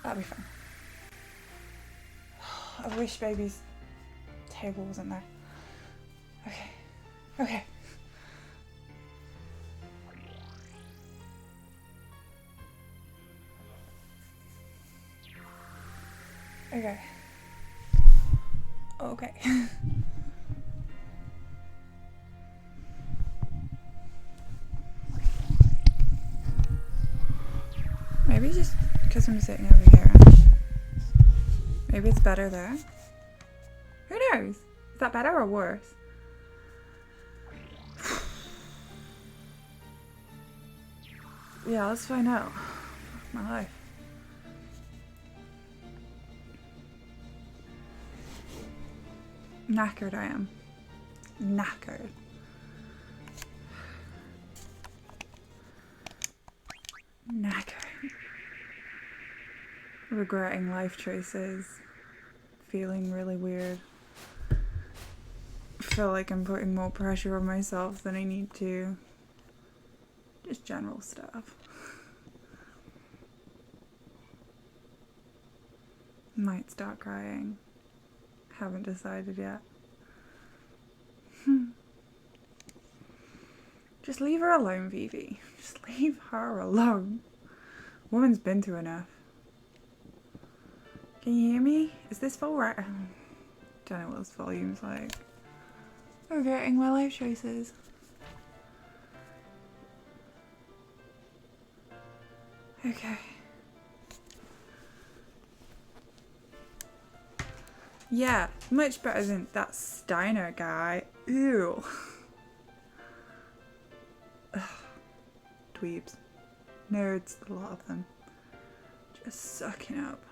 That'll be fine. I wish baby's table wasn't there. Okay. Okay. Okay. Okay. Maybe just because I'm sitting over here. Maybe it's better there. Who knows? Is that better or worse? Yeah, let's find out. Fuck my life. Knackered I am. Knackered. Knackered. Regretting life choices. Feeling really weird. Feel like I'm putting more pressure on myself than I need to. Just general stuff. Might start crying. Haven't decided yet. Just leave her alone, Vivi. Just leave her alone. Woman's been through enough. Can you hear me? Is this full right? Don't know what this volume's like. Regretting my life choices. Okay. Yeah, much better than that Steiner guy. Ew. Ugh. Dweebs. Nerds, a lot of them. Just sucking up.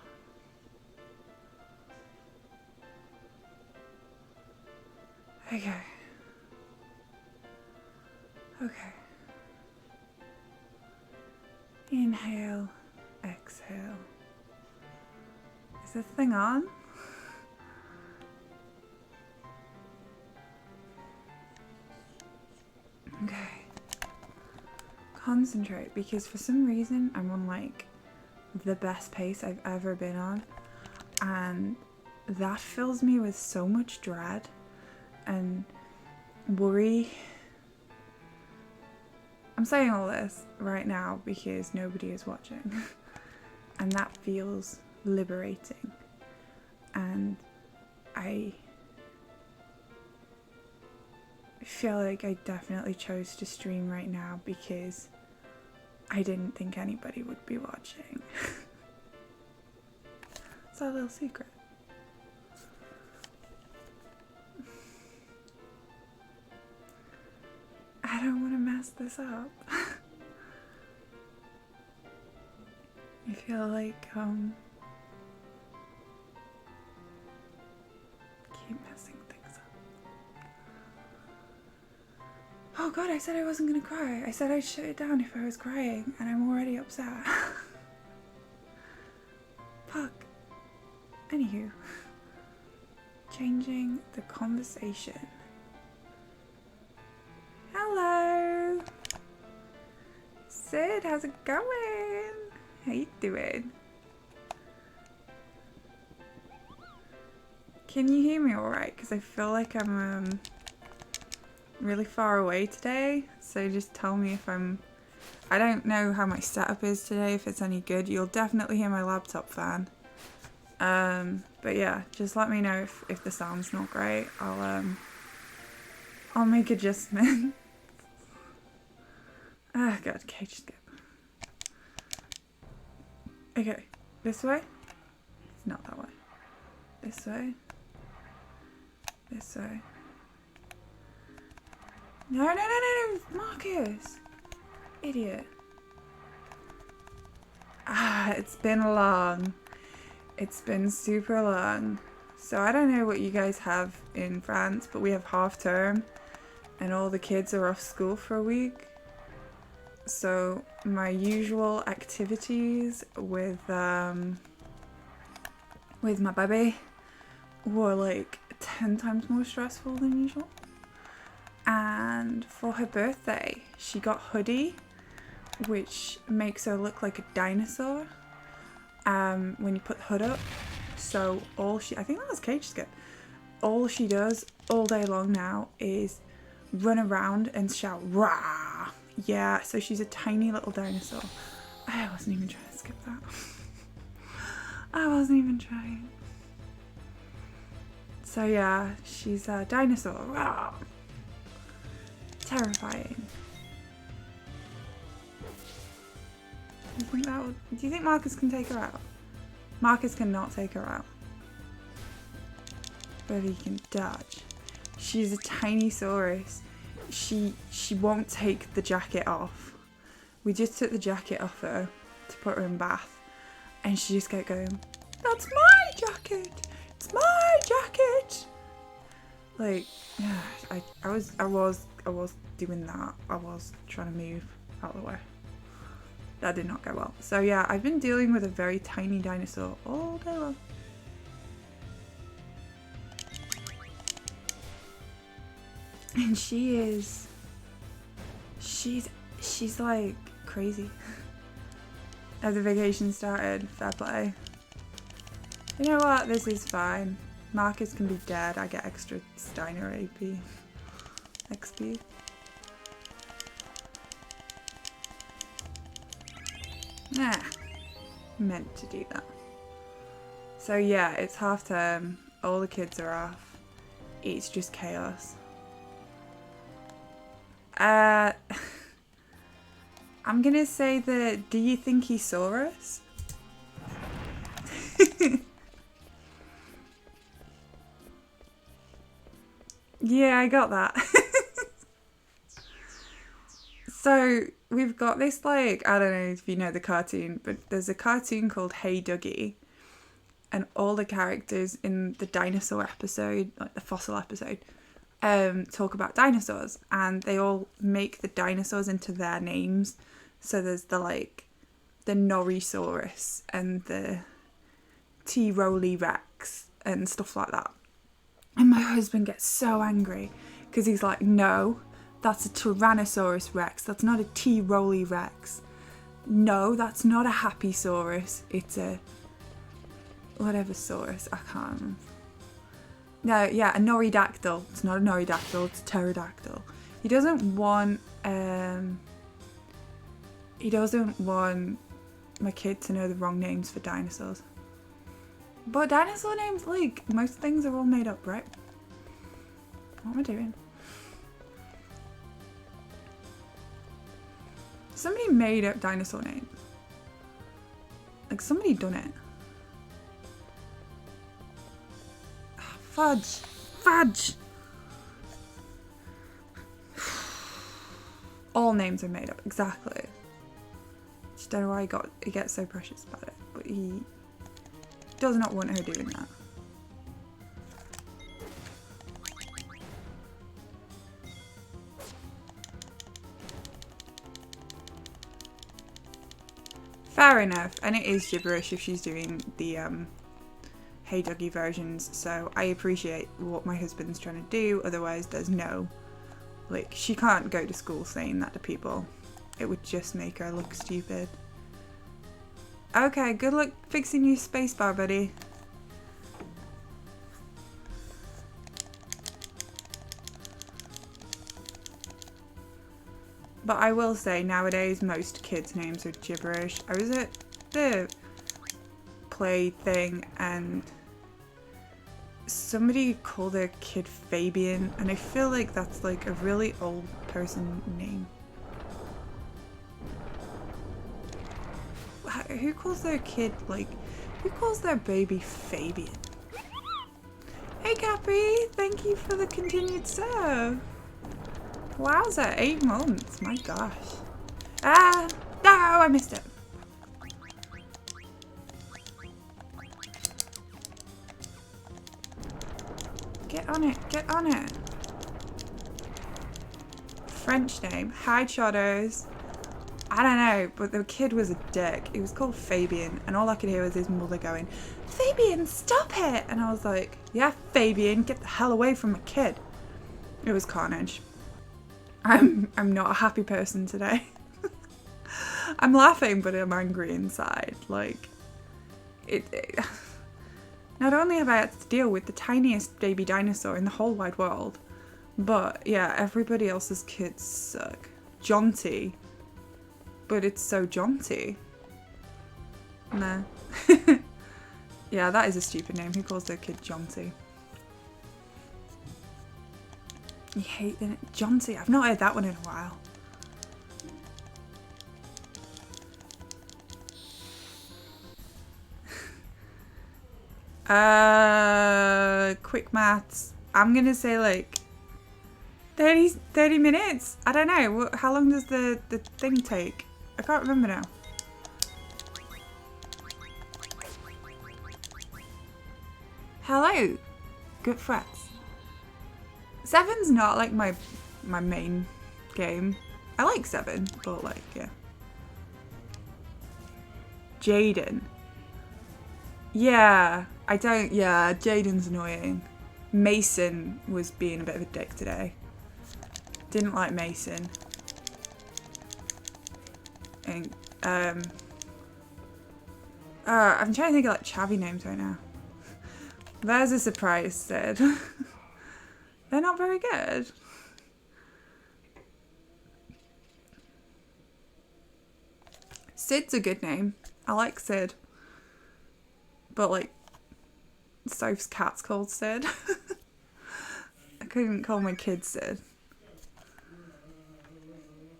Okay. Okay. Inhale, exhale. Is this thing on? Okay. Concentrate, because for some reason I'm on like the best pace I've ever been on, and that fills me with so much dread and worry. I'm saying all this right now because nobody is watching and that feels liberating, and I feel like I definitely chose to stream right now because I didn't think anybody would be watching. It's our little secret. I don't want to mess this up. I feel like keep messing things up. Oh god, I said I wasn't gonna cry. I said I'd shut it down if I was crying, and I'm already upset. Fuck. Anywho. Changing the conversation. Hello! Sid, how's it going? How you doing? Can you hear me alright? Because I feel like I'm really far away today, so just tell me if I don't know how my setup is today, if it's any good. You'll definitely hear my laptop fan. But yeah, just let me know if the sound's not great. I'll make adjustments. Ah, god, okay, just go. Okay, this way? Not that way. This way? This way? No, Marcus! Idiot. Ah, it's been long. It's been super long. So I don't know what you guys have in France, but we have half term and all the kids are off school for a week. So my usual activities with my baby were like 10 times more stressful than usual. And for her birthday, she got hoodie, which makes her look like a dinosaur. when you put the hood up. So I think that was Cage Skip. All she does all day long now is run around and shout, rah! Yeah, so she's a tiny little dinosaur. I wasn't even trying to skip that. I wasn't even trying. So yeah, she's a dinosaur. Rah! Terrifying. Do you think Marcus can take her out? Marcus cannot take her out. But he can dodge. She's a tiny saurus. She won't take the jacket off. We just took the jacket off her to put her in bath, and she just kept going, "That's my jacket! It's my jacket!" Like, yeah, I was doing that. I was trying to move out of the way. That did not go well. So yeah, I've been dealing with a very tiny dinosaur all day long. And she's like crazy. As the vacation started, fair play. You know what? This is fine. Marcus can be dead. I get extra Steiner AP. XP. Nah. Meant to do that. So yeah, it's half term. All the kids are off. It's just chaos. I'm gonna say that, do you think he saw us? Yeah, I got that. So we've got this, like, I don't know if you know the cartoon, but there's a cartoon called Hey Duggee, and all the characters in the dinosaur episode, like the fossil episode, talk about dinosaurs, and they all make the dinosaurs into their names. So there's the Norisaurus and the T-Roly Rex and stuff like that. And my husband gets so angry because he's like, no, that's a Tyrannosaurus Rex. That's not a T-Roly Rex. No, that's not a Happysaurus. It's a whatever saurus. I can't remember. No, yeah, a Noridactyl. It's not a Noridactyl, it's a pterodactyl. He doesn't want my kid to know the wrong names for dinosaurs. But dinosaur names, like, most things are all made up, right? What am I doing? Somebody made up dinosaur names. Like, somebody done it. Fudge! Fudge! All names are made up, exactly. Just don't know why he gets so precious about it, but he does not want her doing that. Fair enough, and it is gibberish if she's doing the Hey Duggee versions, so I appreciate what my husband's trying to do, otherwise there's no, like, she can't go to school saying that to people. It would just make her look stupid. Okay, good luck fixing your spacebar, buddy. But I will say, nowadays, most kids' names are gibberish. I was at the play thing and somebody called their kid Fabian, and I feel like that's like a really old person name. Who calls their kid, like, who calls their baby Fabian? Hey Cappy, thank you for the continued sub. Wowza, 8 months, my gosh. Ah, no, I missed it. Get on it, get on it. French name, hi Chodders. I don't know, but the kid was a dick. He was called Fabian, and all I could hear was his mother going, Fabian, stop it! And I was like, yeah, Fabian, get the hell away from my kid. It was carnage. I'm not a happy person today. I'm laughing, but I'm angry inside. Like, not only have I had to deal with the tiniest baby dinosaur in the whole wide world, but yeah, everybody else's kids suck. Jaunty. But it's so jaunty. Nah. Yeah, that is a stupid name. Who calls their kid Jaunty? You hate the name Jaunty. I've not heard that one in a while. Quick maths. I'm gonna say like 30 minutes. I don't know. How long does the thing take? I can't remember now. Hello, good friends. Seven's not like my main game. I like Seven, but like, yeah. Jaden. Yeah, yeah, Jaden's annoying. Mason was being a bit of a dick today. Didn't like Mason. And, I'm trying to think of like chavvy names right now. There's a surprise, Sid. They're not very good. Sid's a good name. I like Sid. But like, Soph's cat's called Sid. I couldn't call my kid Sid.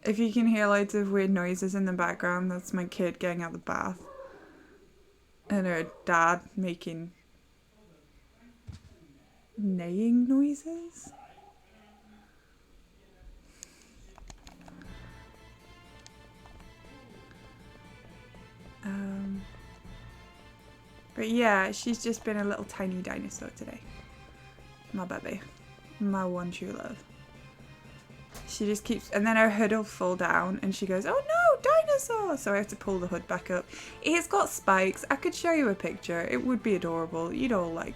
If you can hear loads of weird noises in the background, that's my kid getting out of the bath. And her dad making neighing noises. But yeah, she's just been a little tiny dinosaur today. My baby. My one true love. She just keeps, and then her hood will fall down and she goes, oh no, dinosaur! So I have to pull the hood back up. It's got spikes. I could show you a picture. It would be adorable. You'd all like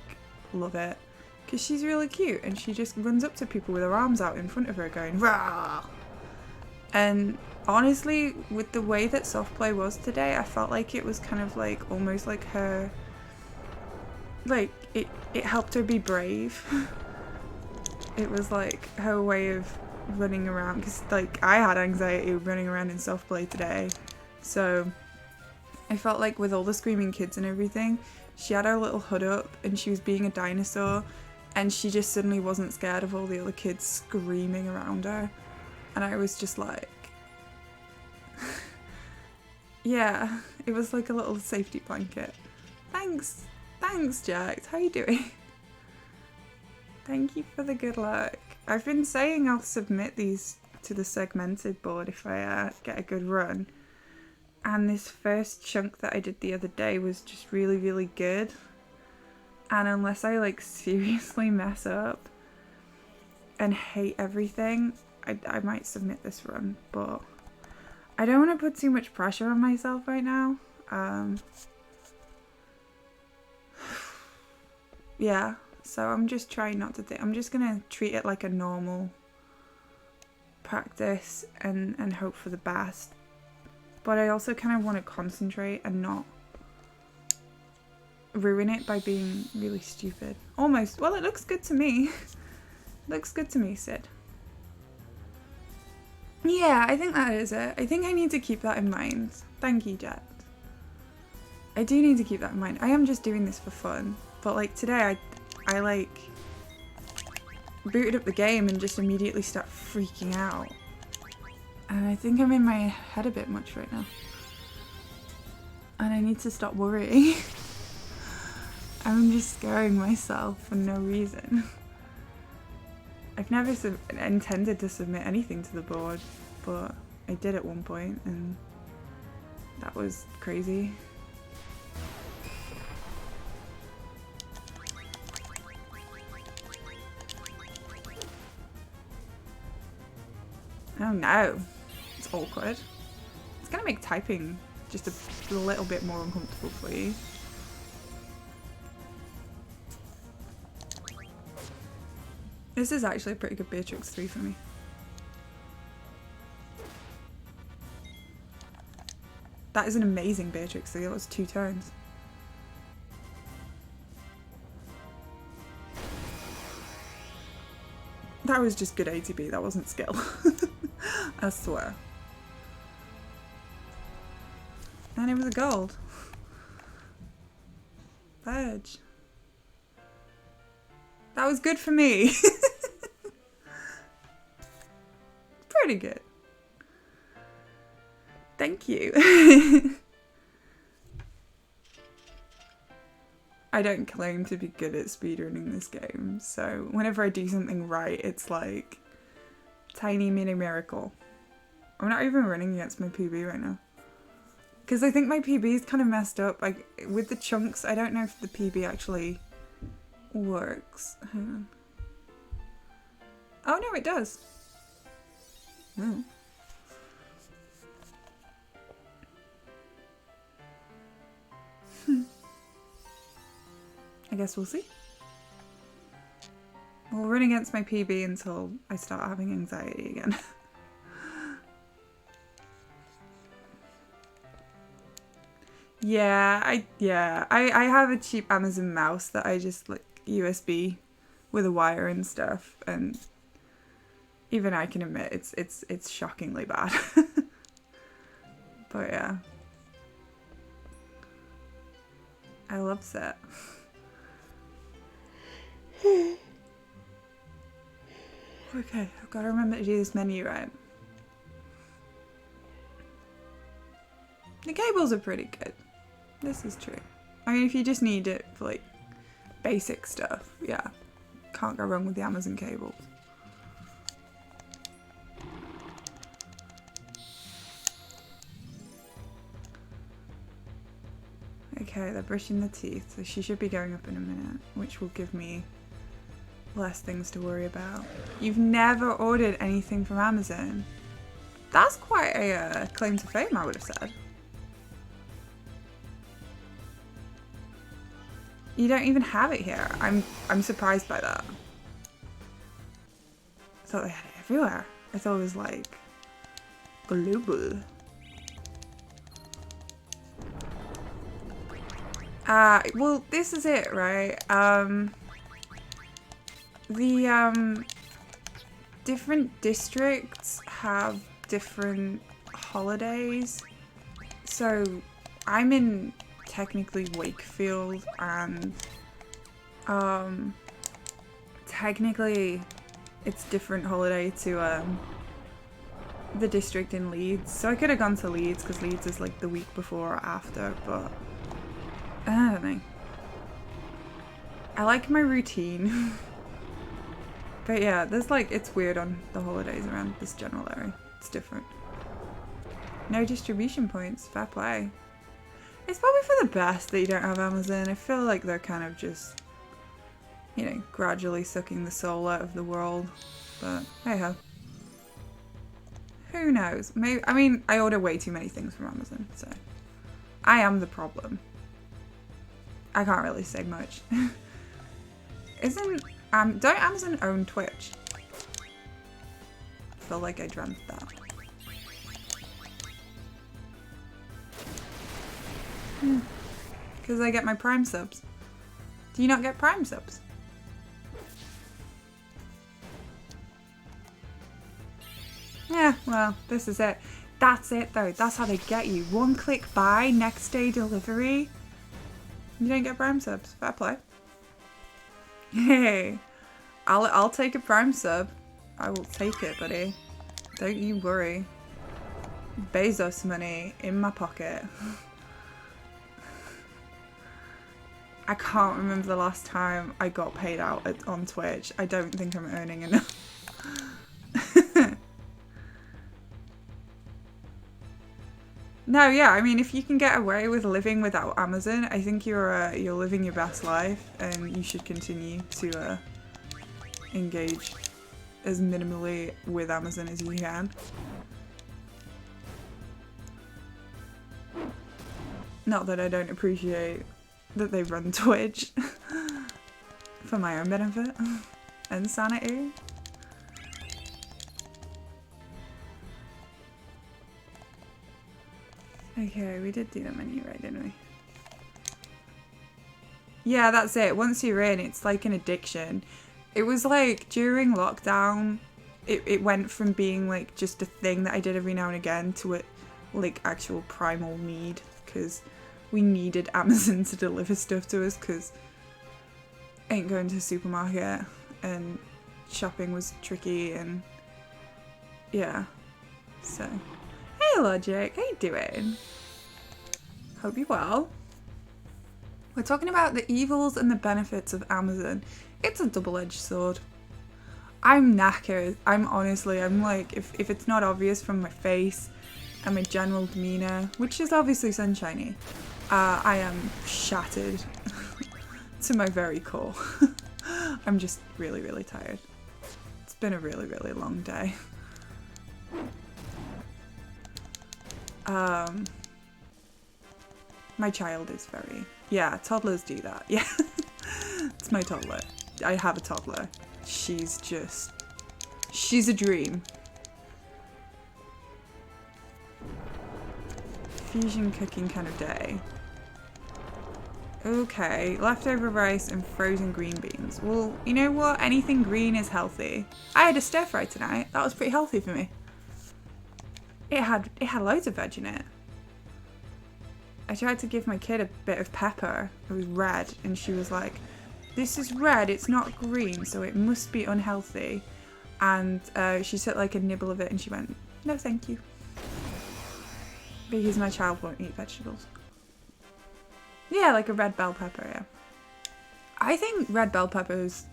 love it. Because she's really cute and she just runs up to people with her arms out in front of her going, rah! And honestly, with the way that soft play was today, I felt like it was kind of like almost like her, like it helped her be brave. It was like her way of running around, because like I had anxiety running around in soft play today, so I felt like with all the screaming kids and everything, she had her little hood up and she was being a dinosaur and she just suddenly wasn't scared of all the other kids screaming around her, and I was just like yeah, it was like a little safety blanket. Thanks Jack, how you doing? Thank you for the good luck. I've been saying I'll submit these to the segmented board if I get a good run. And this first chunk that I did the other day was just really, really good. And unless I like seriously mess up and hate everything, I might submit this run. But I don't want to put too much pressure on myself right now. Yeah. So I'm just trying not to think. I'm just going to treat it like a normal practice and hope for the best. But I also kind of want to concentrate and not ruin it by being really stupid. Almost. Well, it looks good to me. Looks good to me, Sid. Yeah, I think that is it. I think I need to keep that in mind. Thank you, Jet. I do need to keep that in mind. I am just doing this for fun. But like today, I like booted up the game and just immediately start freaking out. And I think I'm in my head a bit much right now. And I need to stop worrying. I'm just scaring myself for no reason. I've never intended to submit anything to the board, but I did at one point and that was crazy. Oh no, it's awkward. It's gonna make typing just a little bit more uncomfortable for you. This is actually a pretty good Beatrix 3 for me. That is an amazing Beatrix 3, that was 2 turns. That was just good ATB, that wasn't skill. I swear. And it was a gold. Fudge. That was good for me. Pretty good. Thank you. I don't claim to be good at speedrunning this game, so whenever I do something right, it's like tiny mini miracle. I'm not even running against my PB right now. Because I think my PB is kind of messed up. Like, with the chunks, I don't know if the PB actually works. Hang on. Oh no, it does. Oh. I guess we'll see. We'll run against my PB until I start having anxiety again. Yeah, I have a cheap Amazon mouse that I just like USB with a wire and stuff, and even I can admit it's shockingly bad. But yeah. I love that. Okay, I've got to remember to do this menu right. The cables are pretty good. This is true. I mean, if you just need it for like basic stuff, yeah. Can't go wrong with the Amazon cables. Okay, they're brushing the teeth, so she should be going up in a minute, which will give me less things to worry about. You've never ordered anything from Amazon? That's quite a claim to fame, I would have said. You don't even have it here. I'm surprised by that. I thought they had it everywhere. I thought it was like global. Well, this is it, right? The different districts have different holidays. So I'm in technically Wakefield, and technically it's different holiday to the district in Leeds. So I could have gone to Leeds because Leeds is like the week before or after, but I don't know. I like my routine. But yeah, there's like, it's weird on the holidays around this general area. It's different. No distribution points, fair play. It's probably for the best that you don't have Amazon. I feel like they're kind of just, you know, gradually sucking the soul out of the world. But hey ho. Who knows? Maybe, I mean, I order way too many things from Amazon, so I am the problem. I can't really say much. Don't Amazon own Twitch? I feel like I dreamt that. Because I get my Prime subs. Do you not get Prime subs? Yeah, well, this is it. That's it though. That's how they get you. One click buy, next day delivery. You don't get Prime subs. Fair play. Hey, I'll take a Prime sub. I will take it, buddy. Don't you worry. Bezos money in my pocket. I can't remember the last time I got paid out on Twitch. I don't think I'm earning enough. No, yeah, I mean, if you can get away with living without Amazon, I think you're living your best life, and you should continue to engage as minimally with Amazon as you can. Not that I don't appreciate that they run Twitch for my own benefit and sanity. Okay, we did do the menu right, didn't we? Yeah, that's it. Once you're in, it's like an addiction. It was like during lockdown, it went from being like just a thing that I did every now and again to it like actual primal need, because we needed Amazon to deliver stuff to us because I ain't going to the supermarket and shopping was tricky and yeah. So, hey Logic, how you doing? Hope you're well. We're talking about the evils and the benefits of Amazon. It's a double-edged sword. I'm knackered. I'm like, if it's not obvious from my face and my general demeanour, which is obviously sunshiny, I am shattered to my very core. I'm just really, really tired. It's been a really, really long day. My child is very... Yeah, toddlers do that. Yeah. It's my toddler. I have a toddler. She's a dream. Fusion cooking kind of day. Okay, leftover rice and frozen green beans. Well, you know what? Anything green is healthy. I had a stir fry tonight. That was pretty healthy for me. It had loads of veg in it. I tried to give my kid a bit of pepper. It was red, and she was like, "This is red, it's not green, so it must be unhealthy." And she took like a nibble of it and she went, "No, thank you." Because my child won't eat vegetables. Yeah, like a red bell pepper, yeah. I think red bell peppers,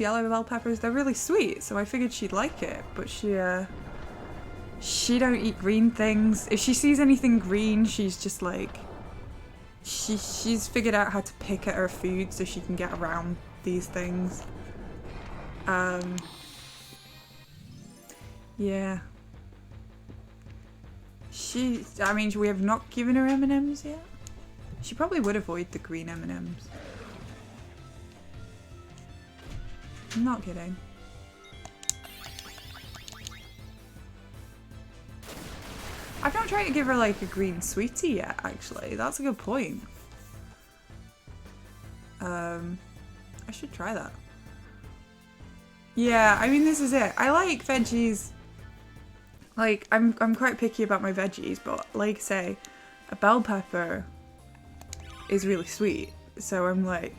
yellow bell peppers, they're really sweet, so I figured she'd like it, but she don't eat green things. If she sees anything green, she's just like, she's figured out how to pick at her food so she can get around these things. Yeah. I mean, we have not given her M&Ms yet. She probably would avoid the green M&Ms. I'm not kidding. I've not tried to give her like a green sweetie yet, actually. That's a good point. I should try that. Yeah, I mean, this is it. I like veggies. Like, I'm quite picky about my veggies, but like say, a bell pepper is really sweet, so I'm like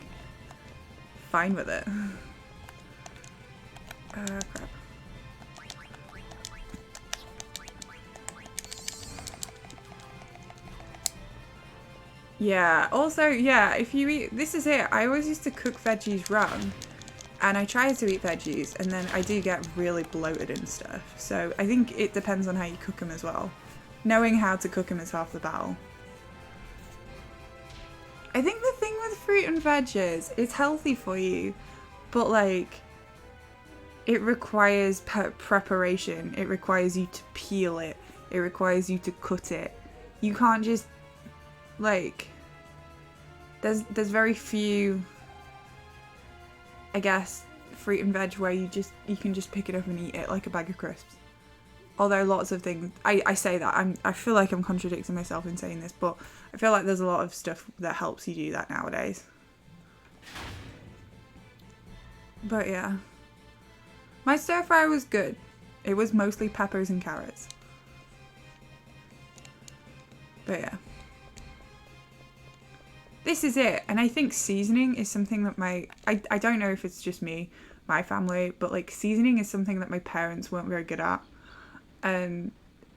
fine with it. Crap. Yeah, also, yeah, if you eat, this is it, I always used to cook veggies wrong, and I try to eat veggies, and then I do get really bloated and stuff, so I think it depends on how you cook them as well. Knowing how to cook them is half the battle. I think the thing with fruit and veg is, it's healthy for you, but like, it requires preparation, it requires you to peel it, it requires you to cut it. You can't just, like, there's very few, I guess, fruit and veg where you can just pick it up and eat it like a bag of crisps. Although lots of things, I say that, I feel like I'm contradicting myself in saying this, but I feel like there's a lot of stuff that helps you do that nowadays. But yeah. My stir fry was good. It was mostly peppers and carrots. But yeah. This is it. And I think seasoning is something that I don't know if it's just me, my family, but like seasoning is something that my parents weren't very good at. And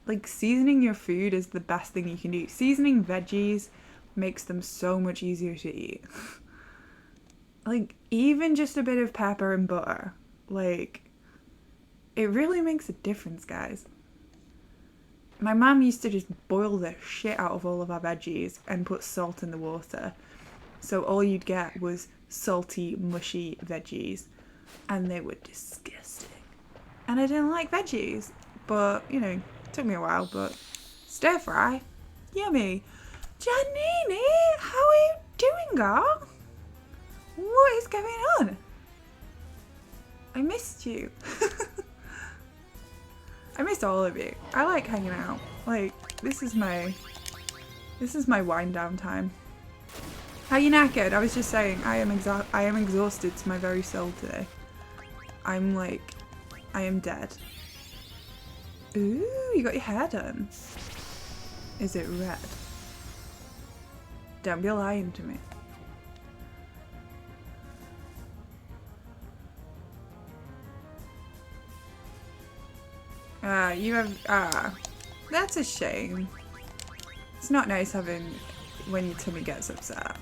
like seasoning your food is the best thing you can do. Seasoning veggies makes them so much easier to eat. Like even just a bit of pepper and butter, like it really makes a difference, guys. My mum used to just boil the shit out of all of our veggies and put salt in the water. So all you'd get was salty, mushy veggies. And they were disgusting. And I didn't like veggies. But, you know, it took me a while, but stir fry, yummy. Janini, how are you doing, girl? What is going on? I missed you. I missed all of you. I like hanging out. Like, this is my wind down time. How you knackered? I was just saying, I am exhausted to my very soul today. I'm like, I am dead. Ooh, you got your hair done. Is it red? Don't be lying to me. You have, that's a shame. It's not nice having when your tummy gets upset.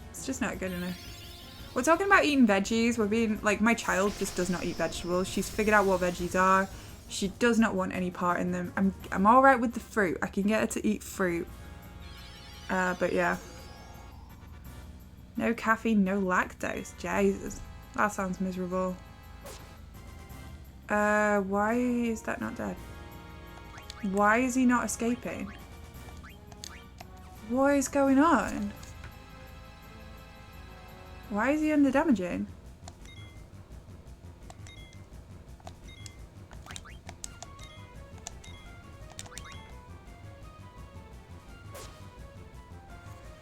It's just not good enough. We're talking about eating veggies. We're being like, my child just does not eat vegetables. She's figured out what veggies are. She does not want any part in them. I'm all right with the fruit. I can get her to eat fruit. But yeah. No caffeine, no lactose. Jesus, that sounds miserable. Why is that not dead? Why is he not escaping? What is going on? Why is he under damaging?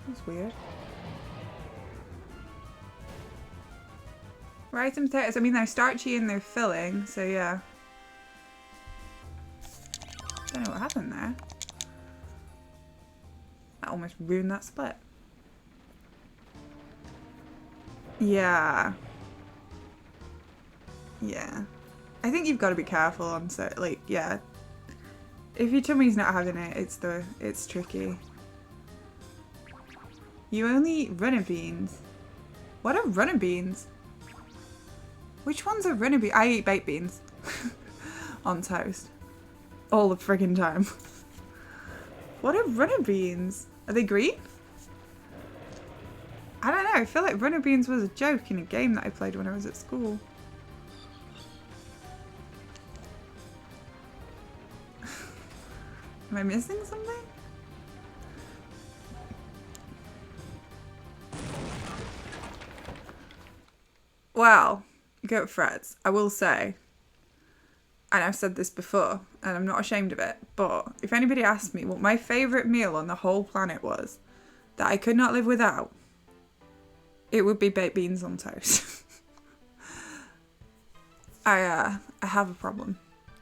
That's weird. Rice and potatoes. I mean, they're starchy and they're filling, so yeah. Don't know what happened there. That almost ruined that split. Yeah. Yeah. I think you've got to be careful on like, yeah. If your tummy's not having it, it's tricky. You only eat runner beans. What are runner beans? Which ones are runner beans? I eat baked beans on toast all the friggin' time. What are runner beans? Are they green? I don't know. I feel like runner beans was a joke in a game that I played when I was at school. Am I missing something? Well, goat frets, I will say, and I've said this before, and I'm not ashamed of it, but if anybody asked me what my favourite meal on the whole planet was, that I could not live without, it would be baked beans on toast. I have a problem.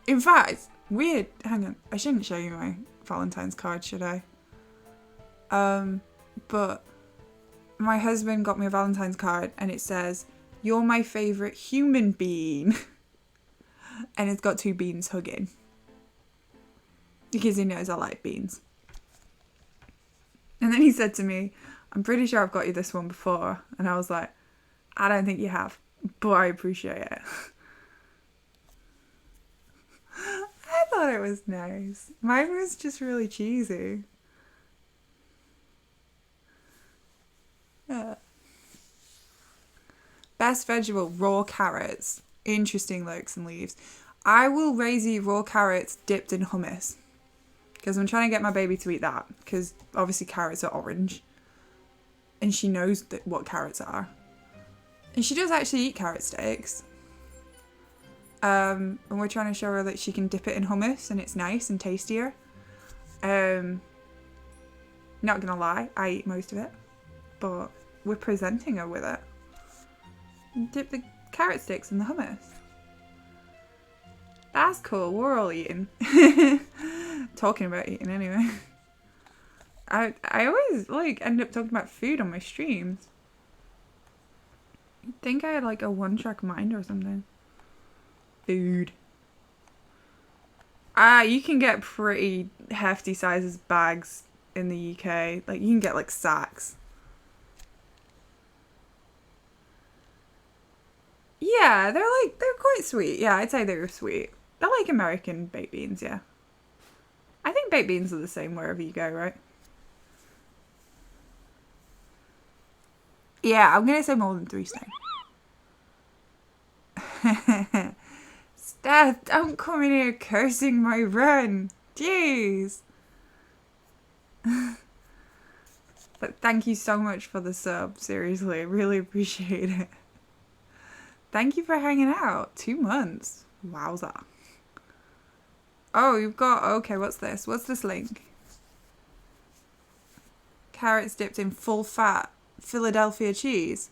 In fact, weird, hang on, I shouldn't show you my Valentine's card, should I? But my husband got me a Valentine's card and it says, "You're my favourite human being." And it's got two beans hugging. Because he knows I like beans. And then he said to me, "I'm pretty sure I've got you this one before." And I was like, "I don't think you have, but I appreciate it." I thought it was nice. Mine was just really cheesy. Yeah. Best vegetable, raw carrots. Interesting looks and leaves. I will raise you raw carrots dipped in hummus. Because I'm trying to get my baby to eat that. Because obviously carrots are orange. And she knows what carrots are. And she does actually eat carrot sticks. And we're trying to show her that she can dip it in hummus and it's nice and tastier. Not gonna lie, I eat most of it. But we're presenting her with it. Dip the carrot sticks in the hummus. That's cool, we're all eating. Talking about eating anyway. I always like end up talking about food on my streams. You'd think I had like a one-track mind or something. Food. You can get pretty hefty sizes bags in the UK. Like you can get like sacks. Yeah, they're quite sweet. Yeah, I'd say they were sweet. They're like American baked beans, yeah. I think baked beans are the same wherever you go, right? Yeah, I'm gonna say more than 3 stone. Steph, don't come in here cursing my run. Jeez. But thank you so much for the sub. Seriously, I really appreciate it. Thank you for hanging out. 2 months. Wowza. Oh, you've got... Okay, what's this? What's this link? carrots dipped in full fat Philadelphia cheese.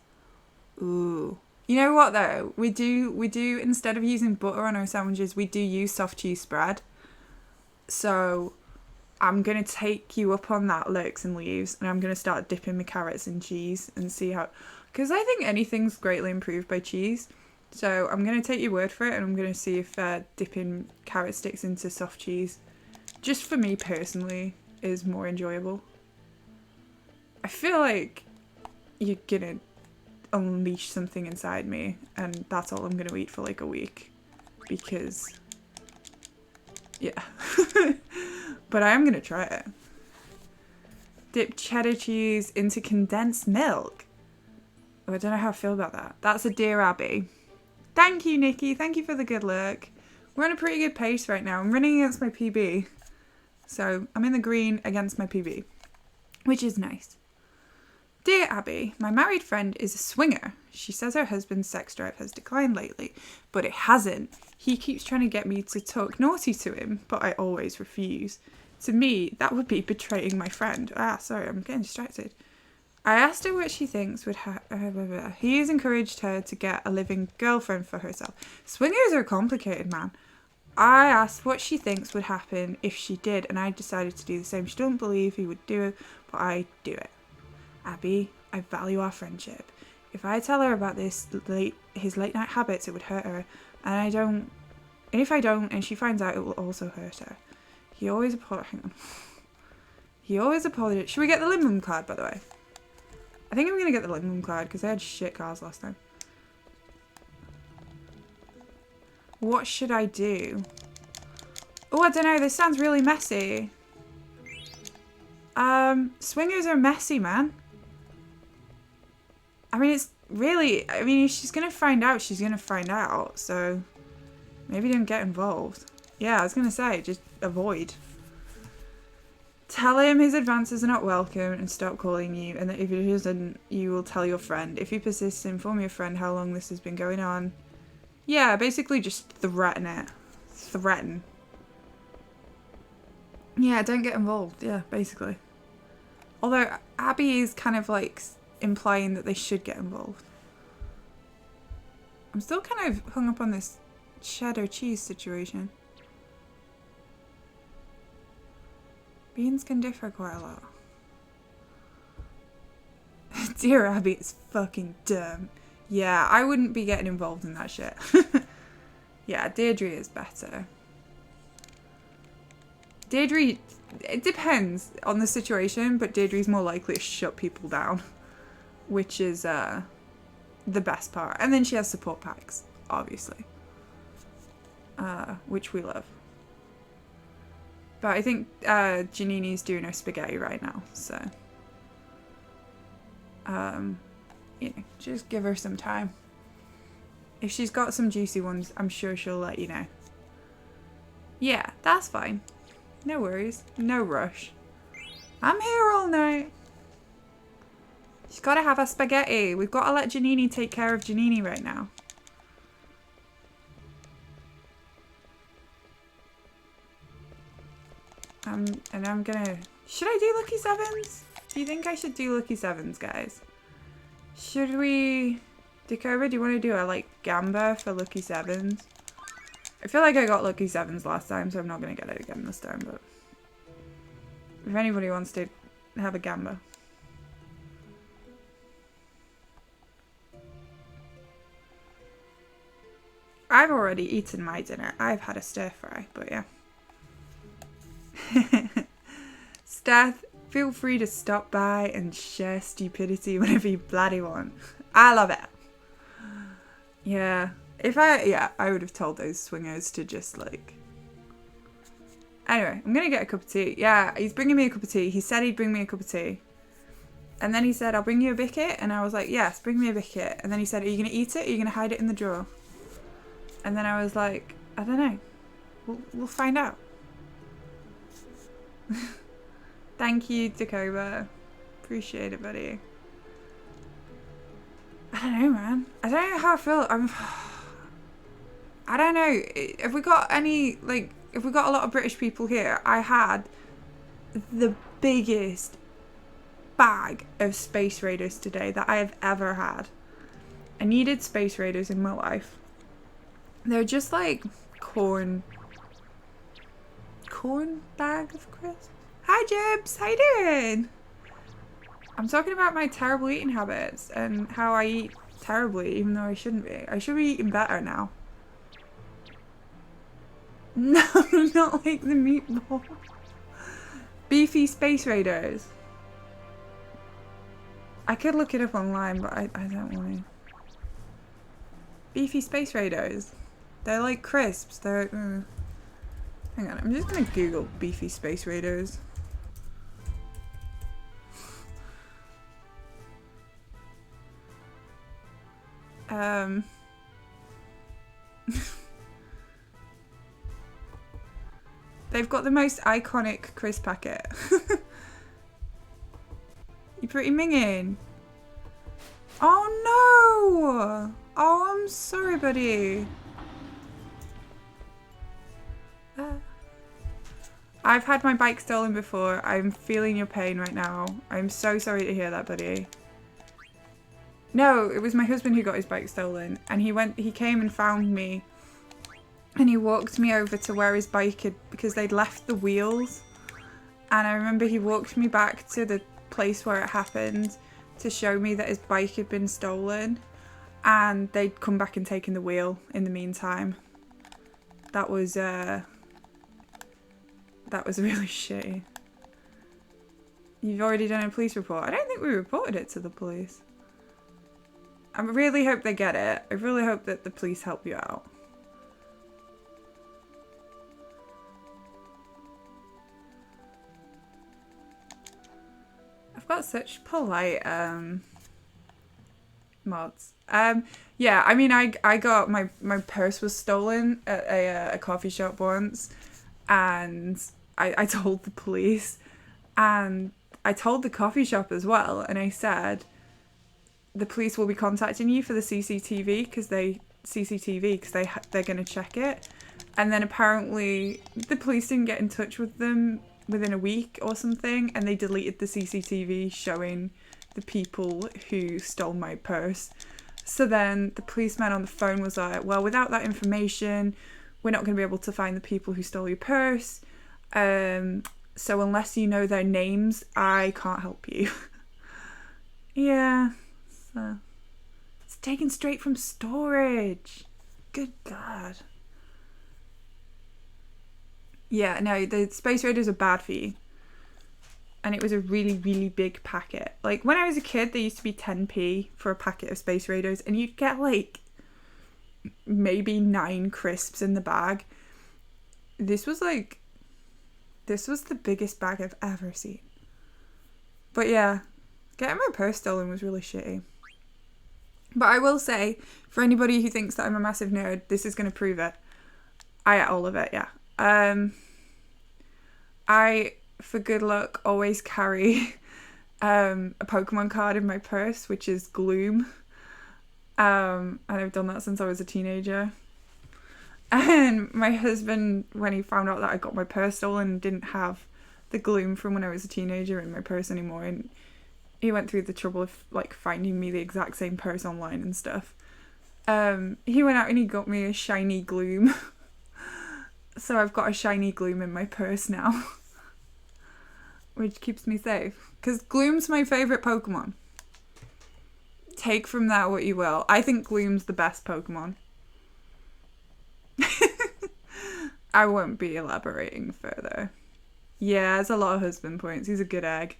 Ooh. You know what though? We do instead of using butter on our sandwiches, we do use soft cheese spread. So I'm going to take you up on that, Lurks and Leaves, and I'm going to start dipping my carrots in cheese and see how... Because I think anything's greatly improved by cheese. So I'm going to take your word for it, and I'm going to see if dipping carrot sticks into soft cheese, just for me personally, is more enjoyable. I feel like you're going to unleash something inside me, and that's all I'm going to eat for like a week. Because... yeah. But I am going to try it. Dip cheddar cheese into condensed milk. Oh, I don't know how I feel about that. That's a Dear Abby. Thank you, Nikki. Thank you for the good look. We're on a pretty good pace right now. I'm running against my PB. So I'm in the green against my PB, which is nice. Dear Abby, my married friend is a swinger. She says her husband's sex drive has declined lately, but it hasn't. He keeps trying to get me to talk naughty to him, but I always refuse. To me, that would be betraying my friend. Sorry, I'm getting distracted. I asked her what she thinks would he has encouraged her to get a living girlfriend for herself. Swingers are complicated, man. I asked what she thinks would happen if she did, and I decided to do the same. She doesn't believe he would do it, but I do it. Abby, I value our friendship. If I tell her about his late night habits, it would hurt her. And if I don't, and she finds out, it will also hurt her. He always apologizes. Should we get the Limblum card, by the way? I think I'm going to get the Limblum card because I had shit cards last time. What should I do? Oh, I don't know. This sounds really messy. Swingers are messy, man. I mean, if she's going to find out, she's going to find out. So maybe don't get involved. Yeah, I was going to say, just avoid. Tell him his advances are not welcome and stop calling you, and that if he doesn't, you will tell your friend. If he persists, inform your friend how long this has been going on. Yeah, basically just threaten it. Threaten. Yeah, don't get involved. Yeah, basically. Although Abby is kind of like implying that they should get involved. I'm still kind of hung up on this cheddar cheese situation. Beans can differ quite a lot. Dear Abby, it's fucking dumb. Yeah, I wouldn't be getting involved in that shit. Yeah, Deirdre is better. Deirdre, it depends on the situation, but Deirdre's more likely to shut people down, which is the best part. And then she has support packs, obviously, which we love. But I think Janini's doing her spaghetti right now, so you know, just give her some time. If she's got some juicy ones, I'm sure she'll let you know. Yeah, that's fine. No worries. No rush. I'm here all night. She's got to have her spaghetti. We've got to let Janini take care of Janini right now. And I'm gonna... Should I do Lucky Sevens? Do you think I should do Lucky Sevens, guys? Should we... Dakota, do you want to do a, like, Gamba for Lucky Sevens? I feel like I got Lucky Sevens last time, so I'm not going to get it again this time, but... If anybody wants to have a Gamba. I've already eaten my dinner. I've had a stir fry, but yeah. Steph, feel free to stop by and share stupidity whenever you bloody want. I love it. Yeah. I would have told those swingers to just like... Anyway, I'm gonna get a cup of tea. Yeah, he's bringing me a cup of tea. He said he'd bring me a cup of tea. And then he said, I'll bring you a Bicket. And I was like, yes, bring me a Bicket. And then he said, are you gonna eat it? Or are you gonna hide it in the drawer? And then I was like, I don't know. We'll find out. Thank you, Dakota. Appreciate it, buddy. I don't know, man. I don't know how I feel. I don't know. Have we got any, like, if we got a lot of British people here? I had the biggest bag of Space Raiders today that I have ever had. I needed Space Raiders in my life. They're just like corn bag of crisps. Hi Jibs, how you doing? I'm talking about my terrible eating habits and how I eat terribly even though I shouldn't be. I should be eating better now. No, not like the meatball. Beefy Space Raiders. I could look it up online, but I don't want to. Beefy Space Raiders. They're like crisps. They're... Hang on, I'm just gonna Google Beefy Space Raiders. They've got the most iconic crisp packet. You pretty minging. Oh no! Oh, I'm sorry, buddy. I've had my bike stolen before. I'm feeling your pain right now. I'm so sorry to hear that, buddy. No, it was my husband who got his bike stolen, and he came and found me, and he walked me over to where his bike had, because they'd left the wheels, and I remember he walked me back to the place where it happened to show me that his bike had been stolen, and they'd come back and taken the wheel in the meantime. That was really shitty. You've already done a police report? I don't think we reported it to the police. I really hope they get it. I really hope that the police help you out. I've got such polite mods. Yeah, I mean, I got my purse was stolen at a coffee shop once, and I told the police, and I told the coffee shop as well, and I said the police will be contacting you for the CCTV because they're going to check it. And then apparently the police didn't get in touch with them within a week or something, and they deleted the CCTV showing the people who stole my purse. So then the policeman on the phone was like, well, without that information, we're not going to be able to find the people who stole your purse. So unless you know their names, I can't help you. Yeah. So it's taken straight from storage. Good God. Yeah, no, the Space Raiders are bad for you. And it was a really, really big packet. Like, when I was a kid, they used to be 10p for a packet of Space Raiders, and you'd get, like, maybe 9 crisps in the bag. This was the biggest bag I've ever seen. But yeah, getting my purse stolen was really shitty. But I will say, for anybody who thinks that I'm a massive nerd, this is going to prove it. I ate all of it, yeah. I, for good luck, always carry a Pokemon card in my purse, which is Gloom. And I've done that since I was a teenager. And my husband, when he found out that I got my purse stolen, didn't have the Gloom from when I was a teenager in my purse anymore, and he went through the trouble of like finding me the exact same purse online and stuff. He went out and he got me a shiny Gloom. So I've got a shiny Gloom in my purse now. Which keeps me safe. Because Gloom's my favourite Pokemon. Take from that what you will. I think Gloom's the best Pokemon. I won't be elaborating further. Yeah, it's a lot of husband points. He's a good egg.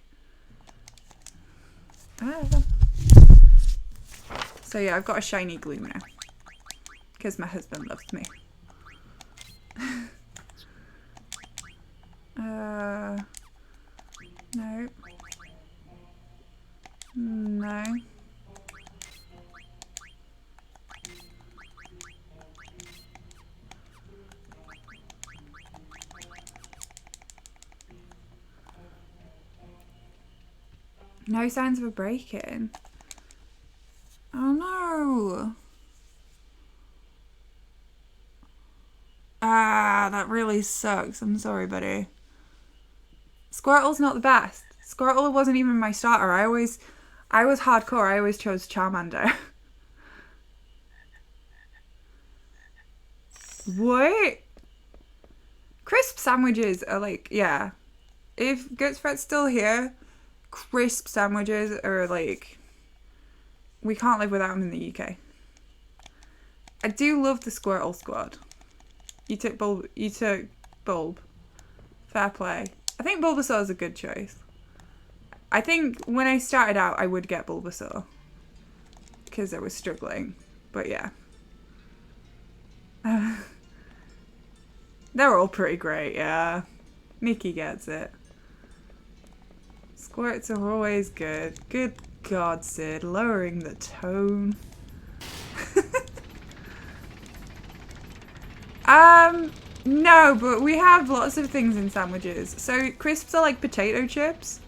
So yeah, I've got a shiny Gloom now. Because my husband loves me. No. No. No signs of a break-in. Oh no. Ah, that really sucks. I'm sorry, buddy. Squirtle's not the best. Squirtle wasn't even my starter. I was hardcore. I always chose Charmander. What? Crisp sandwiches are like, yeah. If Goatsfred's still here, crisp sandwiches are like, we can't live without them in the UK. I do love the Squirtle squad. You took Bulb. Fair play. I think Bulbasaur is a good choice. I think when I started out, I would get Bulbasaur. Because I was struggling. But yeah. They're all pretty great, yeah. Nikki gets it. Squirts are always good. Good God, Sid. Lowering the tone. No, but we have lots of things in sandwiches. So crisps are like potato chips.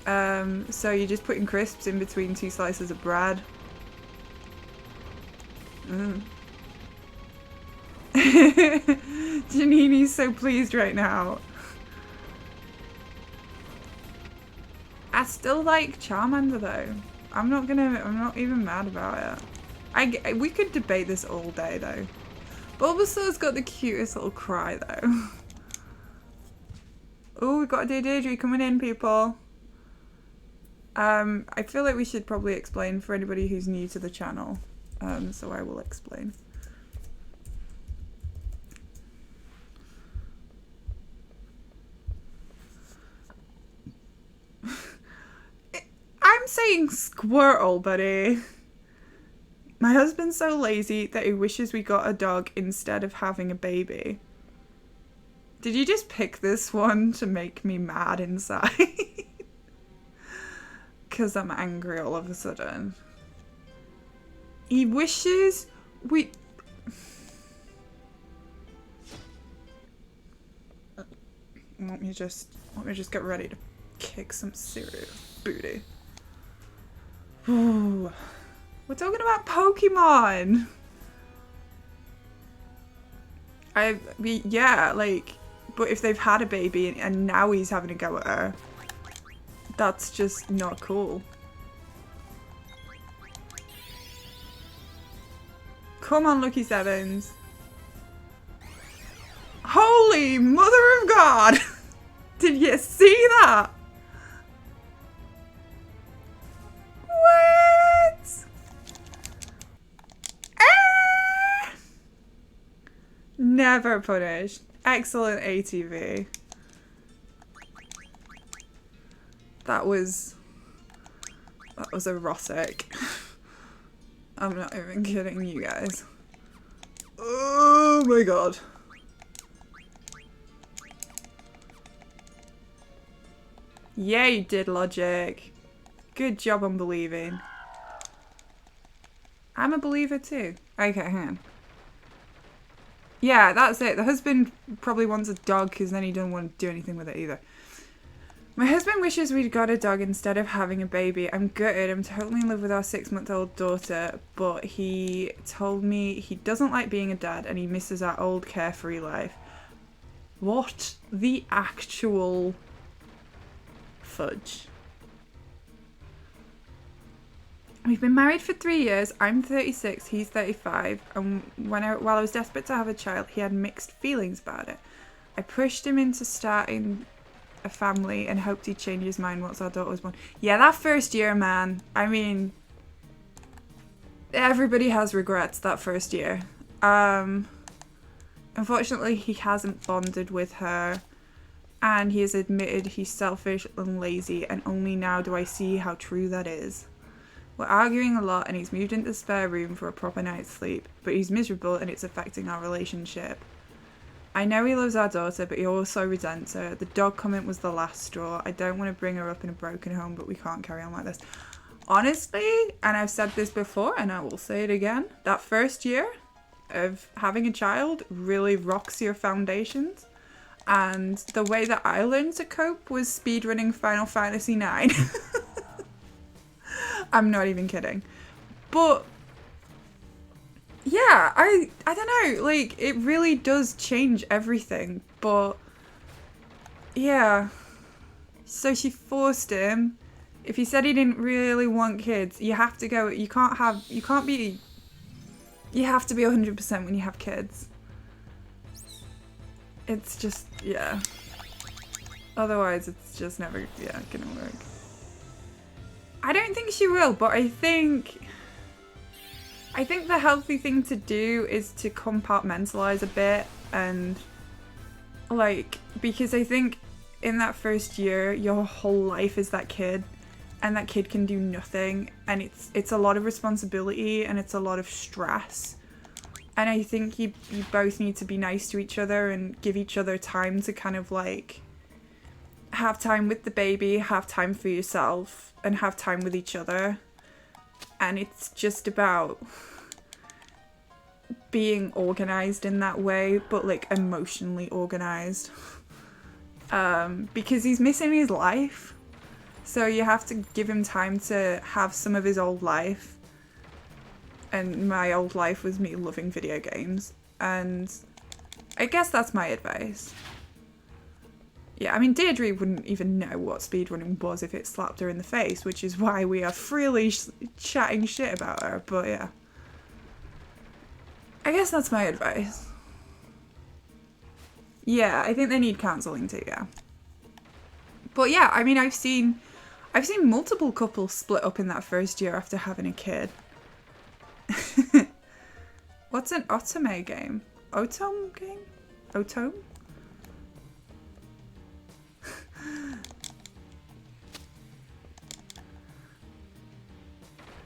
So you're just putting crisps in between 2 slices of bread. Janini's so pleased right now. I still like Charmander though. I'm not even mad about it. We could debate this all day though. Bulbasaur's got the cutest little cry though. Oh, we've got a Deirdre coming in, people. I feel like we should probably explain for anybody who's new to the channel. So I will explain. I'm saying Squirtle, buddy. My husband's so lazy that he wishes we got a dog instead of having a baby. Did you just pick this one to make me mad inside? Because I'm angry all of a sudden. He wishes we... Let me just get ready to kick some serious booty. Ooh. We're talking about Pokemon. Yeah, like, but if they've had a baby and now he's having a go at her, that's just not cool. Come on, Lucky Sevens. Holy Mother of God! Did you see that? What? Ah! Never punished. Excellent ATV. That was erotic. I'm not even kidding you guys. Oh my God. Yeah, you did, Logic. Good job on believing. I'm a believer too. Okay, hang on. Yeah, that's it. The husband probably wants a dog because then he doesn't want to do anything with it either. My husband wishes we'd got a dog instead of having a baby. I'm gutted. I'm totally in love with our 6-month-old daughter, but he told me he doesn't like being a dad and he misses our old carefree life. What the actual fudge? We've been married for 3 years. I'm 36, he's 35, and while I was desperate to have a child, he had mixed feelings about it. I pushed him into starting a family and hoped he'd change his mind once our daughter was born. Yeah, that first year, man. I mean, everybody has regrets that first year. Unfortunately, he hasn't bonded with her, and he has admitted he's selfish and lazy, and only now do I see how true that is. We're arguing a lot and he's moved into the spare room for a proper night's sleep, but he's miserable and it's affecting our relationship. I know he loves our daughter, but he also resents her. The dog comment was the last straw. I don't want to bring her up in a broken home, but we can't carry on like this. Honestly, and I've said this before and I will say it again, that first year of having a child really rocks your foundations. And the way that I learned to cope was speedrunning Final Fantasy IX. I'm not even kidding. But yeah, I don't know, like, it really does change everything. But yeah, So she forced him. If he said he didn't really want kids, you have to go. You have to be 100% when you have kids. It's just, yeah. Otherwise, it's just never, gonna work. I don't think she will, but I think the healthy thing to do is to compartmentalize a bit and, like, because I think in that first year, your whole life is that kid, and that kid can do nothing, and it's a lot of responsibility and it's a lot of stress. And I think you both need to be nice to each other and give each other time to kind of like have time with the baby, have time for yourself, and have time with each other. And it's just about being organized in that way, but like emotionally organized. Because he's missing his life. So you have to give him time to have some of his old life. And my old life was me loving video games. And I guess that's my advice. Yeah, I mean, Deirdre wouldn't even know what speedrunning was if it slapped her in the face, which is why we are freely chatting shit about her. But yeah. I guess that's my advice. Yeah, I think they need counselling too, yeah. But yeah, I mean, I've seen multiple couples split up in that first year after having a kid. What's an otome game? Otome game? Otome?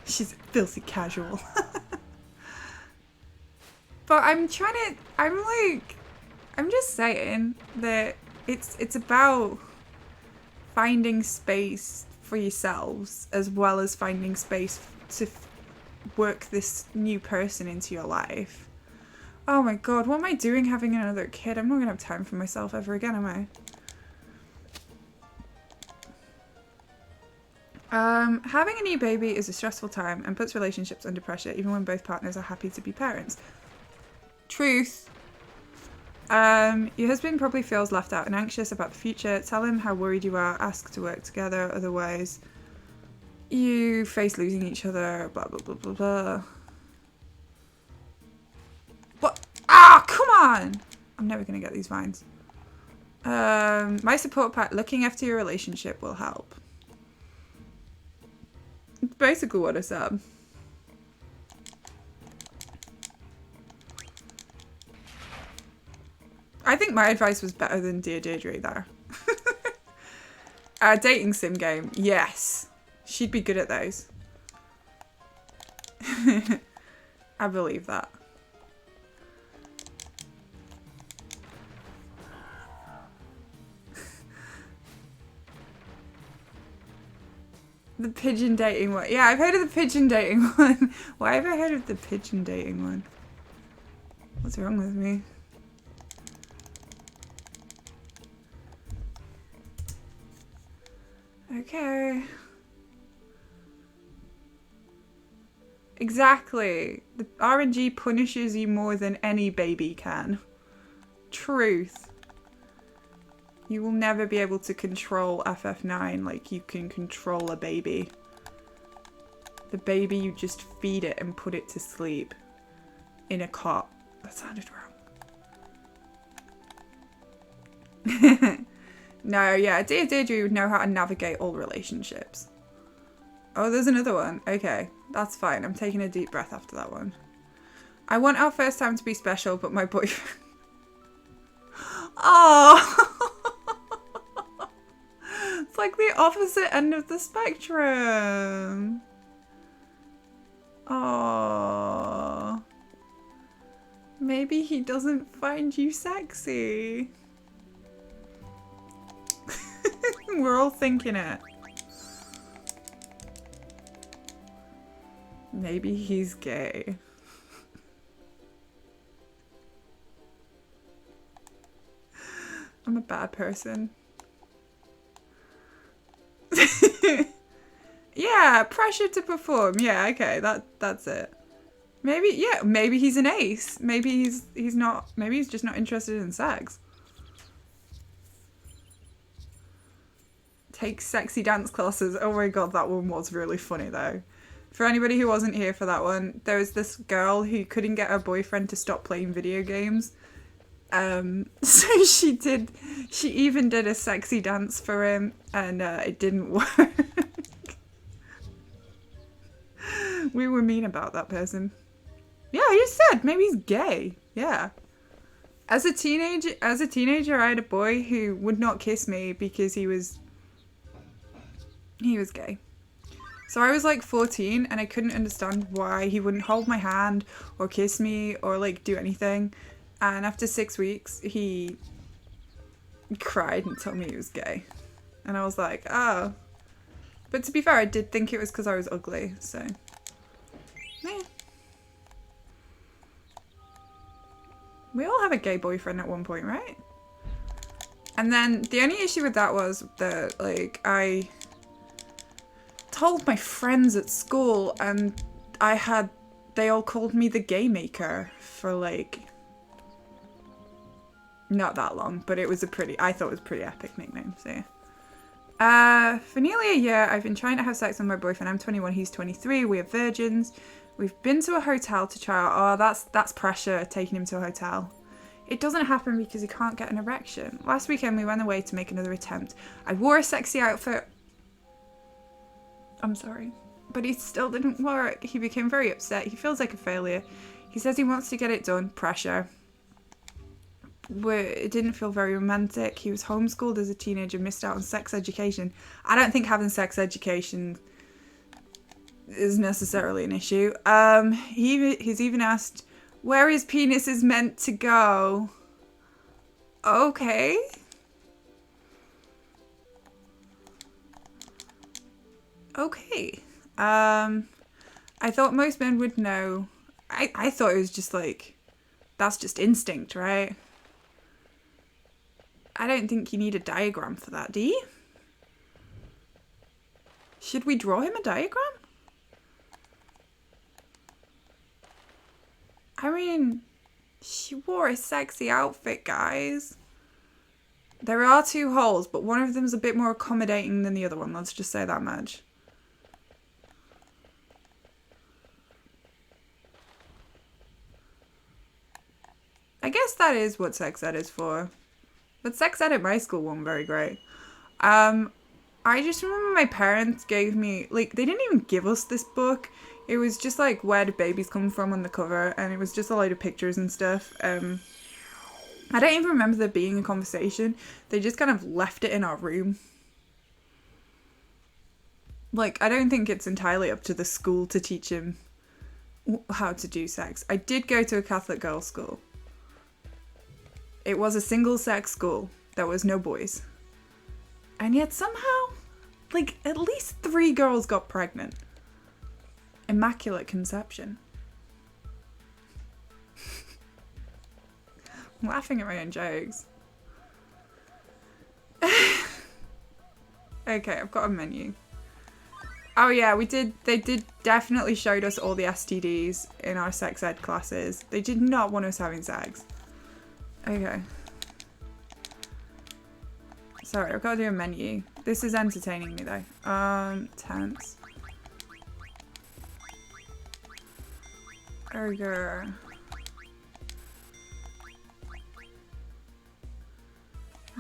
She's filthy casual. But I'm just saying that it's about finding space for yourselves as well as finding space to work this new person into your life. Oh my god, what am I doing having another kid? I'm not gonna have time for myself ever again, am I? Having a new baby is a stressful time and puts relationships under pressure even when both partners are happy to be parents. Truth. Your husband probably feels left out and anxious about the future. Tell him how worried you are. Ask to work together. Otherwise, you face losing each other. Blah, blah, blah, blah, blah. What? Ah, come on! I'm never going to get these vines. My support pack, looking after your relationship will help. It's basically what I said. I think my advice was better than Dear Deirdre there. Dating sim game. Yes. She'd be good at those. I believe that. The pigeon dating one. Yeah, I've heard of the pigeon dating one. Why have I heard of the pigeon dating one? What's wrong with me? Okay. Exactly. The RNG punishes you more than any baby can. Truth. You will never be able to control FF9 like you can control a baby. The baby, you just feed it and put it to sleep in a cot. That sounded wrong. No, yeah, Deirdre would know how to navigate all relationships. Oh, there's another one. Okay, that's fine. I'm taking a deep breath after that one. I want our first time to be special, but my boyfriend... Oh! It's like the opposite end of the spectrum. Oh. Maybe he doesn't find you sexy. We're all thinking it. Maybe he's gay. I'm a bad person. Yeah, pressure to perform. Yeah, okay, that's it. Maybe, yeah, maybe he's an ace. Maybe he's not. Maybe he's just not interested in sex. Take sexy dance classes. Oh my god, that one was really funny though. For anybody who wasn't here for that one, there was this girl who couldn't get her boyfriend to stop playing video games. So she even did a sexy dance for him, and it didn't work. We were mean about that person. Yeah, you said maybe he's gay. Yeah. As a teenager, I had a boy who would not kiss me because he was gay. So I was like 14 and I couldn't understand why he wouldn't hold my hand or kiss me or like do anything. And after 6 weeks, he cried and told me he was gay. And I was like, oh. But to be fair, I did think it was because I was ugly, so. Yeah. We all have a gay boyfriend at one point, right? And then the only issue with that was that, like, I told my friends at school and they all called me the gay maker for like, not that long, but it was I thought it was a pretty epic nickname, so yeah. For nearly a year, I've been trying to have sex with my boyfriend. I'm 21, he's 23, we're virgins. We've been to a hotel to try out. Oh, that's pressure, taking him to a hotel. It doesn't happen because he can't get an erection. Last weekend, we went away to make another attempt. I wore a sexy outfit. I'm sorry. But it still didn't work. He became very upset. He feels like a failure. He says he wants to get it done. Pressure. It didn't feel very romantic. He was homeschooled as a teenager, missed out on sex education. I don't think having sex education is necessarily an issue. He's even asked where his penis is meant to go. Okay. Okay. I thought most men would know. I thought it was just like, that's just instinct, right? I don't think you need a diagram for that, do you? Should we draw him a diagram? I mean, she wore a sexy outfit, guys. There are 2 holes, but one of them's a bit more accommodating than the other one. Let's just say that much. I guess that is what sex ed is for. But sex ed at my school wasn't very great. I just remember my parents gave me, like, they didn't even give us this book. It was just like, where do babies come from on the cover, and it was just a load of pictures and stuff. I don't even remember there being a conversation. They just kind of left it in our room. Like, I don't think it's entirely up to the school to teach him how to do sex. I did go to a Catholic girls' school. It was a single-sex school. There was no boys. And yet somehow, like, at least 3 girls got pregnant. Immaculate conception. I'm laughing at my own jokes. Okay, I've got a menu. Oh yeah, they did definitely showed us all the STDs in our sex ed classes. They did not want us having sex. Okay. Sorry, I've got to do a menu. This is entertaining me though. Tense. Burger.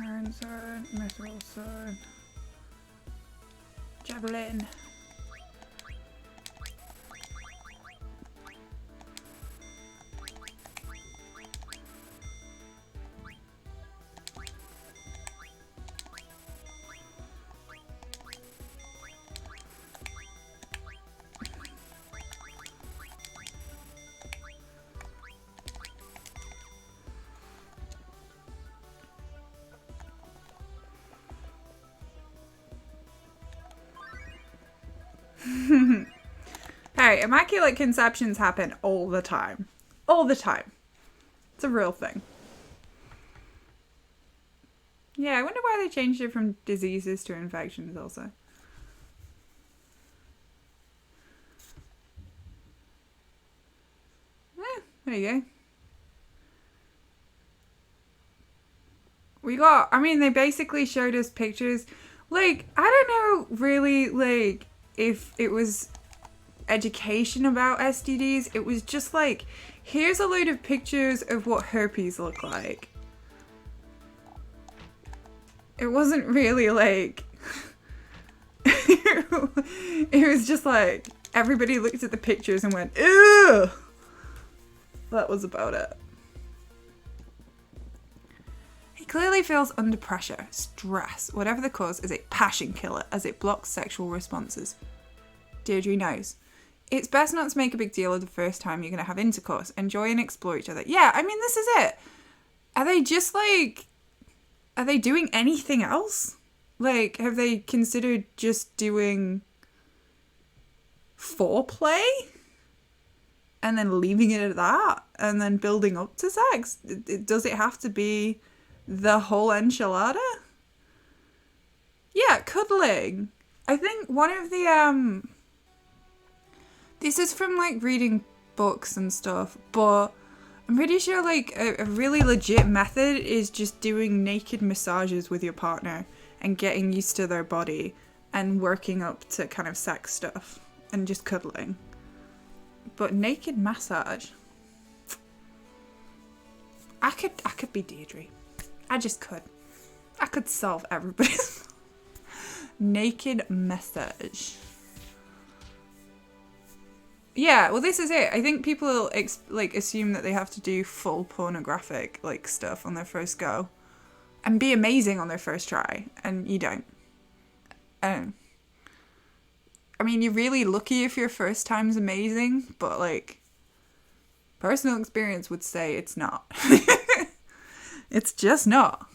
Iron sword, metal sword. Javelin. Hey, immaculate conceptions happen all the time. All the time. It's a real thing. Yeah, I wonder why they changed it from diseases to infections also. There you go. I mean, they basically showed us pictures. Like, I don't know really, like, if it was education about STDs. It was just like, here's a load of pictures of what herpes look like. It wasn't really like... it was just like, everybody looked at the pictures and went, ew! That was about it. He clearly feels under pressure, stress. Whatever the cause is a passion killer as it blocks sexual responses. Deirdre knows. It's best not to make a big deal of the first time you're going to have intercourse. Enjoy and explore each other. Yeah, I mean, this is it. Are they just like... Are they doing anything else? Like, have they considered just doing foreplay? And then leaving it at that? And then building up to sex? Does it have to be the whole enchilada? Yeah, cuddling. I think one of the, this is from, like, reading books and stuff, but I'm pretty sure, like, a really legit method is just doing naked massages with your partner and getting used to their body and working up to kind of sex stuff and just cuddling. But naked massage... I could be Deirdre. I just could. I could solve everybody's naked massage. Yeah, well, this is it. I think people assume that they have to do full pornographic like stuff on their first go, and be amazing on their first try, and you don't. I mean, you're really lucky if your first time's amazing, but like, personal experience would say it's not. It's just not.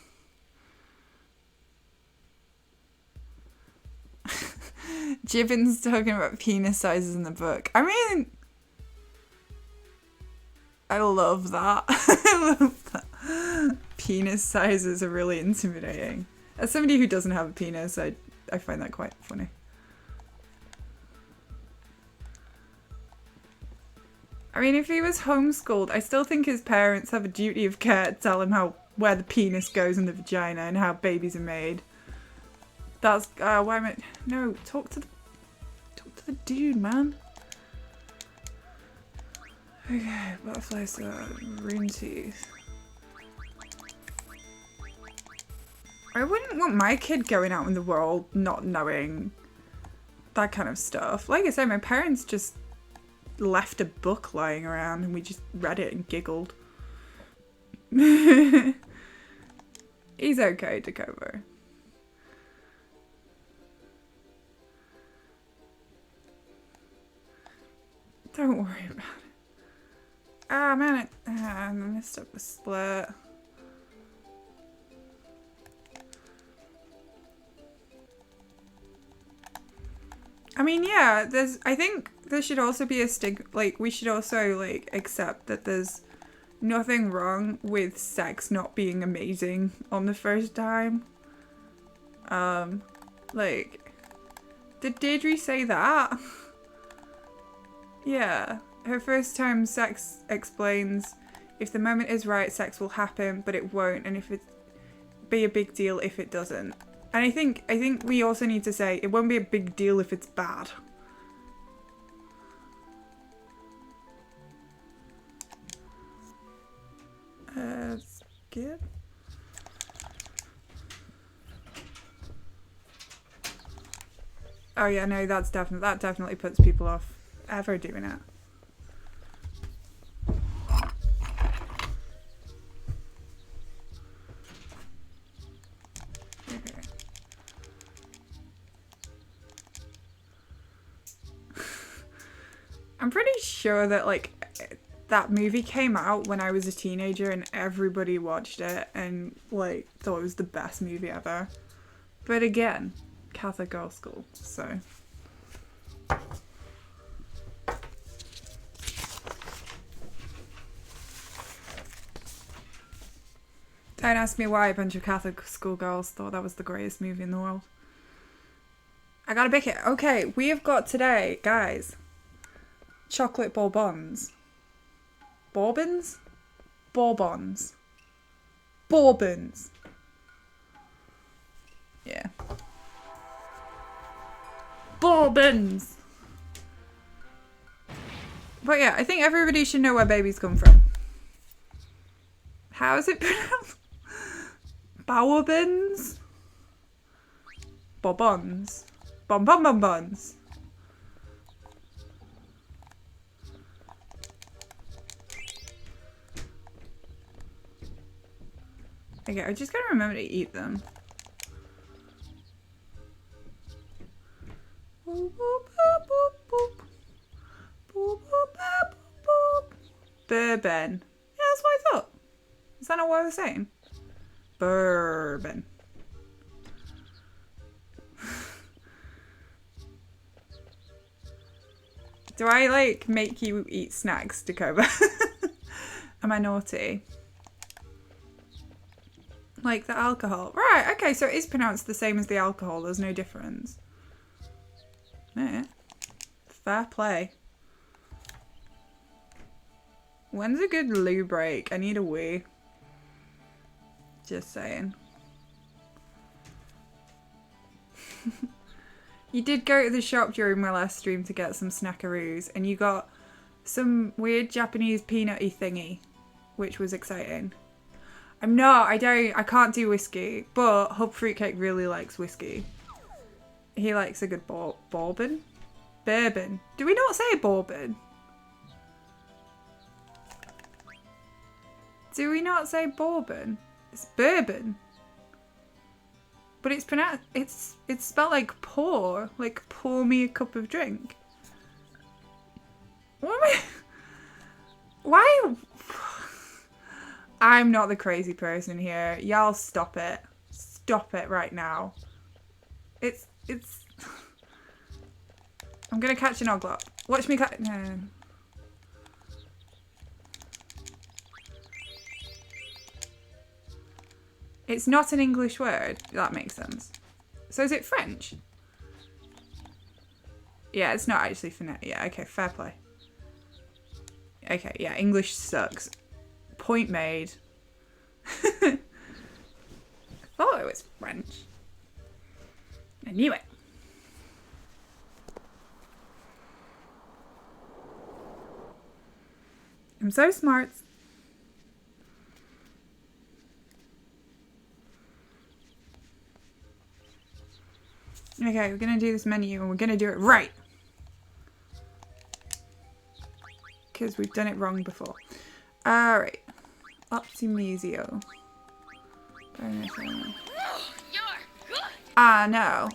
Gibbon's talking about penis sizes in the book. I mean, I love that. I love that. Penis sizes are really intimidating. As somebody who doesn't have a penis, I find that quite funny. I mean, if he was homeschooled, I still think his parents have a duty of care to tell him where the penis goes in the vagina and how babies are made. That's why am I... No, talk to the dude, man. Okay, butterflies are rune teeth. I wouldn't want my kid going out in the world not knowing that kind of stuff. Like I said, my parents just left a book lying around and we just read it and giggled. He's okay, Dakobo. Don't worry about it. Ah, man, I messed up the split. I mean, yeah, I think there should also be a we should also, like, accept that there's nothing wrong with sex not being amazing on the first time. Like, did Deirdre say that? Yeah, her first time sex explains if the moment is right, sex will happen, but it won't, and if it be a big deal if it doesn't. And I think we also need to say it won't be a big deal if it's bad. Skip. Oh yeah, no, that definitely puts people off ever doing it. Okay. I'm pretty sure that like that movie came out when I was a teenager and everybody watched it and like thought it was the best movie ever. But again, Catholic girls' school, so. Don't ask me why a bunch of Catholic schoolgirls thought that was the greatest movie in the world. I gotta pick it. Okay, we have got today, guys, chocolate Bourbons. Bourbons? Bourbons. Bourbons. Yeah. Bourbons! But yeah, I think everybody should know where babies come from. How is it pronounced? Bourbons? Bourbons. Bonbons. Okay, I just gotta remember to eat them. Bourbon. Yeah, that's what I thought. Is that not what I was saying? Bourbon. Do I, like, make you eat snacks, Dakota? Am I naughty? Like the alcohol. Right, okay, so it is pronounced the same as the alcohol. There's no difference. Yeah. Fair play. When's a good loo break? I need a wee. Just saying. You did go to the shop during my last stream to get some snackaroos, and you got some weird Japanese peanutty thingy, which was exciting. I can't do whiskey, but Hub Fruitcake really likes whiskey. He likes a good bourbon. Bourbon. Do we not say bourbon? Do we not say bourbon? It's bourbon. But it's pronounced, it's spelled like pour me a cup of drink. What am I? Why? I'm not the crazy person here. Y'all stop it. Stop it right now. It's. I'm gonna catch an oglop. Watch me catch. No. It's not an English word. That makes sense. So is it French? Yeah, it's not actually phonetic. Yeah, okay, fair play. Okay, yeah, English sucks. Point made. I thought it was French. I knew it. I'm so smart. Okay, we're gonna do this menu and we're gonna do it right. Because we've done it wrong before. Alright. Optimisio. Ah, no.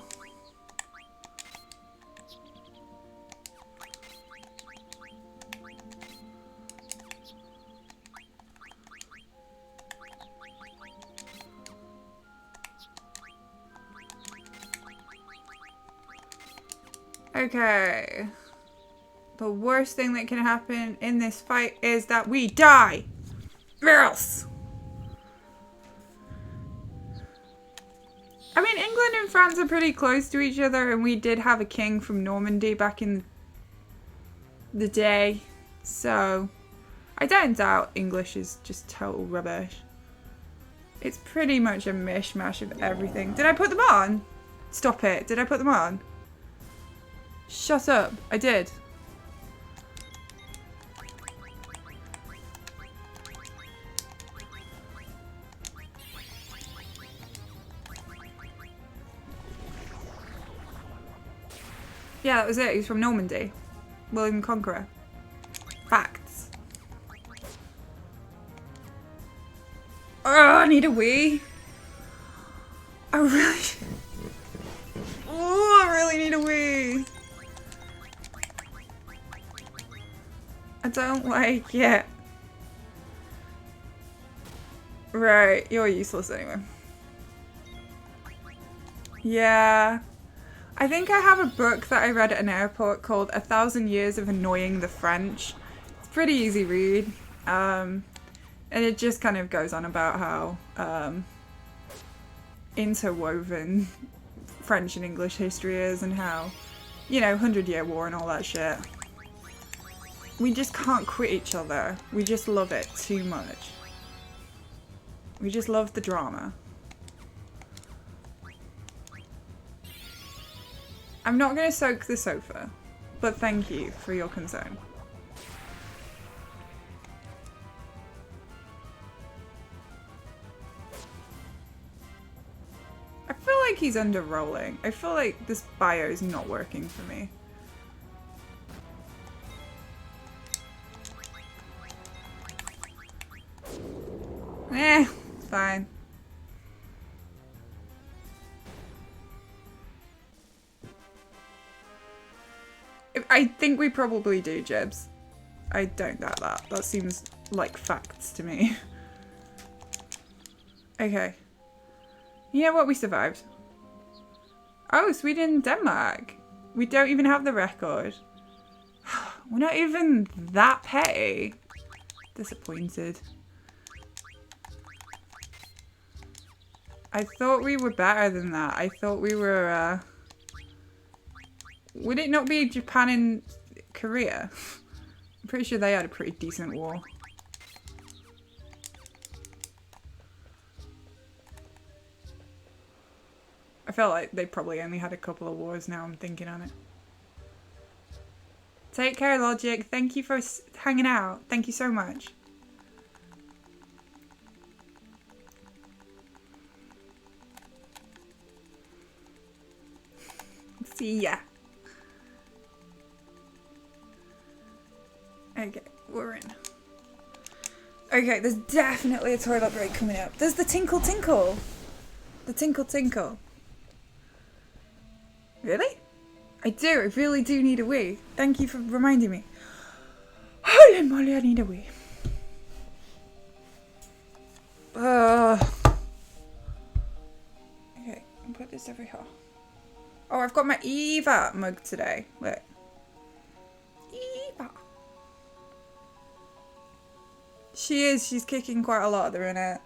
Okay. The worst thing that can happen in this fight is that we die. Yes. I mean, England and France are pretty close to each other, and we did have a king from Normandy back in the day. So, I don't doubt English is just total rubbish. It's pretty much a mishmash of everything. Did I put them on? Stop it. Did I put them on? Shut up. I did. Yeah, that was it. He's from Normandy. William Conqueror. Facts. Oh, I need a wee. I really need a wee. I don't like it. Right, you're useless anyway. Yeah. I think I have a book that I read at an airport called 1,000 Years of Annoying the French. It's a pretty easy read. And it just kind of goes on about how interwoven French and English history is and how, you know, 100-Year War and all that shit. We just can't quit each other. We just love it too much. We just love the I'm not going to soak the sofa, but thank you for your concern. I feel like he's under-rolling. I feel like this bio is not working for me. It's fine. I think we probably do, Jibs. I don't doubt that. That seems like facts to me. Okay. You know what? We survived. Oh, Sweden and Denmark. We don't even have the record. We're not even that petty. Disappointed. I thought we were better than that. I thought we were, would it not be Japan and Korea? I'm pretty sure they had a pretty decent war. I felt like they probably only had a couple of wars now I'm thinking on it. Take care, Logic. Thank you for hanging out. Thank you so much. See ya. Okay, we're in. Okay, there's definitely a toilet break coming up. There's the tinkle tinkle. The tinkle tinkle. Really? I really do need a wee. Thank you for reminding me. Holy moly, I need a wee. Okay, I'll put this over here. Oh, I've got my Eva mug today. Look. Eva. She is. She's kicking quite a lot at the minute.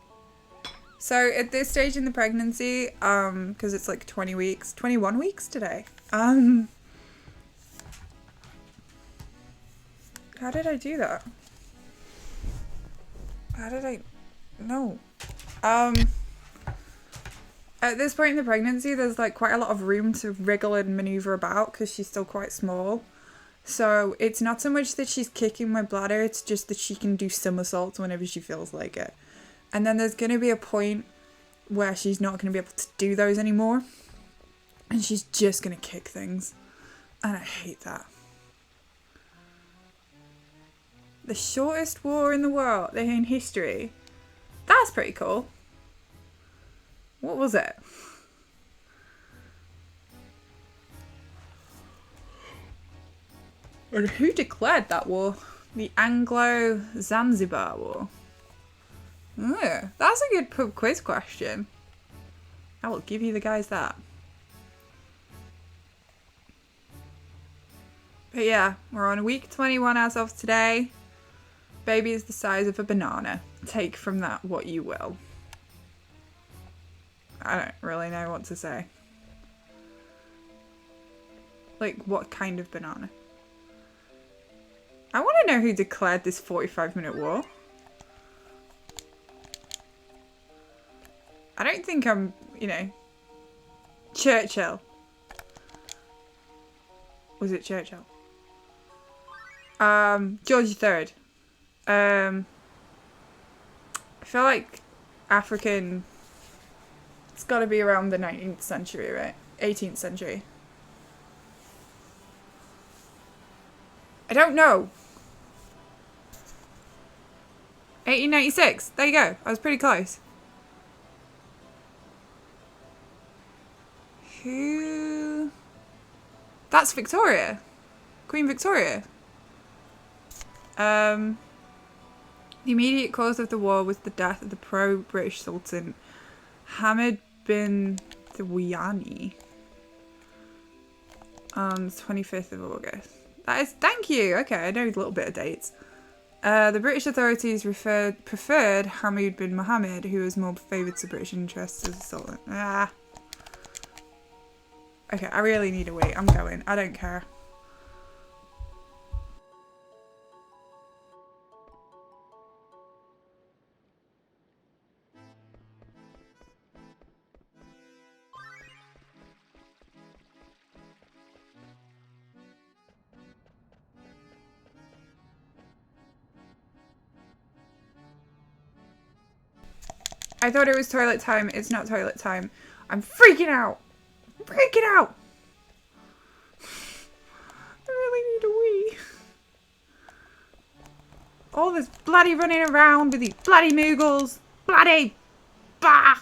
So at this stage in the pregnancy, because it's like 21 weeks today. How did I do that? How did I? No. At this point in the pregnancy, there's like quite a lot of room to wriggle and maneuver about because she's still quite small. So it's not so much that she's kicking my bladder, it's just that she can do somersaults whenever she feels like it. And then there's going to be a point where she's not going to be able to do those anymore. And she's just going to kick things. And I hate that. The shortest war in the world, in history. That's pretty cool. What was it? Or who declared that war? The Anglo-Zanzibar War. Oh, that's a good pub quiz question. I will give you the guys that. But yeah, we're on week 21 as of today. Baby is the size of a banana. Take from that what you will. I don't really know what to say. Like, what kind of banana? I want to know who declared this 45-minute war. I don't think I'm, Churchill. Was it Churchill? George III. I feel like African... It's got to be around the 19th century, right? 18th century. I don't know. 1896. There you go. I was pretty close. Who? That's Victoria. Queen Victoria. The immediate cause of the war was the death of the pro-British Sultan Hamid bin Thawiyani on the 25th of August. That is, thank you. Okay, I know a little bit of dates. The British authorities preferred Hamid bin Mohammed, who was more favoured to British interests as a sultan. Okay, I really need to wait. I'm going. I don't care. I thought it was toilet time. It's not toilet time. I'm freaking out. Freaking out. I really need a wee. All this bloody running around with these bloody moogles. Bloody. Bah.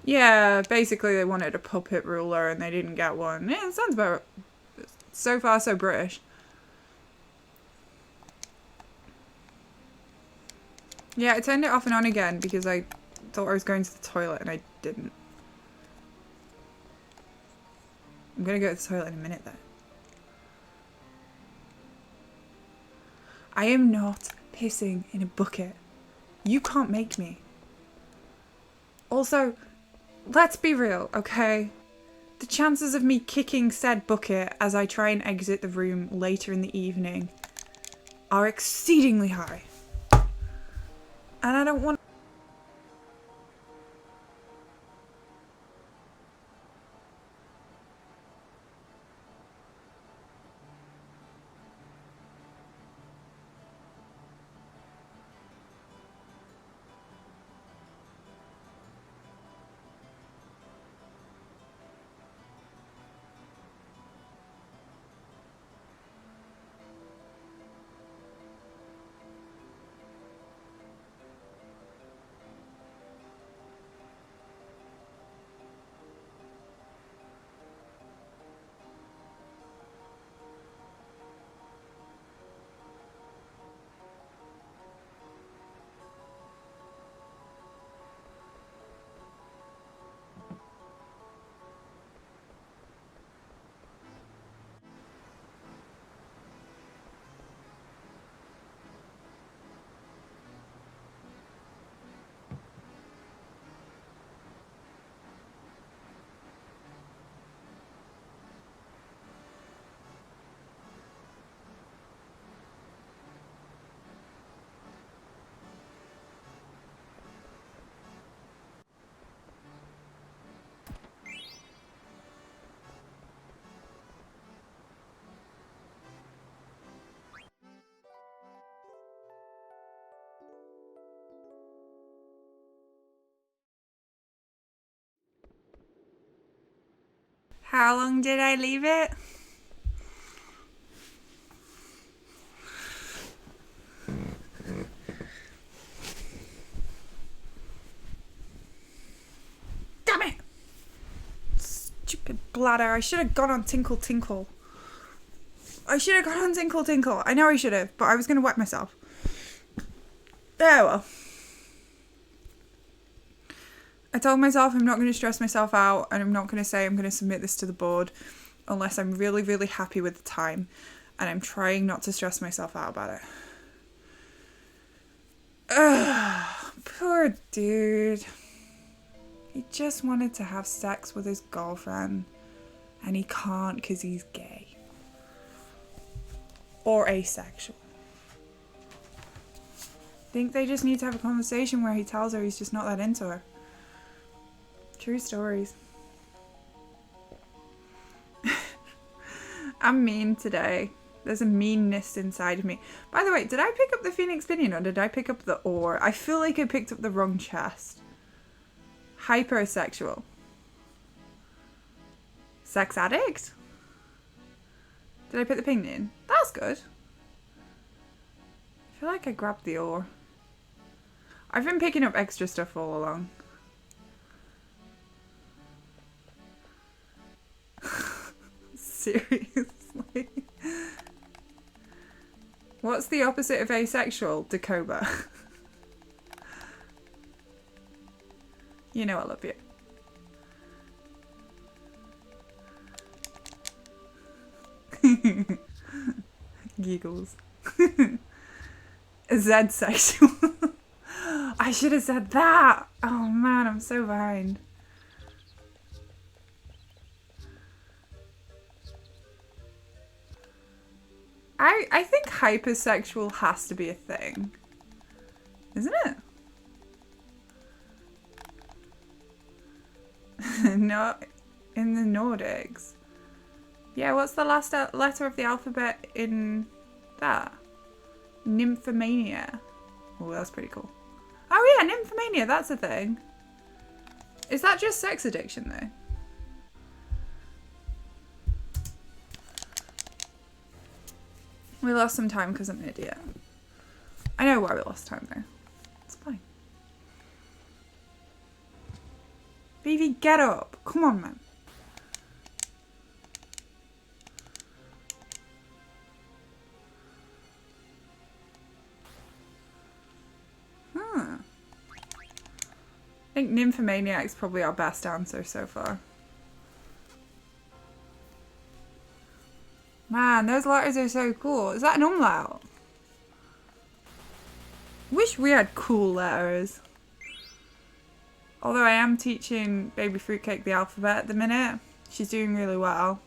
Yeah, basically they wanted a puppet ruler and they didn't get one. Yeah, it sounds about so far so British. Yeah, I turned it off and on again because I thought I was going to the toilet and I didn't. I'm gonna go to the toilet in a minute though. I am not pissing in a bucket. You can't make me. Also, let's be real, okay? The chances of me kicking said bucket as I try and exit the room later in the evening are exceedingly high. And I don't want... How long did I leave it? Damn it! Stupid bladder. I should have gone on Tinkle Tinkle. I should have gone on Tinkle Tinkle. I know I should have, but I was going to wet myself. There, well. I told myself I'm not going to stress myself out and I'm not going to say I'm going to submit this to the board unless I'm really, really happy with the time. And I'm trying not to stress myself out about it. Ugh, poor dude. He just wanted to have sex with his girlfriend. And he can't because he's gay. Or asexual. I think they just need to have a conversation where he tells her he's just not that into her. True stories. I'm mean today. There's a meanness inside of me. By the way, did I pick up the Phoenix Pinion or did I pick up the ore? I feel like I picked up the wrong chest. Hypersexual. Sex addict? Did I put the pinion? That's good. I feel like I grabbed the ore. I've been picking up extra stuff all along. Seriously? What's the opposite of asexual? Dakoba. You know I love you. Giggles. Z sexual. I should have said that. Oh man, I'm so behind. I think hypersexual has to be a thing. Isn't it? Not in the Nordics. Yeah, what's the last letter of the alphabet in that? Nymphomania. Oh, that's pretty cool. Oh yeah, nymphomania, that's a thing. Is that just sex addiction though? We lost some time because I'm an idiot. I know why we lost time though. It's fine. Baby, get up. Come on, man. I think Nymphomaniac is probably our best answer so far. Man, those letters are so cool. Is that an umlaut? Wish we had cool letters. Although I am teaching Baby Fruitcake the alphabet at the minute. She's doing really well.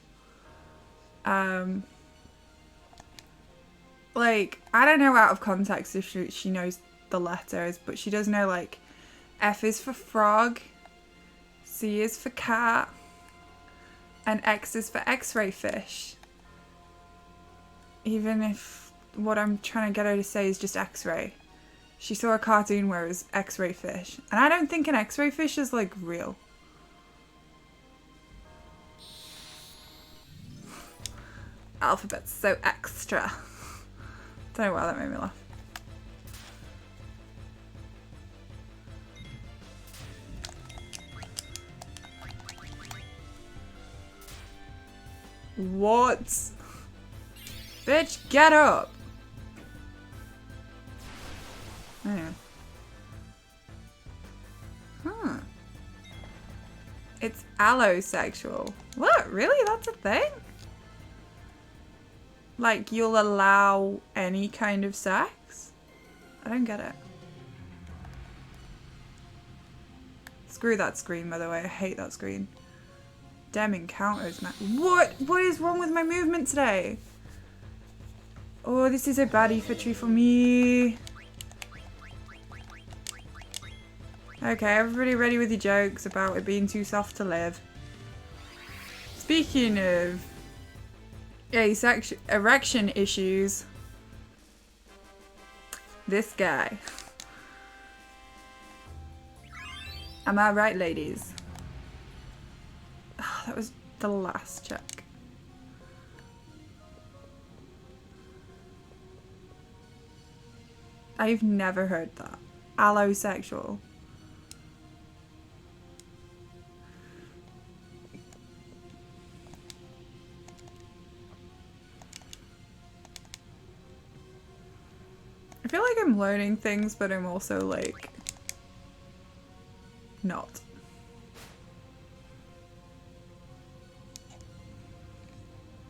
Like, I don't know out of context if she knows the letters, but she does know, like, F is for frog, C is for cat, and X is for X-ray fish. Even if what I'm trying to get her to say is just X-ray. She saw a cartoon where it was X-ray fish. And I don't think an X-ray fish is, like, real. Alphabet's so extra. Don't know why that made me laugh. What? Bitch, get up! Yeah. Huh. It's allosexual. What? Really? That's a thing? Like, you'll allow any kind of sex? I don't get it. Screw that screen, by the way. I hate that screen. Damn encounters, man. What? What is wrong with my movement today? Oh, this is a baddie fitchery for me. Okay, everybody ready with your jokes about it being too soft to live. Speaking of erection issues, this guy. Am I right, ladies? Oh, that was the last check. I've never heard that. Allosexual. I feel like I'm learning things, but I'm also like not.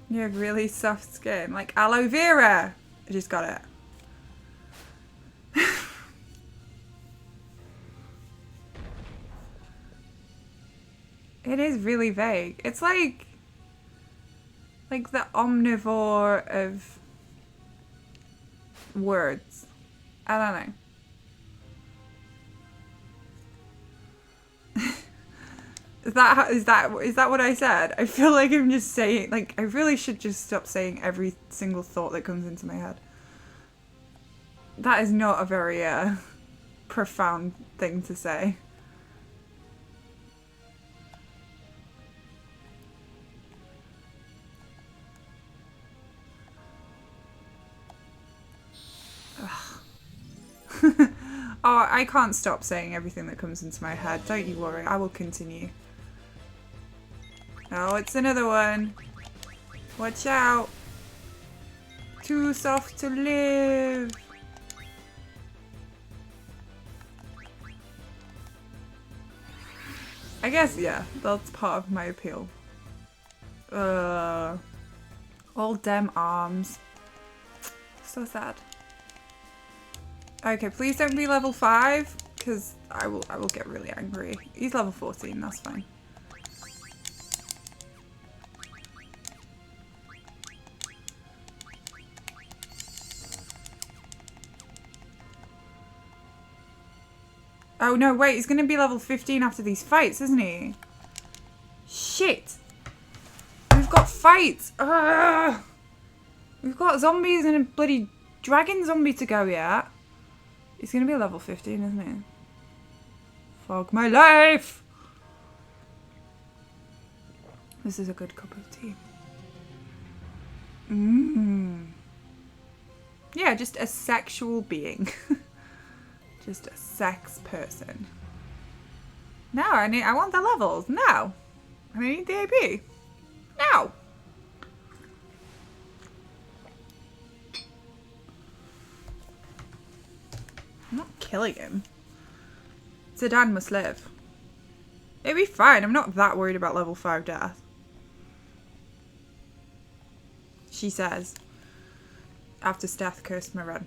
You have really soft skin, like aloe vera. I just got it. It is really vague. It's like the omnivore of words. I don't know. Is that what I said? I feel like I'm just saying, like, I really should just stop saying every single thought that comes into my head. That is not a very profound thing to say. Oh, I can't stop saying everything that comes into my head. Don't you worry, I will continue. Oh, it's another one. Watch out. Too soft to live. I guess, yeah, that's part of my appeal. All dem arms. So sad. Okay, please don't be level 5, because I will get really angry. He's level 14, that's fine. Oh no, wait, he's gonna be level 15 after these fights, isn't he? Shit! We've got 5 fights! Ugh. We've got zombies and a bloody dragon zombie to go yet. It's gonna be a level 15, isn't it? Fuck my life! This is a good cup of tea. Yeah, just a sexual being. Just a sex person. No, I want the levels. No. I need the AP. No. I'm not killing him. Zidane must live. It'll be fine. I'm not that worried about level 5 death. She says. After Steph cursed my run.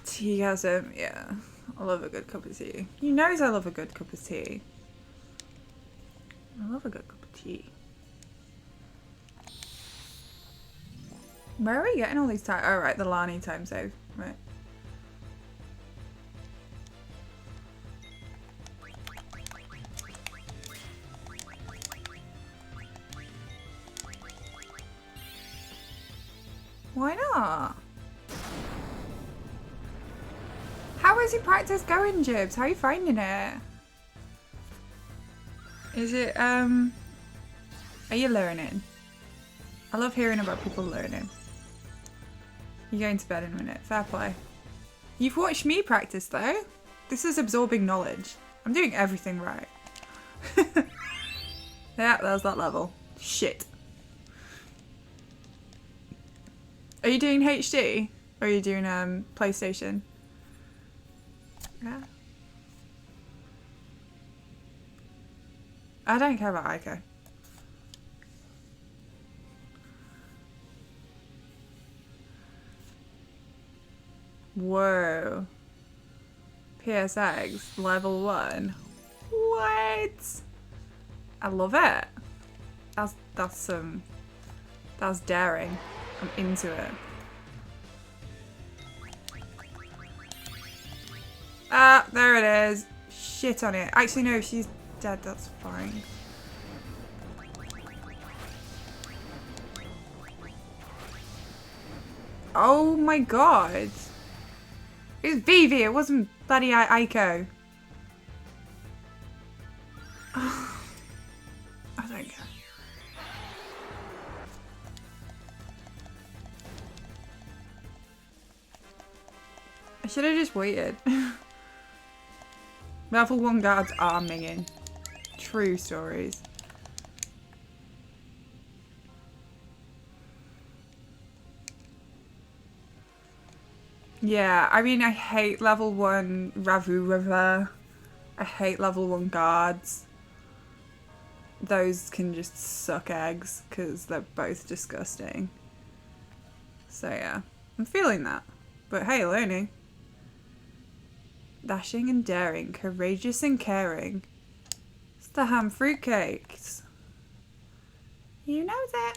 Teagasm, yeah. I love a good cup of tea. He knows I love a good cup of tea. I love a good cup of tea. Where are we getting all these time? Oh, right, the Lani time save. Right. Why not? How is your practice going, Jibs? How are you finding it? Is it, are you learning? I love hearing about people learning. You're going to bed in a minute. Fair play. You've watched me practice, though. This is absorbing knowledge. I'm doing everything right. Yeah, there's that level. Shit. Are you doing HD? Or are you doing PlayStation? Yeah. I don't care about Ico. Whoa. PSX level 1. What? I love it. That's daring. I'm into it. Ah, there it is. Shit on it. Actually, no, if she's dead, that's fine. Oh my god. It was Vivi, it wasn't bloody Aiko. I don't care. I should have just waited. Level 1 guards are minging. True stories. Yeah, I mean, I hate level 1 Ravu River. I hate level 1 guards. Those can just suck eggs because they're both disgusting. So yeah, I'm feeling that. But hey, learning. Dashing and daring, courageous and caring. It's the ham fruitcakes. You know that.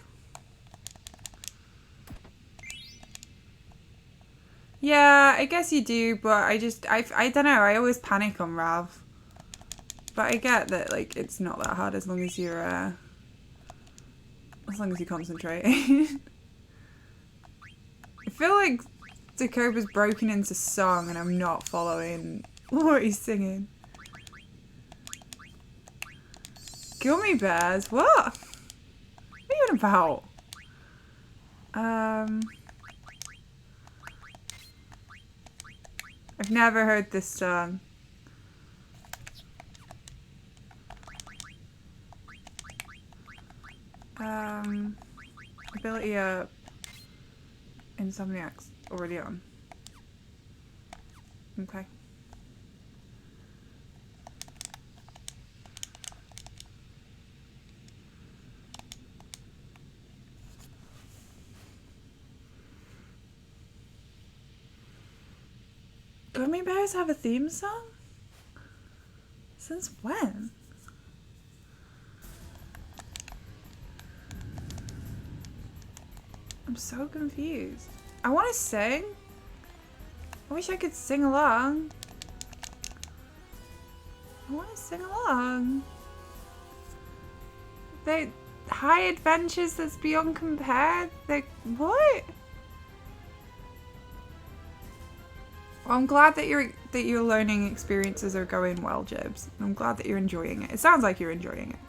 Yeah, I guess you do, but I don't know, I always panic on Rav. But I get that, like, it's not that hard as long as you're, as long as you concentrate. I feel like Dakoba's broken into song and I'm not following what he's singing. Gummy bears? What? What are you on about? I've never heard this song. Ability up. Insomniac's already on. Okay. Gummy bears have a theme song? Since when? I'm so confused. I want to sing. I wish I could sing along. I want to sing along. They high adventures that's beyond compare. Like what? Well, I'm glad that your learning experiences are going well, Jibs. I'm glad that you're enjoying it. It sounds like you're enjoying it.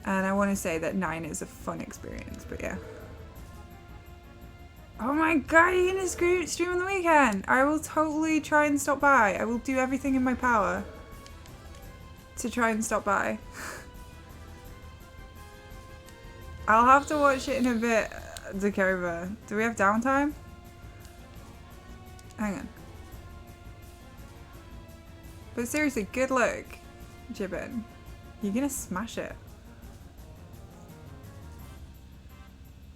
And I want to say that 9 is a fun experience, but yeah. Oh my god, you're gonna stream on the weekend? I will totally try and stop by. I will do everything in my power to try and stop by. I'll have to watch it in a bit, Dakova. Do we have downtime? Hang on. But seriously, good luck, Jibbin. You're gonna smash it.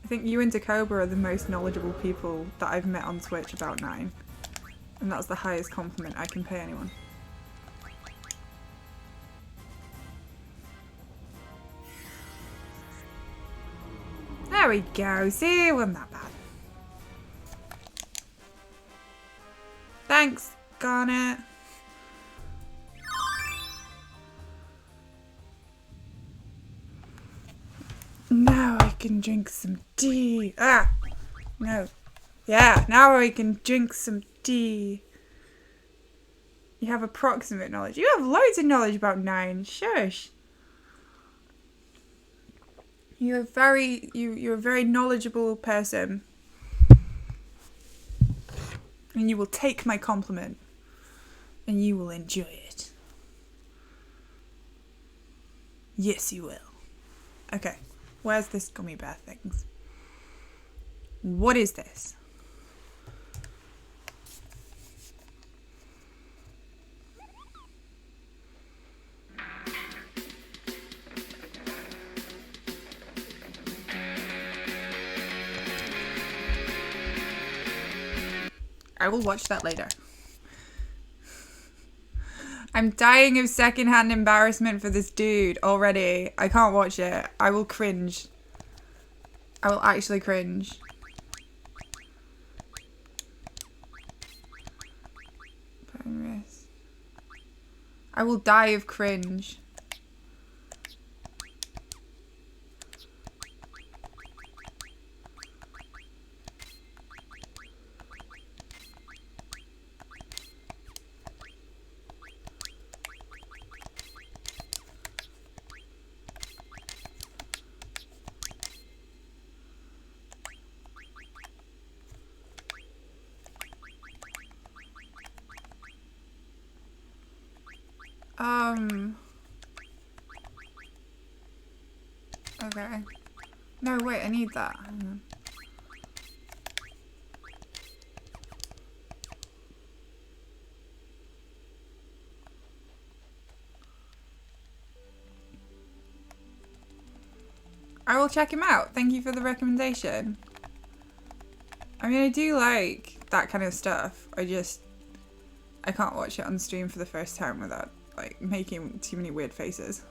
I think you and Dakova are the most knowledgeable people that I've met on Twitch about 9. And that's the highest compliment I can pay anyone. There we go. See, it wasn't that bad. Thanks, Garnet. Now I can drink some tea. Ah! No. Yeah, now I can drink some tea. You have approximate knowledge. You have loads of knowledge about 9. Shush. You're a very knowledgeable person. And you will take my compliment. And you will enjoy it. Yes, you will. Okay. Where's this gummy bear things? What is this? I will watch that later. I'm dying of secondhand embarrassment for this dude already. I can't watch it. I will cringe. I will actually cringe. I will die of cringe. Okay. No, wait, I need that. Hang on. I will check him out. Thank you for the recommendation. I mean, I do like that kind of stuff. I can't watch it on stream for the first time without, like, making too many weird faces.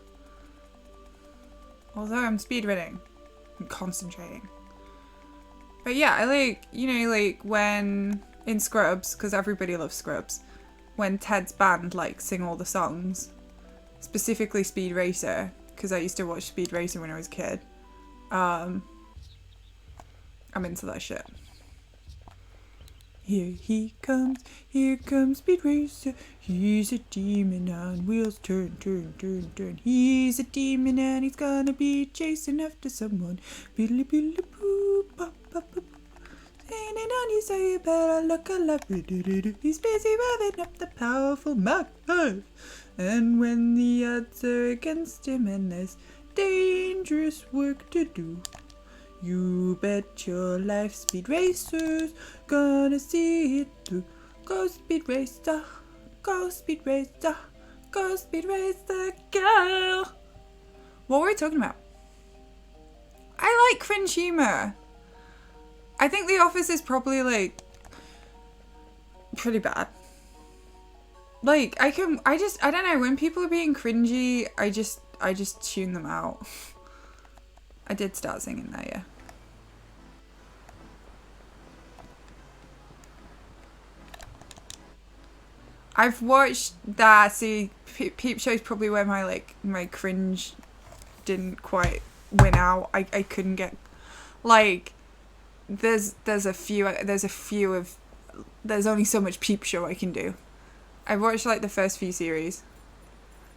Although I'm speedrunning and concentrating. But yeah, I like, you know, like when in Scrubs, because everybody loves Scrubs, when Ted's band like sing all the songs, specifically Speed Racer, because I used to watch Speed Racer when I was a kid. I'm into that shit. Here comes Speed Racer. He's a demon on wheels, turn, turn, turn, turn. He's a demon and he's gonna be chasing after someone. Billy, billy, boo, pop, pop, pop. Ain't it on you, so you better look alive. He's busy revving up the powerful Mach 5. And when the odds are against him and there's dangerous work to do, you bet your life Speed Racer's gonna see it through. Go Speed Racer, go Speed Racer, go Speed Racer, go! What were we talking about? I like cringe humor. I think The Office is probably like pretty bad. Like I don't know, when people are being cringy, I just tune them out. I did start singing that, yeah. I've watched that. See, Peep Show's probably where my cringe didn't quite win out. I couldn't get, like, there's only so much Peep Show I can do. I watched like the first few series,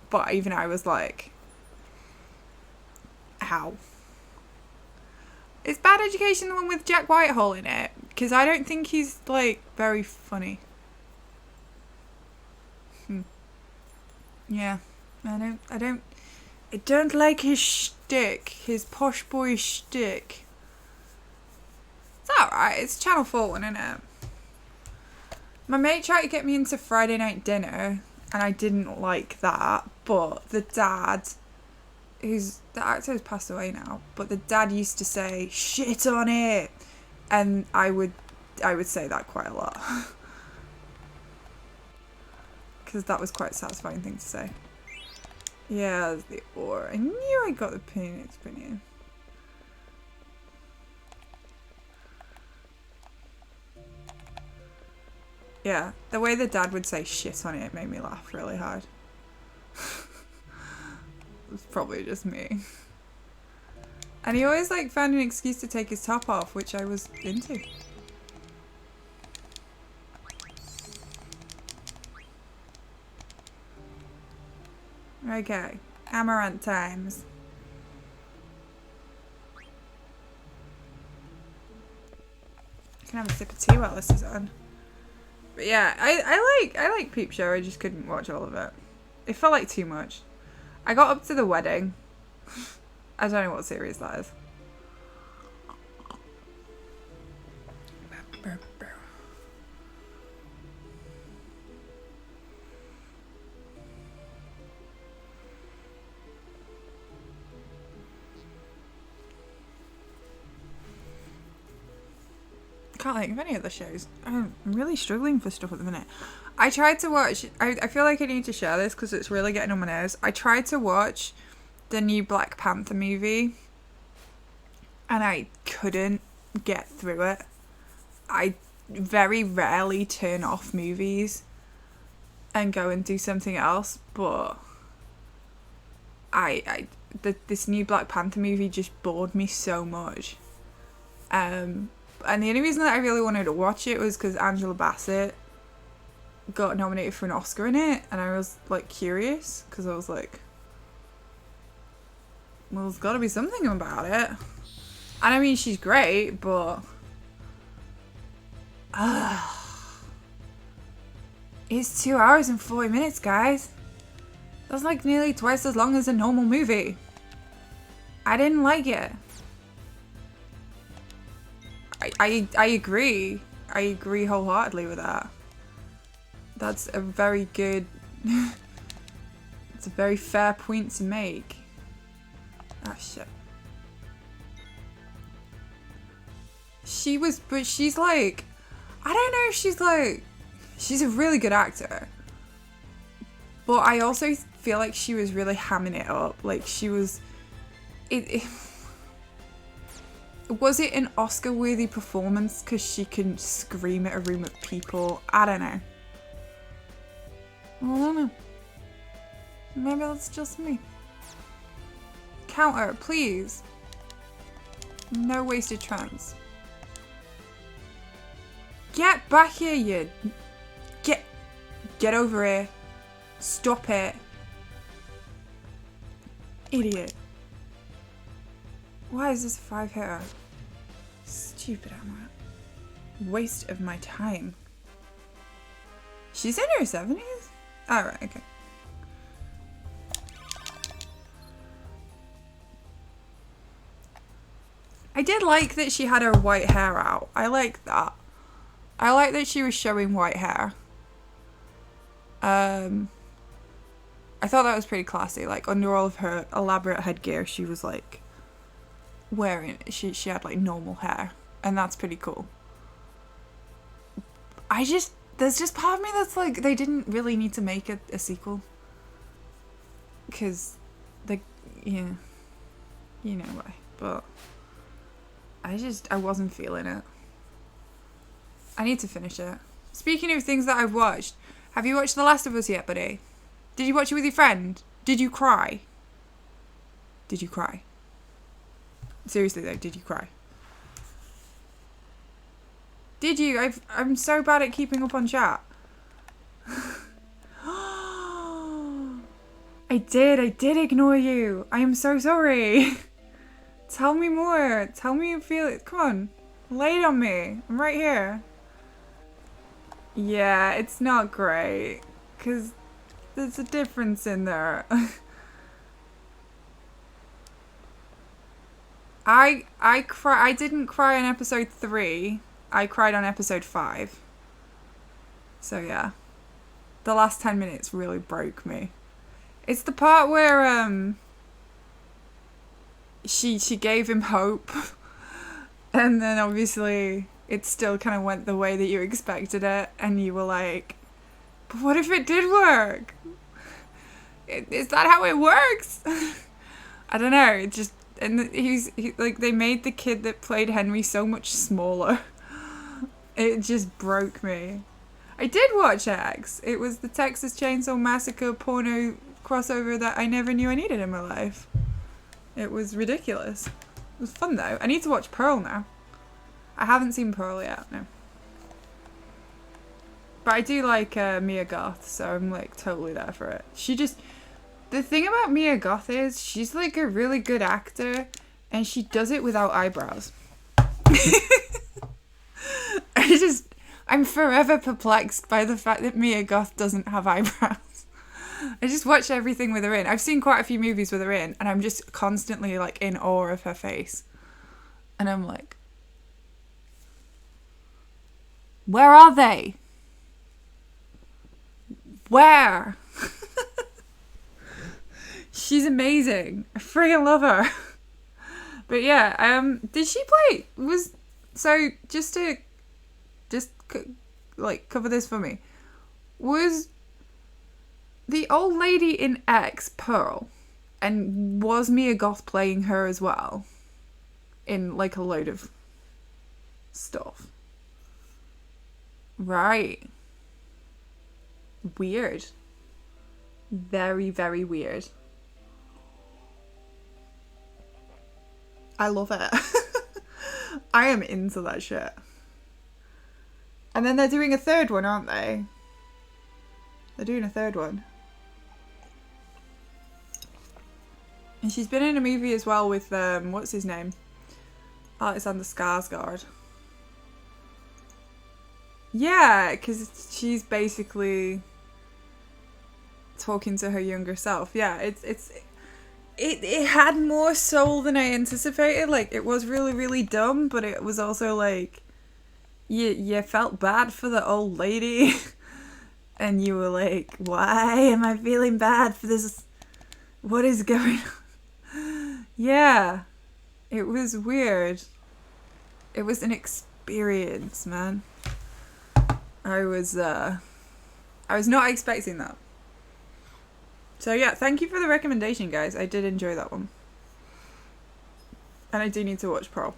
but even I was like, ow. Is Bad Education the one with Jack Whitehall in it? Because I don't think he's like very funny. Yeah, I don't like his shtick, his posh boy shtick. It's alright, it's Channel 4 one, isn't it? My mate tried to get me into Friday Night Dinner, and I didn't like that, but the dad, the actor has passed away now, but the dad used to say, shit on it, and I would say that quite a lot. Because that was quite a satisfying thing to say. Yeah, that's the ore. I knew I got the Phoenix Pinion. Yeah, the way the dad would say shit on it made me laugh really hard. It's probably just me. And he always like found an excuse to take his top off, which I was into. Okay, Amaranth times. I can have a sip of tea while this is on. But yeah, I like Peep Show. I just couldn't watch all of it. It felt like too much. I got up to the wedding. I don't know what series that is. Can't think of any of the shows. I'm really struggling for stuff at the minute. I tried to watch, I feel like I need to share this because it's really getting on my nerves. I tried to watch the new Black Panther movie and I couldn't get through it. I very rarely turn off movies and go and do something else, but this new Black Panther movie just bored me so much. And the only reason that I really wanted to watch it was because Angela Bassett got nominated for an Oscar in it, and I was like curious because I was like, well, there's got to be something about it. And I mean, she's great, but it's 2 hours and 40 minutes, guys. That's like nearly twice as long as a normal movie. I didn't like it. I agree. I agree wholeheartedly with that. That's a very good... it's a very fair point to make. Ah, shit. But she's like... I don't know if she's like... She's a really good actor. But I also feel like she was really hamming it up. Like, she was... Was it an Oscar-worthy performance because she can scream at a room of people? I don't know. I don't know. Maybe that's just me. Counter, please. No wasted chance. Get back here, you... Get over here. Stop it. Idiot. Why is this a 5-hitter? Stupid Amaranth. Waste of my time. She's in her 70s? Alright, okay. I did like that she had her white hair out. I like that. I like that she was showing white hair. I thought that was pretty classy. Like, under all of her elaborate headgear, she was like wearing, she had like normal hair, and that's pretty cool. There's just part of me that's like, they didn't really need to make a sequel, because yeah, you know why, but I wasn't feeling it. I need to finish it. Speaking of things that I've watched, have you watched The Last of Us yet, buddy? Did you watch it with your friend? Did you cry? Did you cry? Seriously though, did you cry? Did you? I'm so bad at keeping up on chat. I did ignore you. I am so sorry. Tell me more. Tell me you feel it. Come on. Lay it on me. I'm right here. Yeah, it's not great. Because there's a difference in there. I didn't cry on episode 3. I cried on episode 5. So yeah. The last 10 minutes really broke me. It's the part where she gave him hope. And then obviously it still kind of went the way that you expected it, and you were like, but what if it did work? Is that how it works? I don't know. It just, and like they made the kid that played Henry so much smaller. It just broke me. I did watch X. It was the Texas Chainsaw Massacre porno crossover that I never knew I needed in my life. It was ridiculous. It was fun though. I need to watch Pearl now. I haven't seen Pearl yet, no. But I do like Mia Goth, so I'm like totally there for it. The thing about Mia Goth is she's like a really good actor, and she does it without eyebrows. I'm forever perplexed by the fact that Mia Goth doesn't have eyebrows. I just watch everything with her in. I've seen quite a few movies with her in, and I'm just constantly like in awe of her face. And I'm like, where are they? Where? She's amazing. I friggin' love her. But yeah, did she play? Like cover this for me. Was the old lady in X Pearl, and was Mia Goth playing her as well in like a load of stuff? Right. Weird. Very, very weird. I love it. I am into that shit. And then they're doing a third one, aren't they? They're doing a third one. And she's been in a movie as well with, what's his name? Alexander Skarsgård. Yeah, because she's basically talking to her younger self. Yeah, it had more soul than I anticipated. Like, it was really, really dumb, but it was also like, you felt bad for the old lady. And you were like, why am I feeling bad for this? What is going on? Yeah, it was weird. It was an experience, man. I was not expecting that. So yeah, thank you for the recommendation, guys. I did enjoy that one. And I do need to watch Pearl.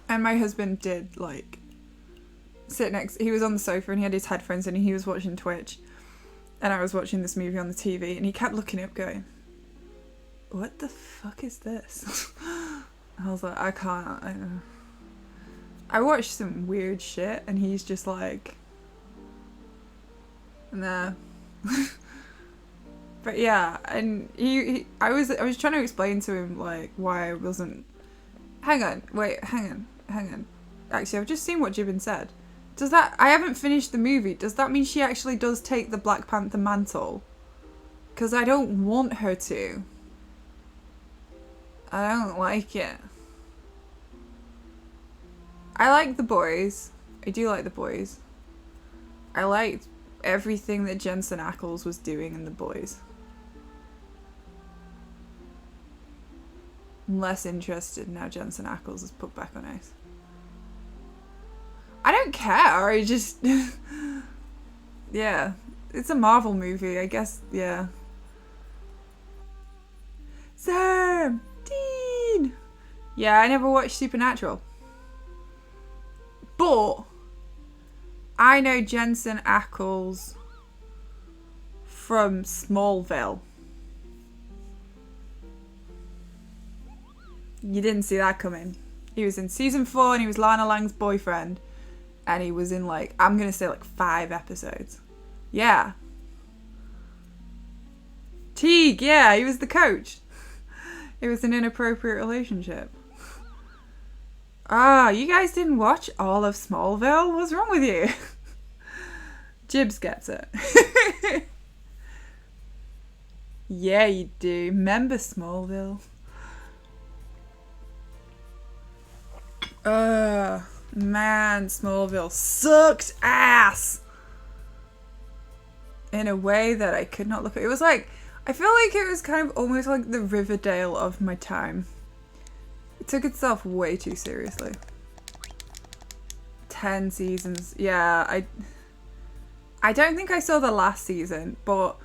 And my husband did, like, he was on the sofa and he had his headphones in and he was watching Twitch. And I was watching this movie on the TV and he kept looking up going, what the fuck is this? I was like, I can't. I watched some weird shit and he's just like, nah. But yeah, and I was trying to explain to him like why I wasn't. Hang on. Actually, I've just seen what Jibbin said. I haven't finished the movie. Does that mean she actually does take the Black Panther mantle? Because I don't want her to. I don't like it. I like The Boys. I do like The Boys. I liked everything that Jensen Ackles was doing in The Boys. I'm less interested now Jensen Ackles is put back on ice. I don't care. I just... yeah. It's a Marvel movie, I guess. Yeah. Sam! Dean! Yeah, I never watched Supernatural. But I know Jensen Ackles from Smallville. You didn't see that coming. He was in season 4 and he was Lana Lang's boyfriend. And he was in like, I'm going to say like 5 episodes. Yeah. Teague, yeah, he was the coach. It was an inappropriate relationship. Ah, you guys didn't watch all of Smallville? What's wrong with you? Jibs gets it. Yeah, you do. Remember Smallville? Man, Smallville sucked ass! In a way that I could not look at. It was like, I feel like it was kind of almost like the Riverdale of my time. It took itself way too seriously. 10 seasons. Yeah, I don't think I saw the last season, but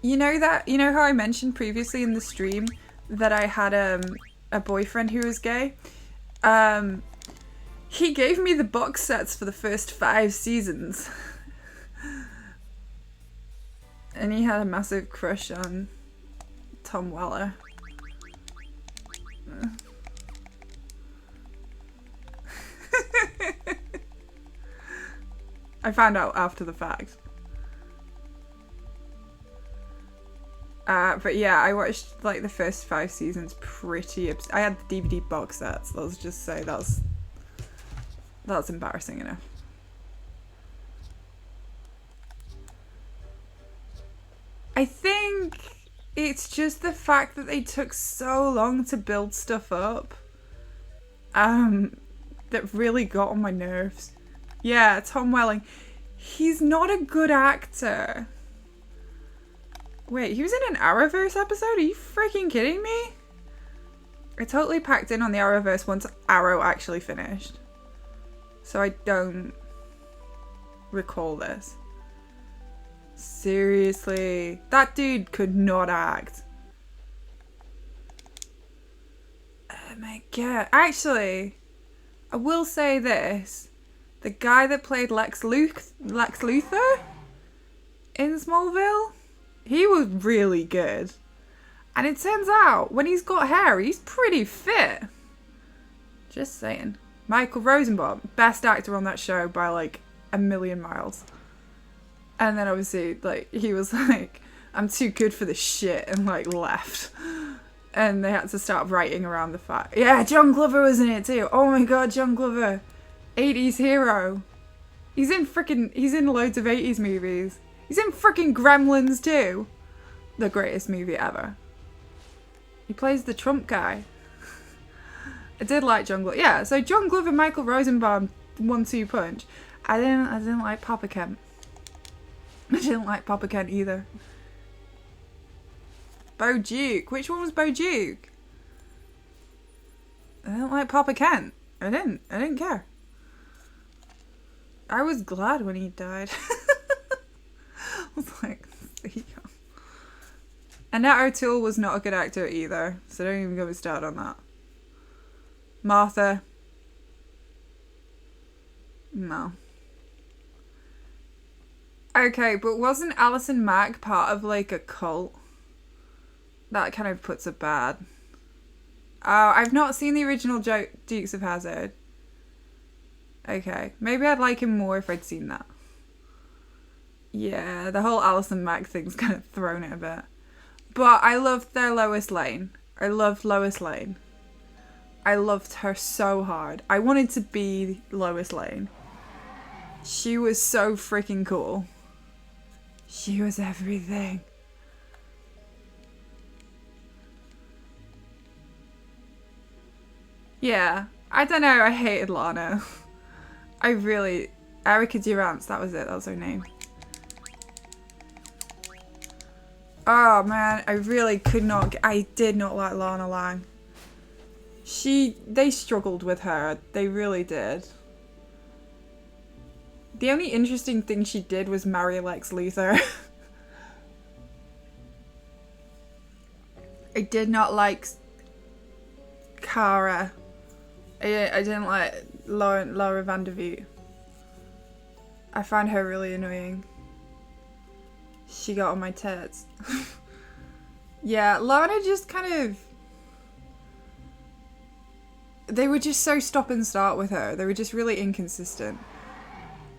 you know how I mentioned previously in the stream that I had a boyfriend who was gay? He gave me the box sets for the first 5 seasons. And he had a massive crush on Tom Weller. I found out after the fact. But yeah, I watched like the first 5 seasons pretty I had the DVD box sets. Let's just say that's embarrassing enough. I think it's just the fact that they took so long to build stuff up. That really got on my nerves. Yeah, Tom Welling. He's not a good actor. Wait, he was in an Arrowverse episode? Are you freaking kidding me? I totally packed in on the Arrowverse once Arrow actually finished. So I don't recall this. Seriously. That dude could not act. Oh my god. Actually, I will say this. The guy that played Lex Luthor in Smallville, he was really good. And it turns out, when he's got hair, he's pretty fit. Just saying. Michael Rosenbaum, best actor on that show by like a million miles. And then obviously, like, he was like, I'm too good for this shit, and like left. And they had to start writing around the fact. Yeah, John Glover was in it too. Oh my god, John Glover. 80s hero. He's in loads of 80s movies. He's in freaking Gremlins too. The greatest movie ever. He plays the Trump guy. I did like John Glover. Yeah, so John Glover, Michael Rosenbaum, 1-2 punch. I didn't like Papa Kent. I didn't like Papa Kent either. Bo Duke. Which one was Bo Duke? I didn't like Papa Kent. I didn't care. I was glad when he died. I was like, there you go. Annette O'Toole was not a good actor either, so don't even get me started on that. Martha. No. Okay, but wasn't Alison Mack part of like a cult? That kind of puts it bad. Oh, I've not seen the original Dukes of Hazzard. Okay, maybe I'd like him more if I'd seen that. Yeah, the whole Alison Mack thing's kind of thrown it a bit. But I loved their Lois Lane. I loved Lois Lane. I loved her so hard. I wanted to be Lois Lane. She was so freaking cool. She was everything. Yeah, I don't know, I hated Lana. Erica Durance, that was it, that was her name. Oh man, I did not like Lana Lang. They struggled with her, they really did. The only interesting thing she did was marry Lex Luthor. I did not like Kara. I didn't like Laura Vandervoot. I found her really annoying. She got on my tits. Yeah, Lana just kind of... they were just so stop and start with her. They were just really inconsistent.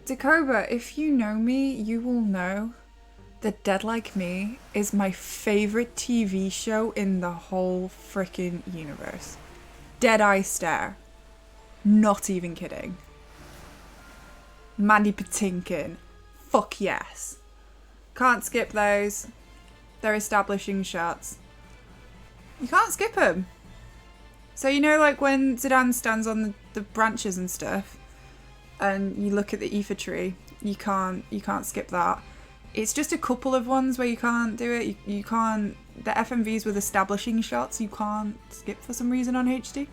Dakoba, if you know me, you will know that Dead Like Me is my favorite TV show in the whole freaking universe. Dead Eye Stare. Not even kidding. Mandy Patinkin. Fuck yes. Can't skip those. They're establishing shots. You can't skip them. So you know, like when Zidane stands on the branches and stuff, and you look at the Aoife tree, you can't skip that. It's just a couple of ones where you can't do it. You can't. The FMVs with establishing shots, you can't skip for some reason on HD.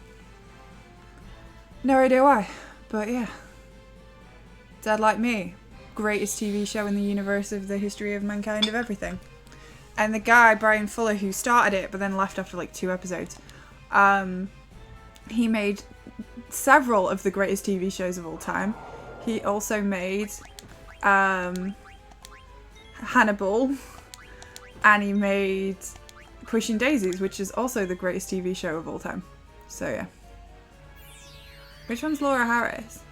No idea why, but yeah. Dead Like Me, greatest TV show in the universe of the history of mankind of everything. And the guy, Brian Fuller, who started it but then left after like 2 episodes, he made several of the greatest TV shows of all time. He also made Hannibal, and he made Pushing Daisies, which is also the greatest TV show of all time. So yeah. Which one's Laura Harris?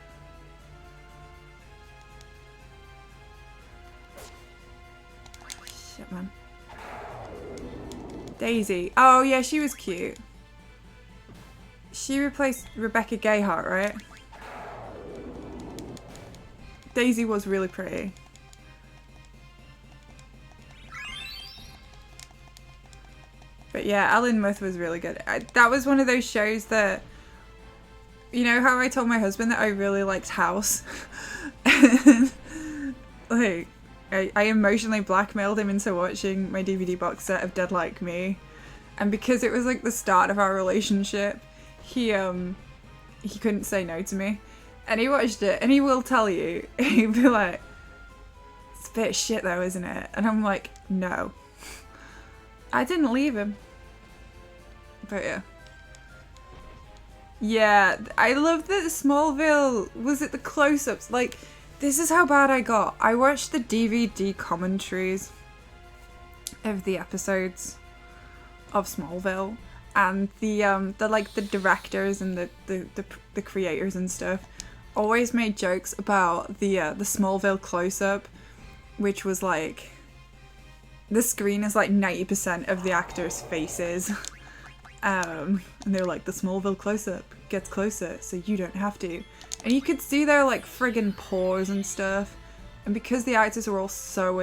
Shit, man. Daisy. Oh yeah, she was cute. She replaced Rebecca Gayheart, right? Daisy was really pretty. But yeah, Alan Muth was really good. That was one of those shows that, you know how I told my husband that I really liked House? Like, I emotionally blackmailed him into watching my DVD box set of Dead Like Me. And because it was like the start of our relationship, he couldn't say no to me. And he watched it, and he will tell you, he'd be like, it's a bit shit though, isn't it? And I'm like, no. I didn't leave him. But yeah. Yeah, I love that Smallville, was it the close-ups? Like, this is how bad I got. I watched the DVD commentaries of the episodes of Smallville, and the directors and the creators and stuff always made jokes about the Smallville close-up, which was like, the screen is like 90% of the actors' faces. And they were like, the Smallville close-up gets closer, so you don't have to. And you could see their like friggin' pores and stuff. And because the actors were all so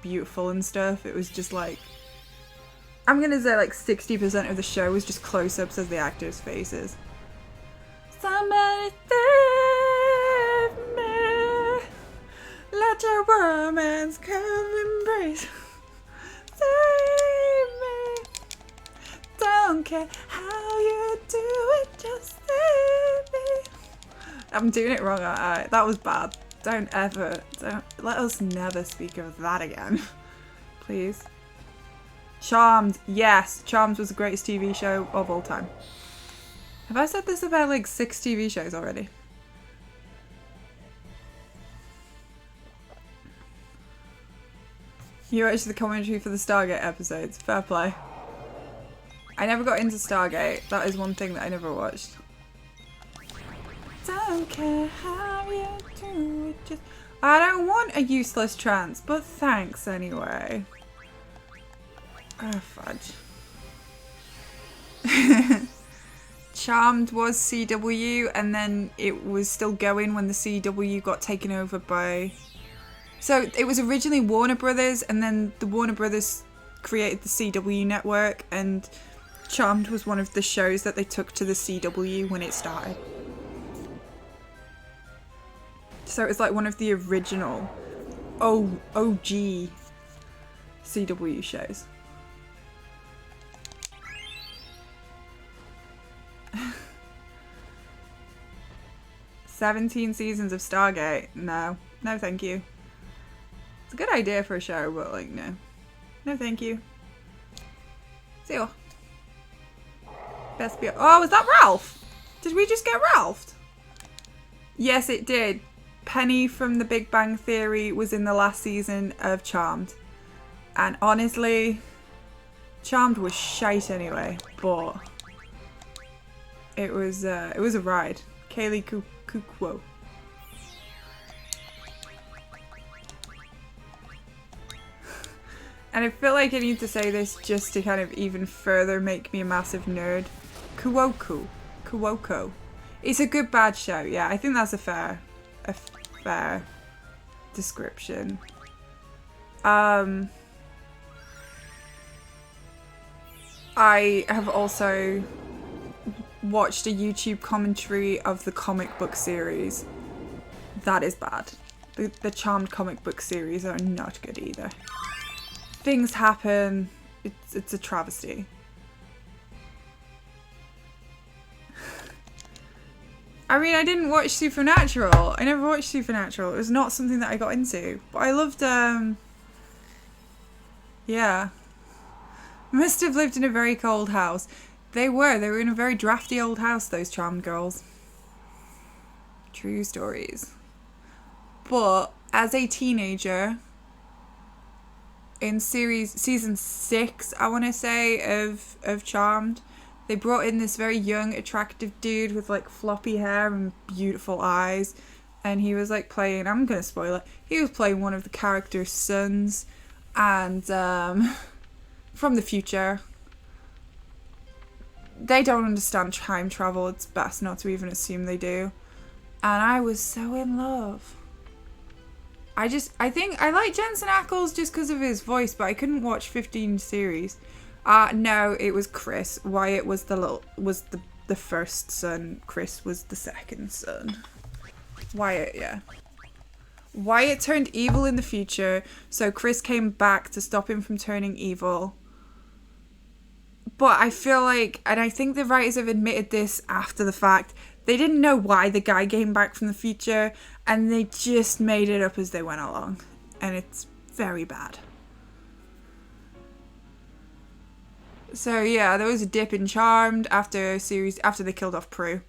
beautiful and stuff, it was just like, I'm gonna say like 60% of the show was just close-ups of the actors' faces. Somebody save me, let your romance come embrace. Save me, don't care how you do it, just save me. I'm doing it wrong, aren't I? That was bad. Don't let us never speak of that again. Please. Charmed, yes, Charmed was the greatest TV show of all time. Have I said this about like 6 TV shows already? You watched the commentary for the Stargate episodes. Fair play. I never got into Stargate. That is one thing that I never watched. Don't care how you do it, just... I don't want a useless trance, but thanks anyway. Oh, fudge. Charmed was CW, and then it was still going when the CW got taken over by... So it was originally Warner Brothers, and then the Warner Brothers created the CW network, and Charmed was one of the shows that they took to the CW when it started. So it was like one of the original OG CW shows. "17 seasons of Stargate? No. No thank you. It's a good idea for a show, but like, no. No thank you. See ya. Best be- Oh, was that Ralph? Did we just get Ralphed? Yes, it did. Penny from The Big Bang Theory was in the last season of Charmed. And honestly, Charmed was shite anyway, but It was a ride. Kaylee Kukuo. And I feel like I need to say this just to kind of even further make me a massive nerd. Kuoko. Kuoko. It's a good bad show, yeah. I think that's a fair description. I have also watched a YouTube commentary of the comic book series. That is bad. The Charmed comic book series are not good either. Things happen. It's a travesty. I mean, I didn't watch Supernatural. I never watched Supernatural. It was not something that I got into. But I loved, yeah. Must have lived in a very cold house. They were in a very drafty old house, those Charmed girls. True stories. But as a teenager, in season 6, I want to say, of Charmed, they brought in this very young, attractive dude with like floppy hair and beautiful eyes, and he was like playing, I'm gonna spoil it, he was playing one of the characters' sons, and from the future. They don't understand time travel, it's best not to even assume they do. And I was so in love. I think I like Jensen Ackles just because of his voice, but I couldn't watch 15 series. No, it was Chris. Wyatt was the first son. Chris was the second son. Wyatt, yeah. Wyatt turned evil in the future, so Chris came back to stop him from turning evil. But I feel like, and I think the writers have admitted this after the fact, they didn't know why the guy came back from the future, and they just made it up as they went along. And it's very bad. So yeah, there was a dip in Charmed after they killed off Prue.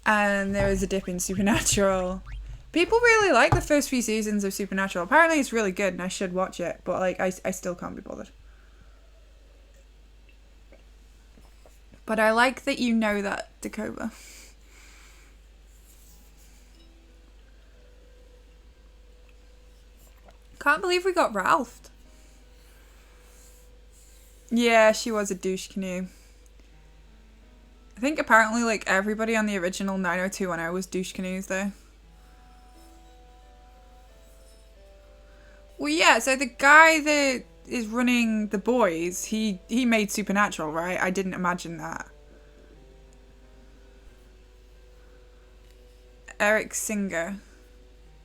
And there was a dip in Supernatural. People really like the first few seasons of Supernatural. Apparently it's really good and I should watch it, but like I still can't be bothered. But I like that you know that, Dakota. Can't believe we got Ralphed. Yeah, she was a douche canoe. I think apparently like everybody on the original 90210 was douche canoes though. Well, yeah, so the guy that is running the boys, he made Supernatural, right? I didn't imagine that. Eric Singer.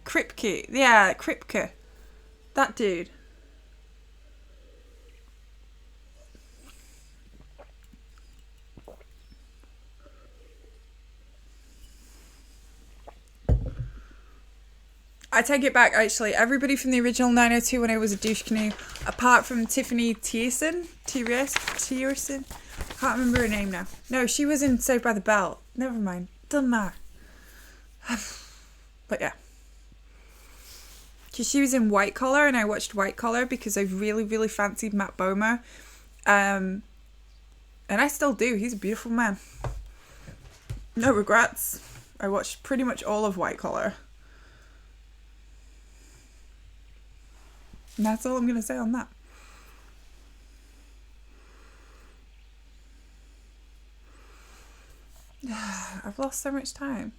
Kripke. Yeah, Kripke. That dude. I take it back, actually. Everybody from the original 90210 was a douche canoe, apart from Tiffany Tierson. Tierson? I can't remember her name now. No, she was in Saved by the Bell. Never mind. Doesn't matter. But yeah. Because she was in White Collar, and I watched White Collar because I really, really fancied Matt Bomer. And I still do. He's a beautiful man. No regrets. I watched pretty much all of White Collar. And that's all I'm going to say on that. I've lost so much time.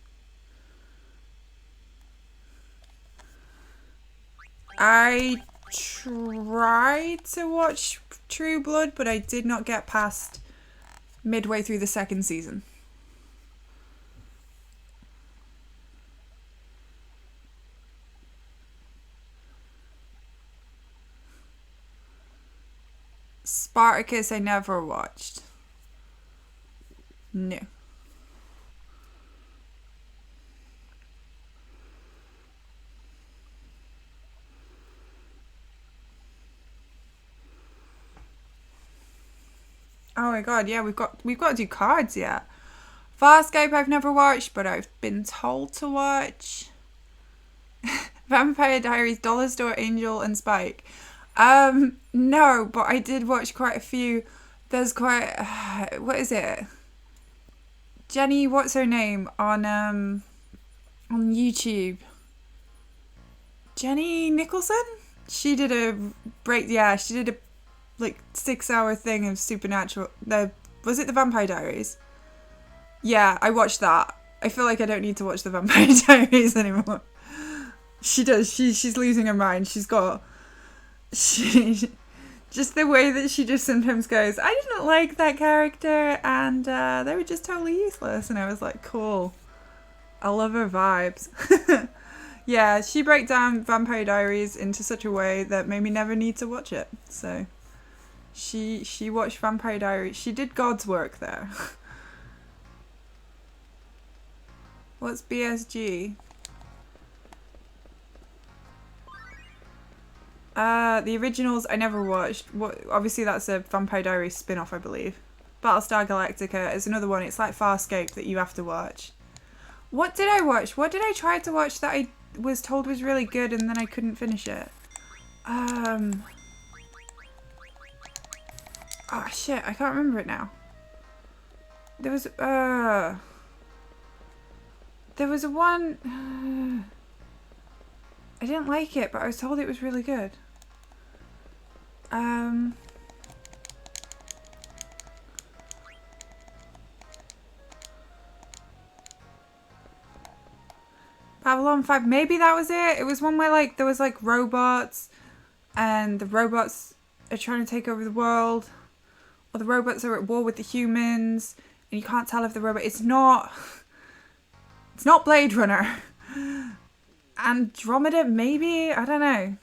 I tried to watch True Blood, but I did not get past midway through the second season. Spartacus I never watched. No. Oh my god, yeah, we've got to do cards yet. Farscape I've never watched, but I've been told to watch. Vampire Diaries, Dollar Store Angel, and Spike. No, but I did watch quite a few. There's quite, what is it? Jenny, what's her name on YouTube? Jenny Nicholson? She did a she did a like 6-hour thing of Supernatural. Was it the Vampire Diaries? Yeah, I watched that. I feel like I don't need to watch the Vampire Diaries anymore. She does. She's losing her mind. She just the way that she just sometimes goes, I didn't like that character, and they were just totally useless. And I was like, cool. I love her vibes. Yeah, she broke down Vampire Diaries into such a way that made me never need to watch it. So she watched Vampire Diaries. She did God's work there. What's BSG? The originals I never watched. Obviously that's a Vampire Diaries spin-off, I believe. Battlestar Galactica is another one. It's like Farscape that you have to watch. What did I watch? What did I try to watch that I was told was really good and then I couldn't finish it? Oh shit, I can't remember it now. There was a one I didn't like it, but I was told it was really good. Babylon 5, maybe that was it. It was one where like there was like robots and the robots are trying to take over the world, or the robots are at war with the humans and you can't tell if the robot, it's not Blade Runner. Andromeda, maybe? I don't know.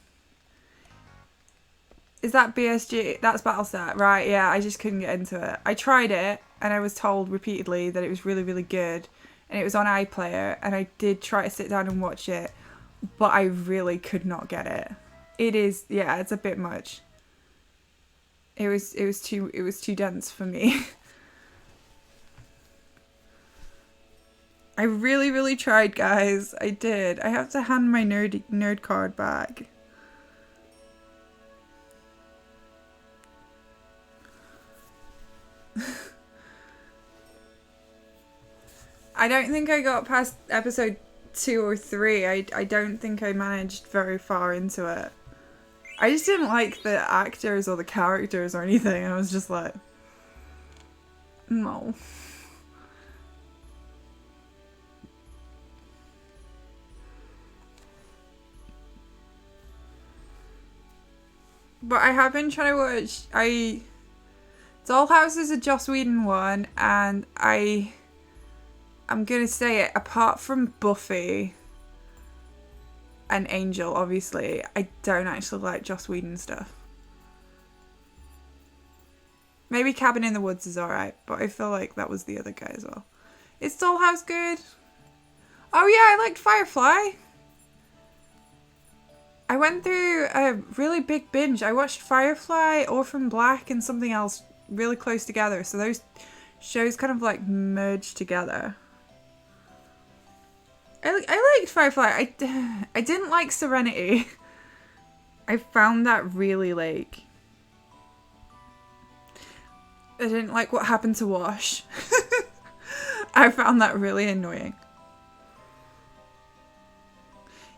Is that BSG? That's Battlestar, right? Yeah, I just couldn't get into it. I tried it and I was told repeatedly that it was really, really good. And it was on iPlayer, and I did try to sit down and watch it, but I really could not get it. It is, yeah, it's a bit much. It was too dense for me. I really, really tried, guys. I did. I have to hand my nerd card back. I don't think I got past episode 2 or 3. I don't think I managed very far into it. I just didn't like the actors or the characters or anything. I was just like, no. But I have been trying to watch. Dollhouse is a Joss Whedon one, and I'm gonna say it, apart from Buffy and Angel, obviously, I don't actually like Joss Whedon stuff. Maybe Cabin in the Woods is alright, but I feel like that was the other guy as well. Is Dollhouse good? Oh yeah, I liked Firefly. I went through a really big binge. I watched Firefly, Orphan Black, and something else really close together. So those shows kind of like merged together. I liked Firefly. I didn't like Serenity. I found that really like... I didn't like what happened to Wash. I found that really annoying.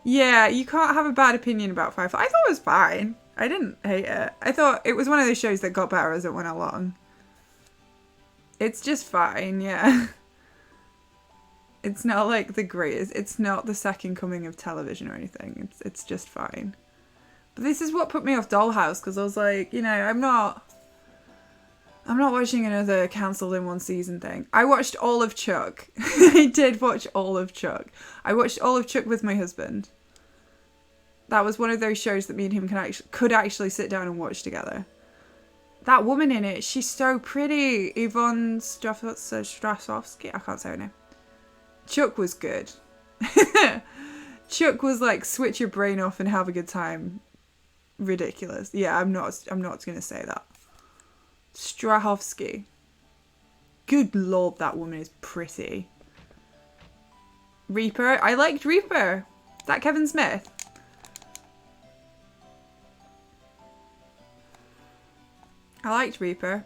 Yeah, you can't have a bad opinion about Firefly. I thought it was fine. I didn't hate it. I thought it was one of those shows that got better as it went along. It's just fine, yeah. It's not like the greatest. It's not the second coming of television or anything. It's just fine. But this is what put me off Dollhouse, because I was like, you know, I'm not watching another cancelled in one season thing. I watched all of Chuck. I did watch all of Chuck. I watched all of Chuck with my husband. That was one of those shows that me and him could actually sit down and watch together. That woman in it, she's so pretty. Yvonne Strahovski. I can't say her name. Chuck was good. Chuck was like switch your brain off and have a good time. Ridiculous. Yeah, I'm not gonna say that. Strahovski. Good lord, that woman is pretty. Reaper. I liked Reaper. Is that Kevin Smith? I liked Reaper.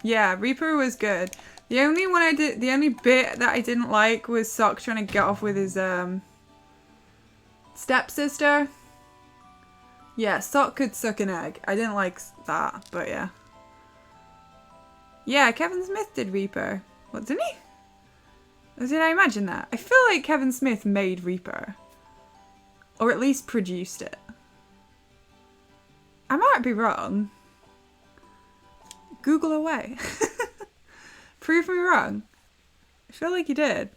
Yeah, Reaper was good. The only bit that I didn't like was Sock trying to get off with his stepsister. Yeah, Sock could suck an egg. I didn't like that, but yeah. Yeah, Kevin Smith did Reaper. What, didn't he? Or did I imagine that? I feel like Kevin Smith made Reaper. Or at least produced it. I might be wrong. Google away. Prove me wrong. I feel like he did.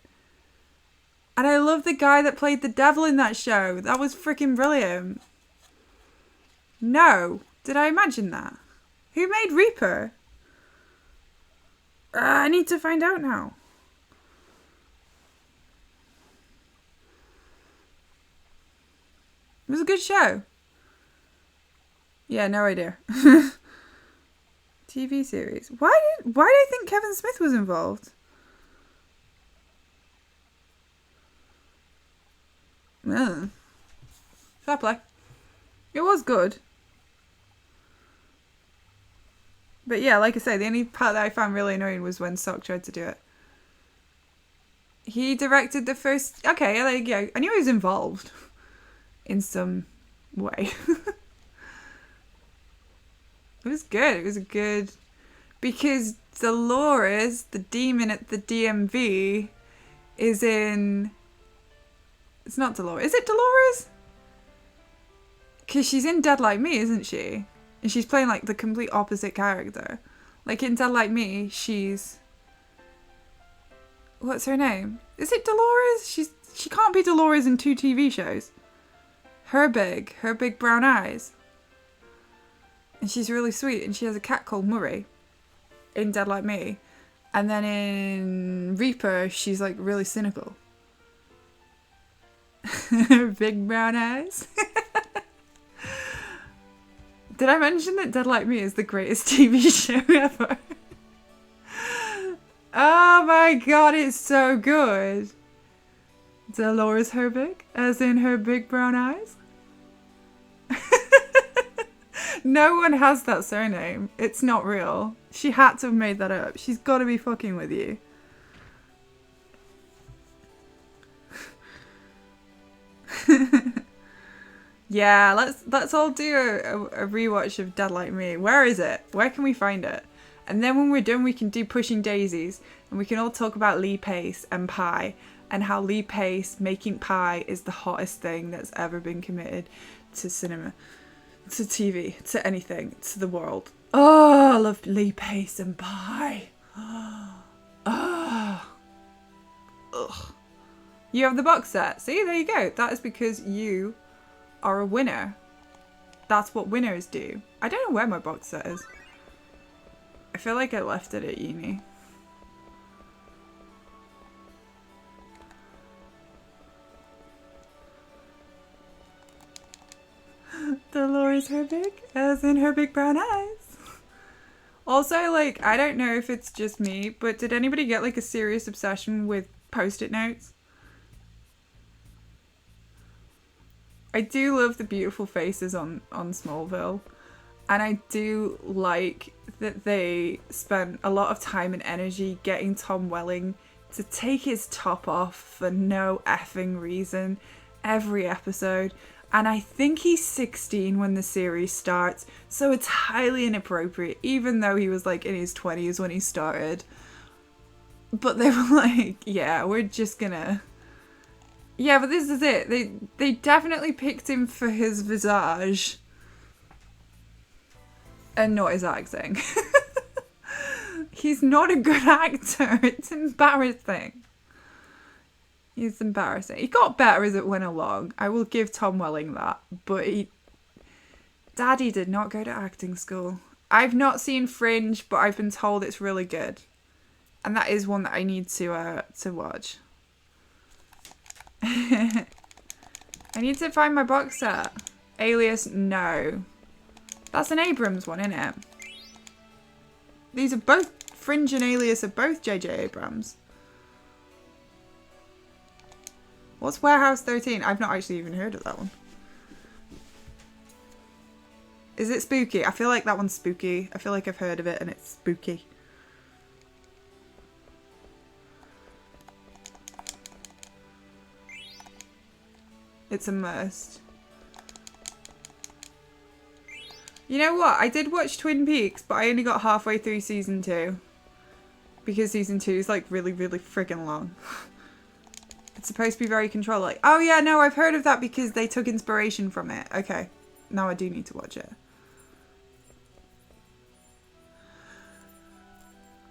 And I love the guy that played the devil in that show. That was freaking brilliant. No. Did I imagine that? Who made Reaper? I need to find out now. It was a good show. Yeah, no idea. TV series. Why did I think Kevin Smith was involved? Fair play. It was good. But yeah, like I say, the only part that I found really annoying was when Sock tried to do it. He directed the first... Okay, like, yeah, I knew he was involved. In some way. It was good. It was a good... Because Dolores, the demon at the DMV, is in... It's not Dolores. Is it Dolores? Because she's in Dead Like Me, isn't she? And she's playing like the complete opposite character. Like in Dead Like Me, she's... What's her name? Is it Dolores? She can't be Dolores in 2 TV shows. Her big brown eyes. And she's really sweet. And she has a cat called Murray in Dead Like Me. And then in Reaper, she's like really cynical. Her big brown eyes. Did I mention that Dead Like Me is the greatest TV show ever? Oh my god, it's so good. Dolores Herbig, as in her big brown eyes. No one has that surname. It's not real. She had to have made that up. She's got to be fucking with you. Yeah, let's all do a rewatch of Dead Like Me. Where is it? Where can we find it? And then when we're done, we can do Pushing Daisies, and we can all talk about Lee Pace and pie, and how Lee Pace making pie is the hottest thing that's ever been committed to cinema, to TV, to anything, to the world. Oh, I love Lee Pace and pie. Oh. Ugh. You have the box set. See, there you go. That is because you are a winner. That's what winners do. I don't know where my box set is. I feel like I left it at uni. Dolores Herbig, as in her big brown eyes. Also, like, I don't know if it's just me, but did anybody get like a serious obsession with post-it notes? I do love the beautiful faces on Smallville. And I do like that they spent a lot of time and energy getting Tom Welling to take his top off for no effing reason every episode. And I think he's 16 when the series starts, so it's highly inappropriate, even though he was like in his 20s when he started. But they were like, yeah, we're just gonna... Yeah, but this is it. They definitely picked him for his visage. And not his acting. He's not a good actor. It's embarrassing. He's embarrassing. He got better as it went along. I will give Tom Welling that. But Daddy did not go to acting school. I've not seen Fringe, but I've been told it's really good. And that is one that I need to watch. I need to find my box set. Alias, no. That's an Abrams one, isn't it? These are both... Fringe and Alias are both J.J. Abrams. What's Warehouse 13? I've not actually even heard of that one. Is it spooky? I feel like that one's spooky. I feel like I've heard of it and it's spooky. It's a must. You know what? I did watch Twin Peaks, but I only got halfway through season 2. Because season 2 is like really, really friggin' long. It's supposed to be very control-like. Oh yeah, no, I've heard of that because they took inspiration from it. Okay, now I do need to watch it.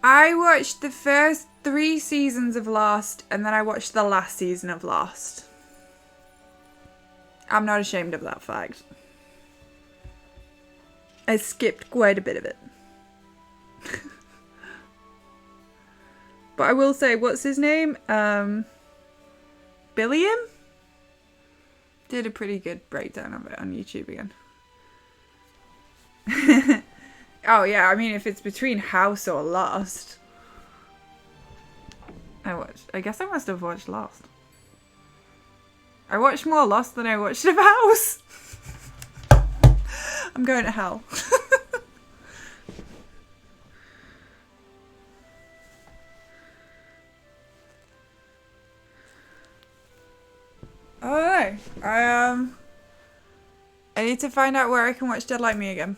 I watched the first 3 seasons of Lost, and then I watched the last season of Lost. I'm not ashamed of that fact. I skipped quite a bit of it. But I will say, what's his name? Billiam? Did a pretty good breakdown of it on YouTube again. Oh yeah, I mean, if it's between House or Lost. I guess I must have watched Lost. I watched more Lost than I watched of House. I'm going to hell. Oh no. I need to find out where I can watch Dead Like Me again.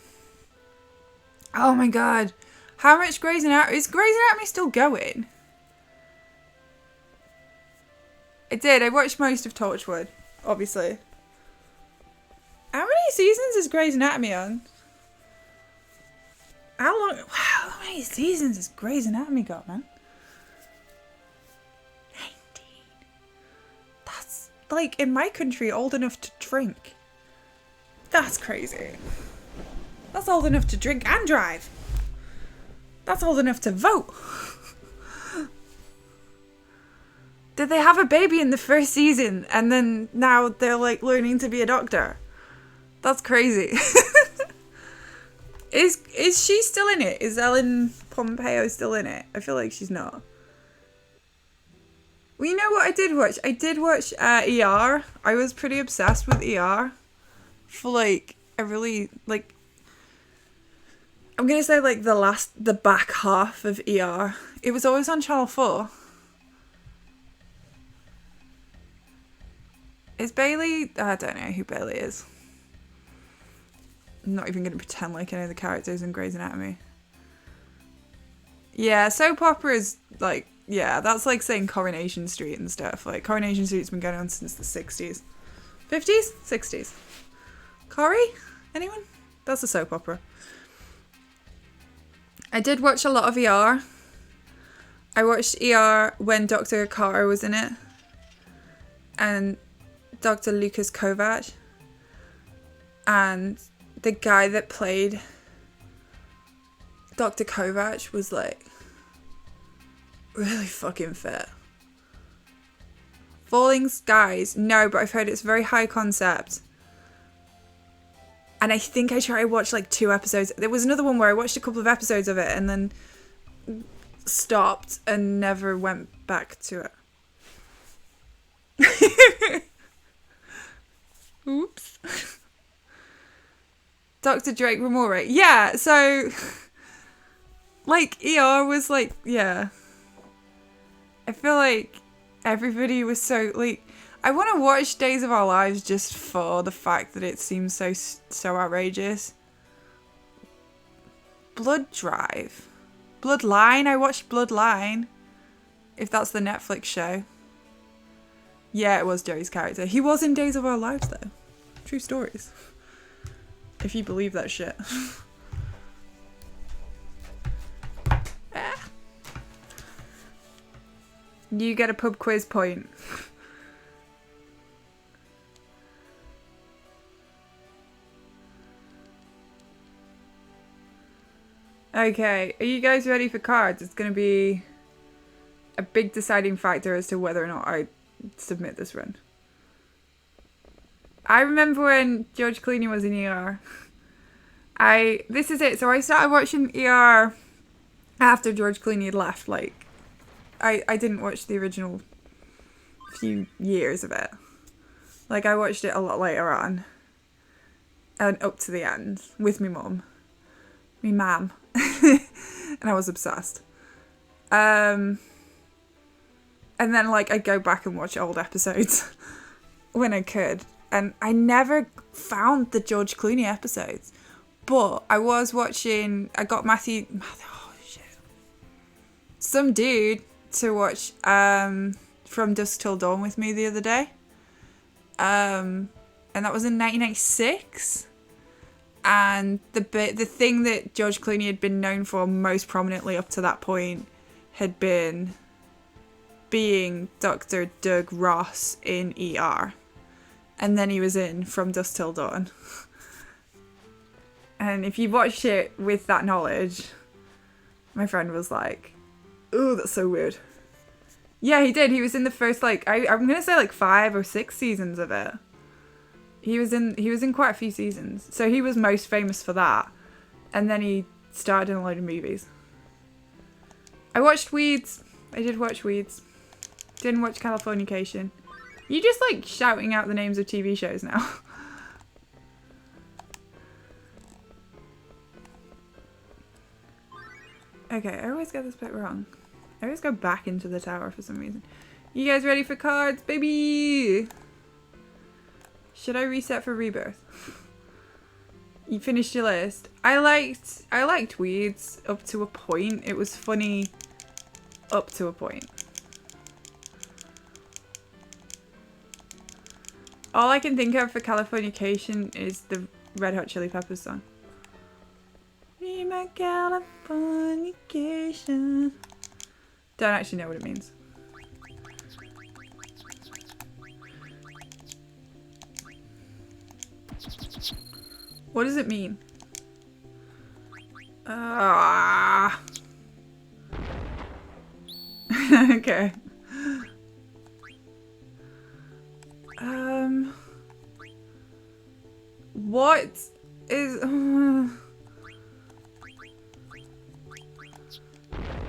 Oh my god. How much Grey's Anatomy? Is Grey's Anatomy still going? I did. I watched most of Torchwood, obviously. How many seasons is Grey's Anatomy on? How long? Wow, how many seasons has Grey's Anatomy got, man? 19. That's, like, in my country, old enough to drink. That's crazy. That's old enough to drink and drive. That's old enough to vote. Did they have a baby in the first season and then now they're like learning to be a doctor? That's crazy. Is she still in it? Is Ellen Pompeo still in it? I feel like she's not. Well, you know what I did watch? I did watch ER. I was pretty obsessed with ER for like a really like, I'm gonna say like the back half of ER. It was always on Channel 4. Is Bailey? I don't know who Bailey is. I'm not even going to pretend like I know the characters in Grey's Anatomy. Yeah, soap opera is like, yeah, that's like saying Coronation Street and stuff. Like, Coronation Street's been going on since the 60s. 50s? 60s. Corrie? Anyone? That's a soap opera. I did watch a lot of ER. I watched ER when Dr. Carter was in it. And Dr. Lucas Kovac, and the guy that played Dr. Kovac was like really fucking fit. Falling Skies, no, but I've heard it's very high concept. And I think I tried to watch like 2 episodes. There was another one where I watched a couple of episodes of it and then stopped and never went back to it. Oops. Dr. Drake Ramore. Yeah, so like ER was like, yeah. I feel like everybody was so like, I want to watch Days of Our Lives just for the fact that it seems so outrageous. Blood Drive. Bloodline. I watched Bloodline. If that's the Netflix show. Yeah, it was Joey's character. He was in Days of Our Lives, though. True stories. If you believe that shit. Ah. You get a pub quiz point. Okay, are you guys ready for cards? It's going to be a big deciding factor as to whether or not I submit this run. I remember when George Clooney was in ER. This is it. So I started watching ER after George Clooney had left. Like, I didn't watch the original few years of it. Like, I watched it a lot later on. And up to the end with me mum. Me mam. And I was obsessed. And then, like, I'd go back and watch old episodes when I could. and I never found the George Clooney episodes. But I was watching, I got Matthew, oh shit, some dude to watch From Dusk Till Dawn with me the other day. And that was in 1996. And the thing that George Clooney had been known for most prominently up to that point had been being Dr. Doug Ross in ER. And then he was in From Dusk Till Dawn. And if you watched it with that knowledge, my friend was like, "Oh, that's so weird." Yeah, he did. He was in the first, like, I'm going to say like 5 or 6 seasons of it. He was in quite a few seasons. So he was most famous for that. And then he starred in a load of movies. I watched Weeds. I did watch Weeds. Didn't watch Californication. You just like shouting out the names of TV shows now. Okay, I always get this bit wrong. I always go back into the tower for some reason. You guys ready for cards, baby? Should I reset for Rebirth? You finished your list. I liked Weeds up to a point. It was funny up to a point. All I can think of for Californication is the Red Hot Chili Peppers song. Be my Californication. Don't actually know what it means. What does it mean? Okay. What is...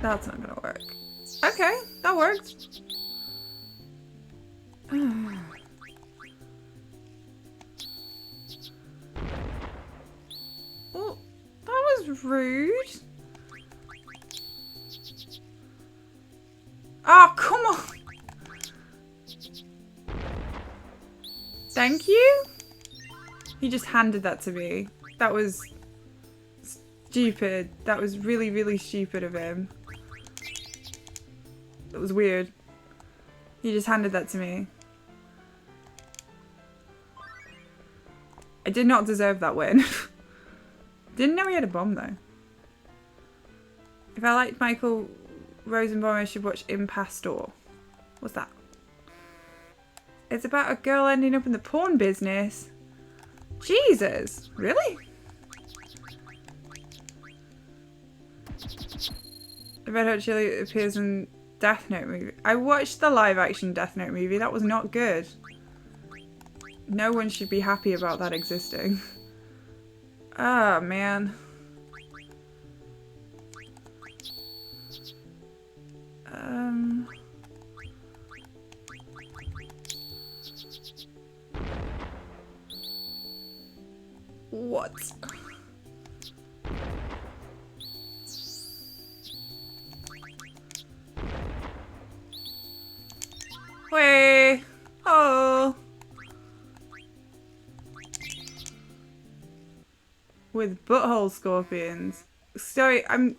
That's not gonna work. Okay, that worked. Well, that was rude. Oh, come on. Thank you? He just handed that to me. That was stupid. That was really, really stupid of him. That was weird. He just handed that to me. I did not deserve that win. Didn't know he had a bomb though. If I liked Michael Rosenbaum, I should watch Impastor. What's that? It's about a girl ending up in the porn business. Jesus, really? The Red Hot Chili appears in Death Note movie. I watched the live action Death Note movie. That was not good. No one should be happy about that existing. Oh, man. What? Way. Oh. With butthole scorpions. Sorry, I'm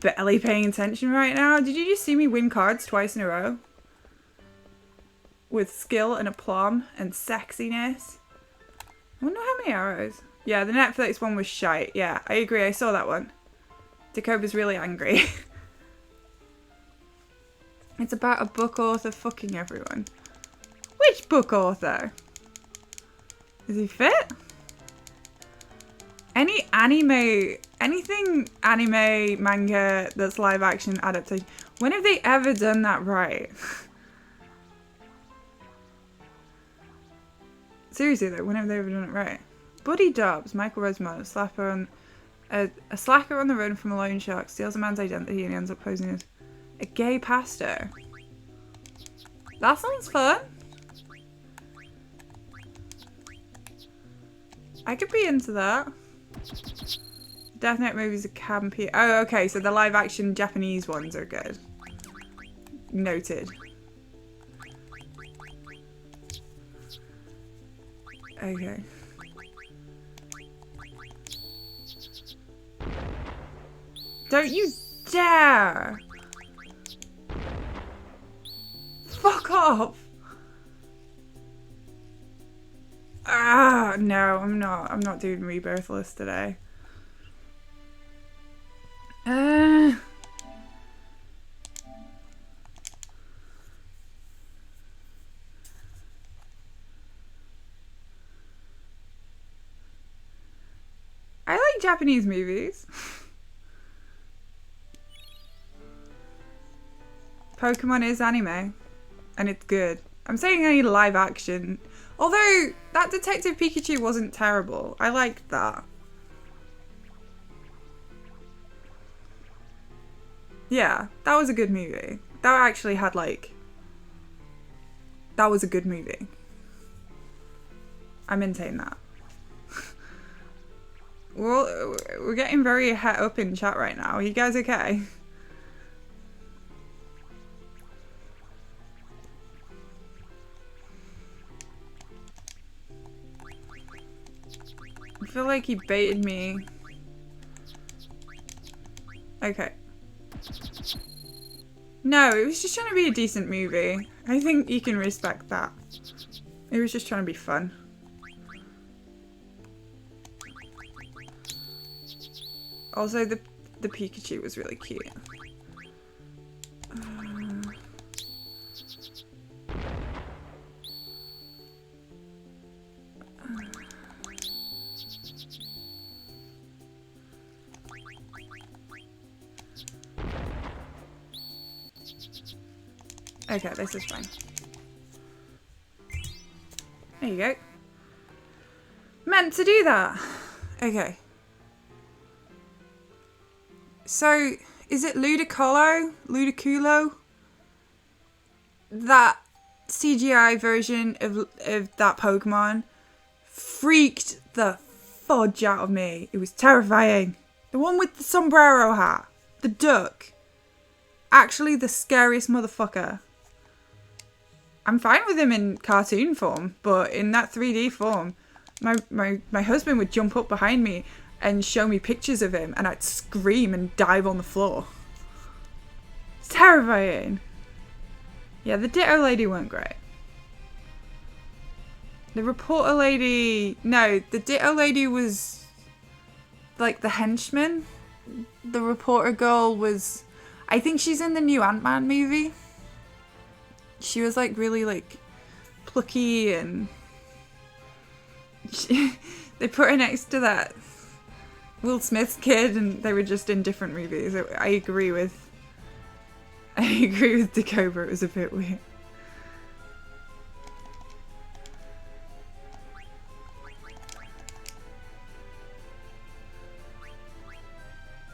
barely paying attention right now. Did you just see me win cards twice in a row? With skill and aplomb and sexiness. I wonder how many arrows. Yeah, the Netflix one was shite. Yeah, I agree. I saw that one. Dakoba's really angry. It's about a book author fucking everyone. Which book author? Is he fit? Any anime, anything anime, manga that's live action adaptation. When have they ever done that right? Seriously though, when have they ever done it right? Buddy Dobbs, Michael Rosenbaum, a slacker on the road from a loan shark, steals a man's identity and he ends up posing as a gay pastor. That sounds fun. I could be into that. Death Note movies are campy. Oh, okay, so the live action Japanese ones are good. Noted. Okay. Don't you dare! Fuck off! Ah, no, I'm not doing Rebirthless today. I like Japanese movies. Pokemon is anime, and it's good. I'm saying any live action. Although, that Detective Pikachu wasn't terrible. I liked that. Yeah, that was a good movie. That actually had, like... That was a good movie. I maintain that. We're getting very het up in chat right now. Are you guys okay? I feel like he baited me. Okay. No, it was just trying to be a decent movie. I think you can respect that. It was just trying to be fun. Also, the Pikachu was really cute. Okay, this is fine. There you go. Meant to do that. Okay. So, is it Ludicolo? That CGI version of that Pokemon freaked the fudge out of me. It was terrifying. The one with the sombrero hat. The duck. Actually the scariest motherfucker. I'm fine with him in cartoon form, but in that 3D form, my husband would jump up behind me and show me pictures of him, and I'd scream and dive on the floor. It's terrifying. Yeah, the Ditto lady weren't great. The reporter lady... No, the Ditto lady was like the henchman. The reporter girl was... I think she's in the new Ant-Man movie. She was like really like plucky and they put her next to that Will Smith's kid and they were just in different movies. I agree with Decobra, it was a bit weird.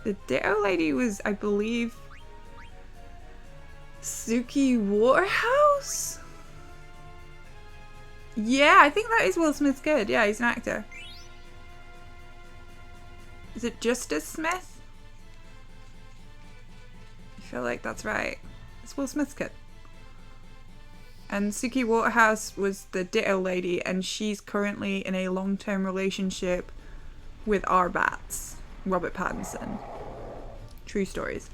The Ditto lady was, I believe, Suki Waterhouse? Yeah, I think that is Will Smith's kid. Yeah, he's an actor. Is it Justice Smith? I feel like that's right. It's Will Smith's kid. And Suki Waterhouse was the Ditto lady, and she's currently in a long-term relationship with Arbats, Robert Pattinson. True stories.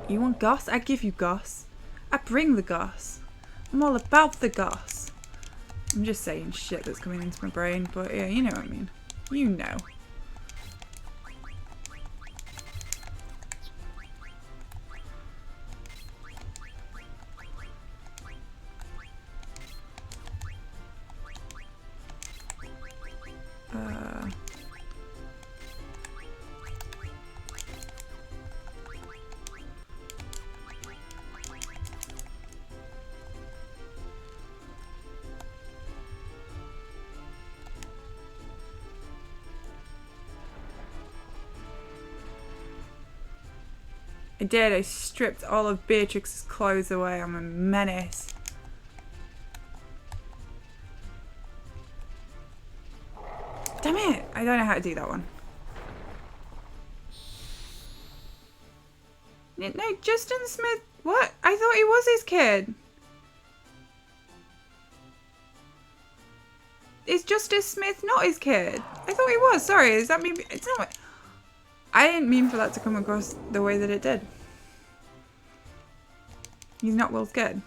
You want goss? I give you goss. I bring the goss. I'm all about the goss. I'm just saying shit that's coming into my brain, but yeah, you know what I mean. You know. I did. I stripped all of Beatrix's clothes away. I'm a menace. Damn it! I don't know how to do that one. No, Justin Smith. What? I thought he was his kid. Is Justice Smith not his kid? I thought he was. Sorry, is that me? It's not. I didn't mean for that to come across the way that it did. He's not Will's kid.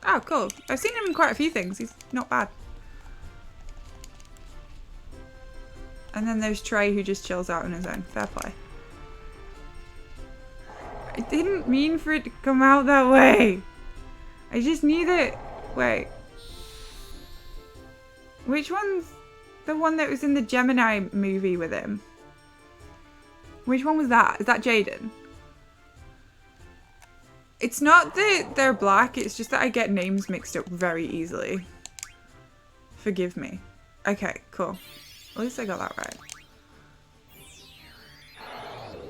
Oh, cool. I've seen him in quite a few things. He's not bad. And then there's Trey, who just chills out on his own. Fair play. I didn't mean for it to come out that way. I just knew that... Wait. Which one's the one that was in the Gemini movie with him? Which one was that? Is that Jaden? It's not that they're black, it's just that I get names mixed up very easily. Forgive me. Okay, cool. At least I got that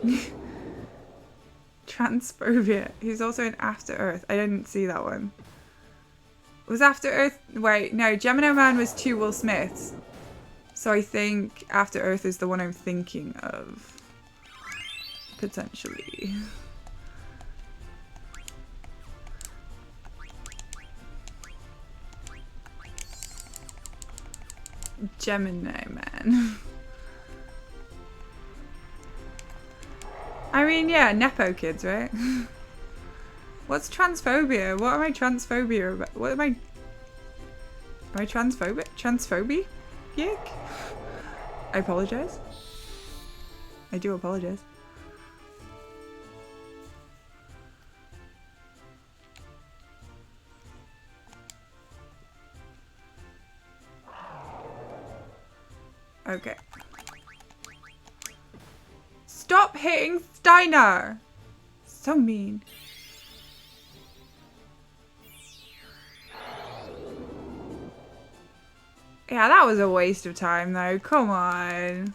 right. Transphobia. He's also in After Earth. I didn't see that one. Was After Earth... Wait, no. Gemini Man was 2 Will Smiths. So I think After Earth is the one I'm thinking of. Potentially. Gemini Man. I mean, yeah, Nepo kids, right? What's transphobia? What am I transphobia about? What am I... Am I transphobic? Transphobic? I apologize. I do apologize. Okay. Stop hitting Steiner! So mean. Yeah, that was a waste of time though. Come on.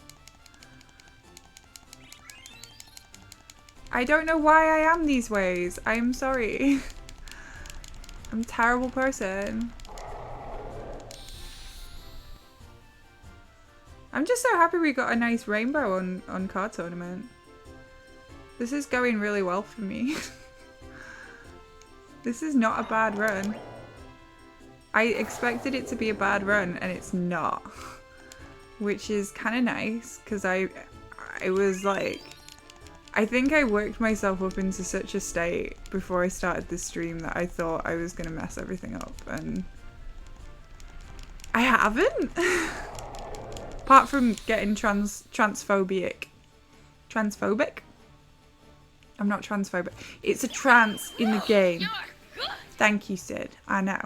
I don't know why I am these ways. I am sorry. I'm a terrible person. I'm just so happy we got a nice rainbow on Card Tournament. This is going really well for me. This is not a bad run. I expected it to be a bad run and it's not. Which is kind of nice because I was like... I think I worked myself up into such a state before I started this stream that I thought I was going to mess everything up and... I haven't! Apart from getting transphobic. Transphobic? I'm not transphobic. It's a trans in the game. Thank you, Sid. I know.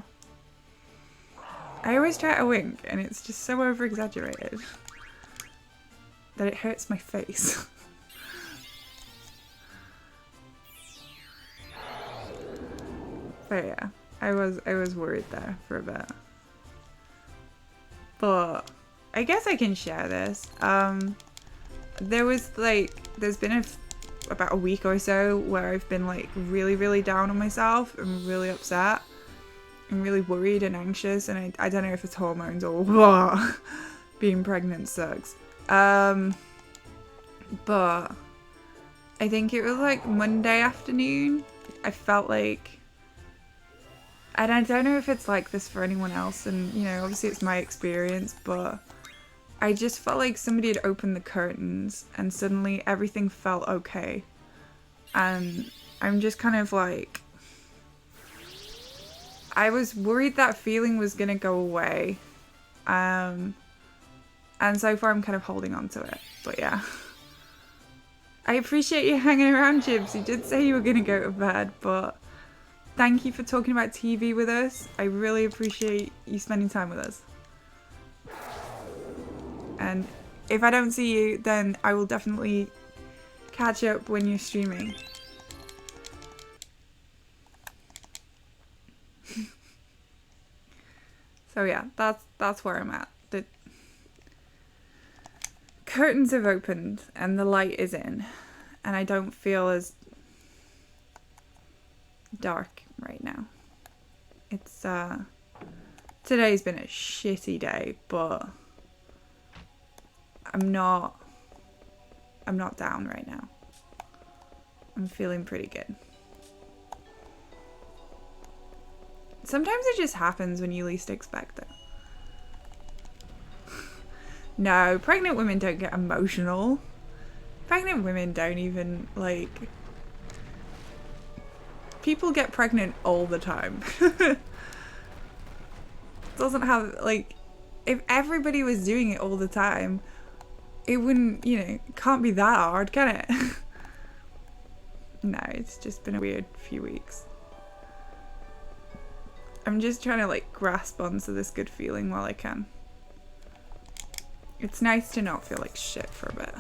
I always try to wink and it's just so over-exaggerated that it hurts my face. But yeah, I was worried there for a bit. But I guess I can share this. There's been about a week or so where I've been like really down on myself and really upset and really worried and anxious, and I don't know if it's hormones or what. Being pregnant sucks. But I think it was like Monday afternoon. I felt like, and I don't know if it's like this for anyone else, and you know, obviously it's my experience, but I just felt like somebody had opened the curtains and suddenly everything felt okay. And I'm just kind of like, I was worried that feeling was gonna go away. And so far I'm kind of holding on to it, but yeah. I appreciate you hanging around, Jibs. You did say you were gonna go to bed, but thank you for talking about TV with us. I really appreciate you spending time with us. And if I don't see you, then I will definitely catch up when you're streaming. So yeah, that's where I'm at. The curtains have opened and the light is in, and I don't feel as dark right now. It's today's been a shitty day, but I'm not down right now. I'm feeling pretty good. Sometimes it just happens when you least expect it. No, pregnant women don't get emotional. Pregnant women don't even, like... People get pregnant all the time. Doesn't have, like... If everybody was doing it all the time, it wouldn't, you know, it can't be that hard, can it? No, it's just been a weird few weeks. I'm just trying to, like, grasp onto this good feeling while I can. It's nice to not feel like shit for a bit.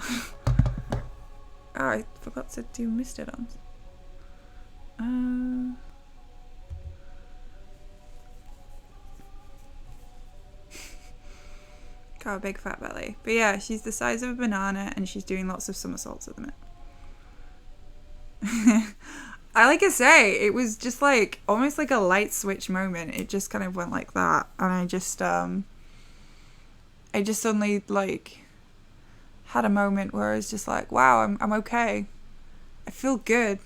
Oh, I forgot to do Mistodons. Got a big fat belly. But yeah, she's the size of a banana and she's doing lots of somersaults at the minute. Like I say, it was just like almost like a light switch moment. It just kind of went like that, and I just suddenly like had a moment where I was just like, wow, I'm okay. I feel good.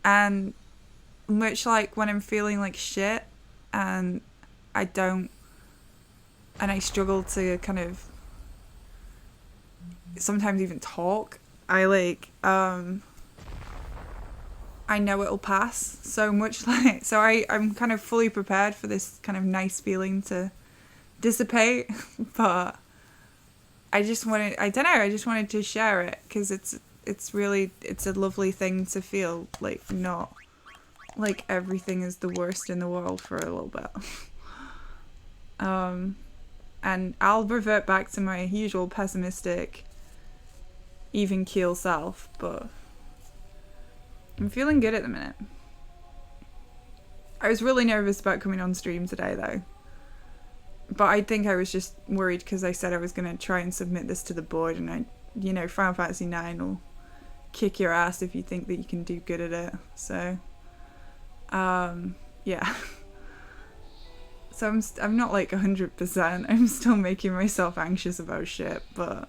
And much like when I'm feeling like shit and I struggle to kind of sometimes even talk, I know it'll pass so much, like, so I'm kind of fully prepared for this kind of nice feeling to dissipate, but I just wanted to share it because it's a lovely thing to feel, like, not like everything is the worst in the world for a little bit. And I'll revert back to my usual pessimistic, even keel self, but I'm feeling good at the minute. I was really nervous about coming on stream today though. But I think I was just worried because I said I was going to try and submit this to the board, and Final Fantasy IX will kick your ass if you think that you can do good at it. So, yeah. So I'm not like 100%. I'm still making myself anxious about shit, but,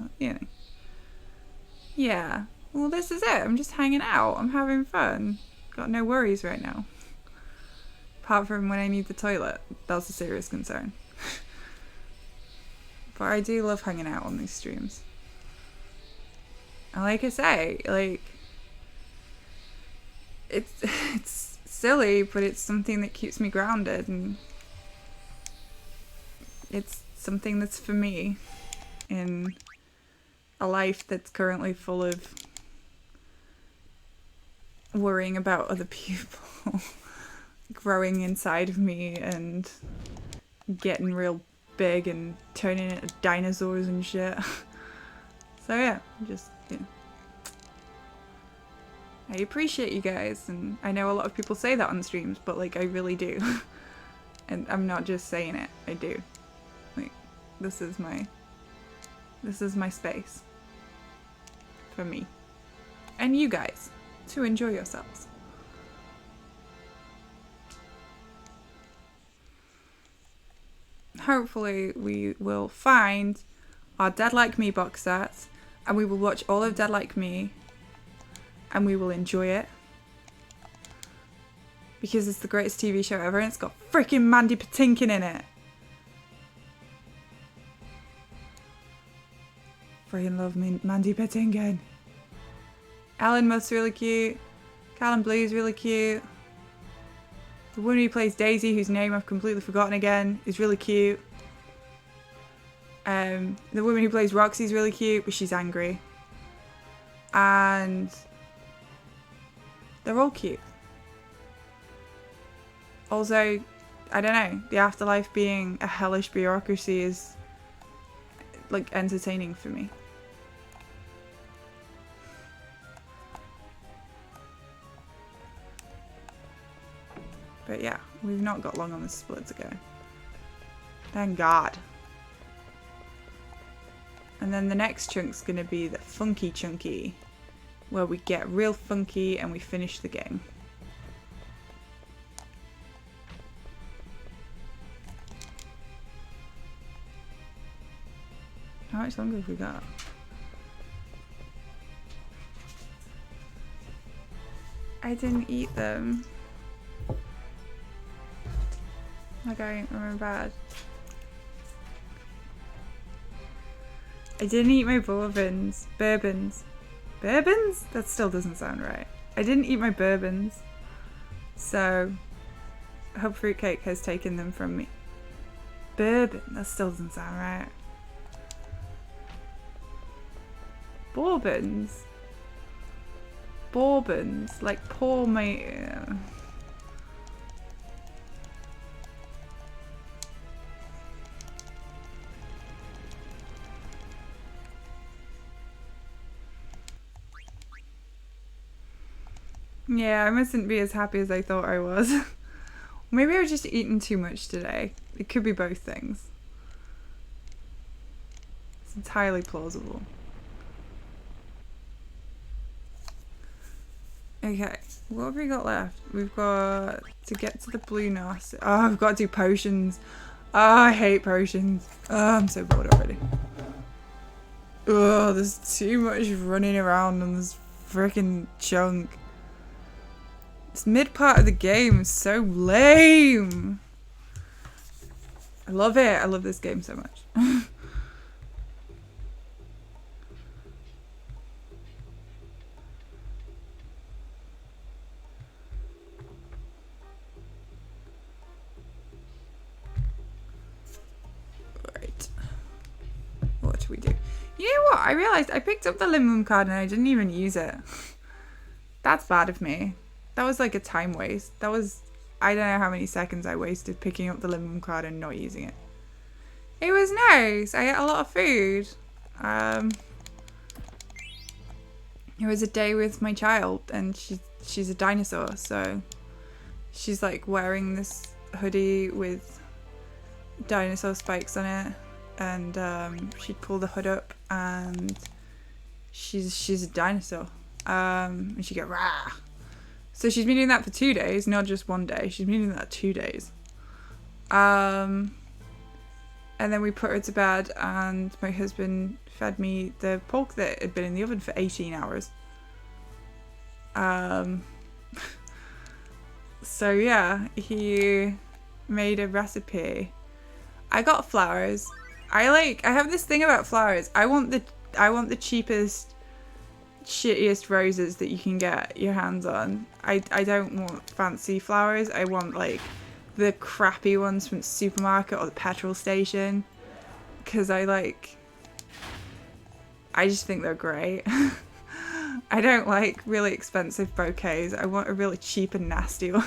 yeah. Well, this is it. I'm just hanging out. I'm having fun. Got no worries right now. Apart from when I need the toilet. That's a serious concern. But I do love hanging out on these streams. And like I say, like, it's silly, but it's something that keeps me grounded, and it's something that's for me in a life that's currently full of worrying about other people growing inside of me and getting real big and turning into dinosaurs and shit. So yeah, just, I appreciate you guys, and I know a lot of people say that on streams, but like I really do. And I'm not just saying it, I do. Like, this is my space for me and you guys to enjoy yourselves. Hopefully we will find our Dead Like Me box set and we will watch all of Dead Like Me and we will enjoy it because it's the greatest TV show ever and it's got freaking Mandy Patinkin in it. Freaking love me, Mandy Patinkin. Ellen Muth's really cute. Callum Blue's really cute. The woman who plays Daisy, whose name I've completely forgotten again, is really cute. The woman who plays Roxy's really cute, but she's angry. And they're all cute. Also, I don't know, the afterlife being a hellish bureaucracy is, like, entertaining for me. But yeah, we've not got long on this split to go. Thank God. And then the next chunk's gonna be the Funky Chunky, where we get real funky and we finish the game. How much longer have we got? I didn't eat them. Like, I remember bad. I didn't eat my bourbons. Bourbons? That still doesn't sound right. I didn't eat my bourbons. So, Hope Fruitcake has taken them from me. Bourbon? That still doesn't sound right. Bourbons? Bourbons? Like pour my... Yeah, I mustn't be as happy as I thought I was. Maybe I was just eating too much today. It could be both things. It's entirely plausible. Okay, what have we got left? We've got to get to the Blue Nos. Oh, I've got to do potions. Oh, I hate potions. Oh, I'm so bored already. Oh, there's too much running around on this freaking chunk. This mid part of the game is so lame. I love it. I love this game so much. Right. What do we do? You know what? I realised I picked up the Limum card and I didn't even use it. That's bad of me. That was like a time waste. That was... I don't know how many seconds I wasted picking up the Limum card and not using it. It was nice. I ate a lot of food. It was a day with my child and she's a dinosaur, so she's like wearing this hoodie with dinosaur spikes on it, and she'd pull the hood up and she's a dinosaur. And she'd go rah. So she's been doing that for 2 days, not just 1 day. She's been doing that 2 days. And then we put her to bed and my husband fed me the pork that had been in the oven for 18 hours. So yeah, he made a recipe. I got flowers. I have this thing about flowers. I want the cheapest, shittiest roses that you can get your hands on. I don't want fancy flowers. I want like the crappy ones from the supermarket or the petrol station, because I just think they're great. I don't like really expensive bouquets. I want a really cheap and nasty one.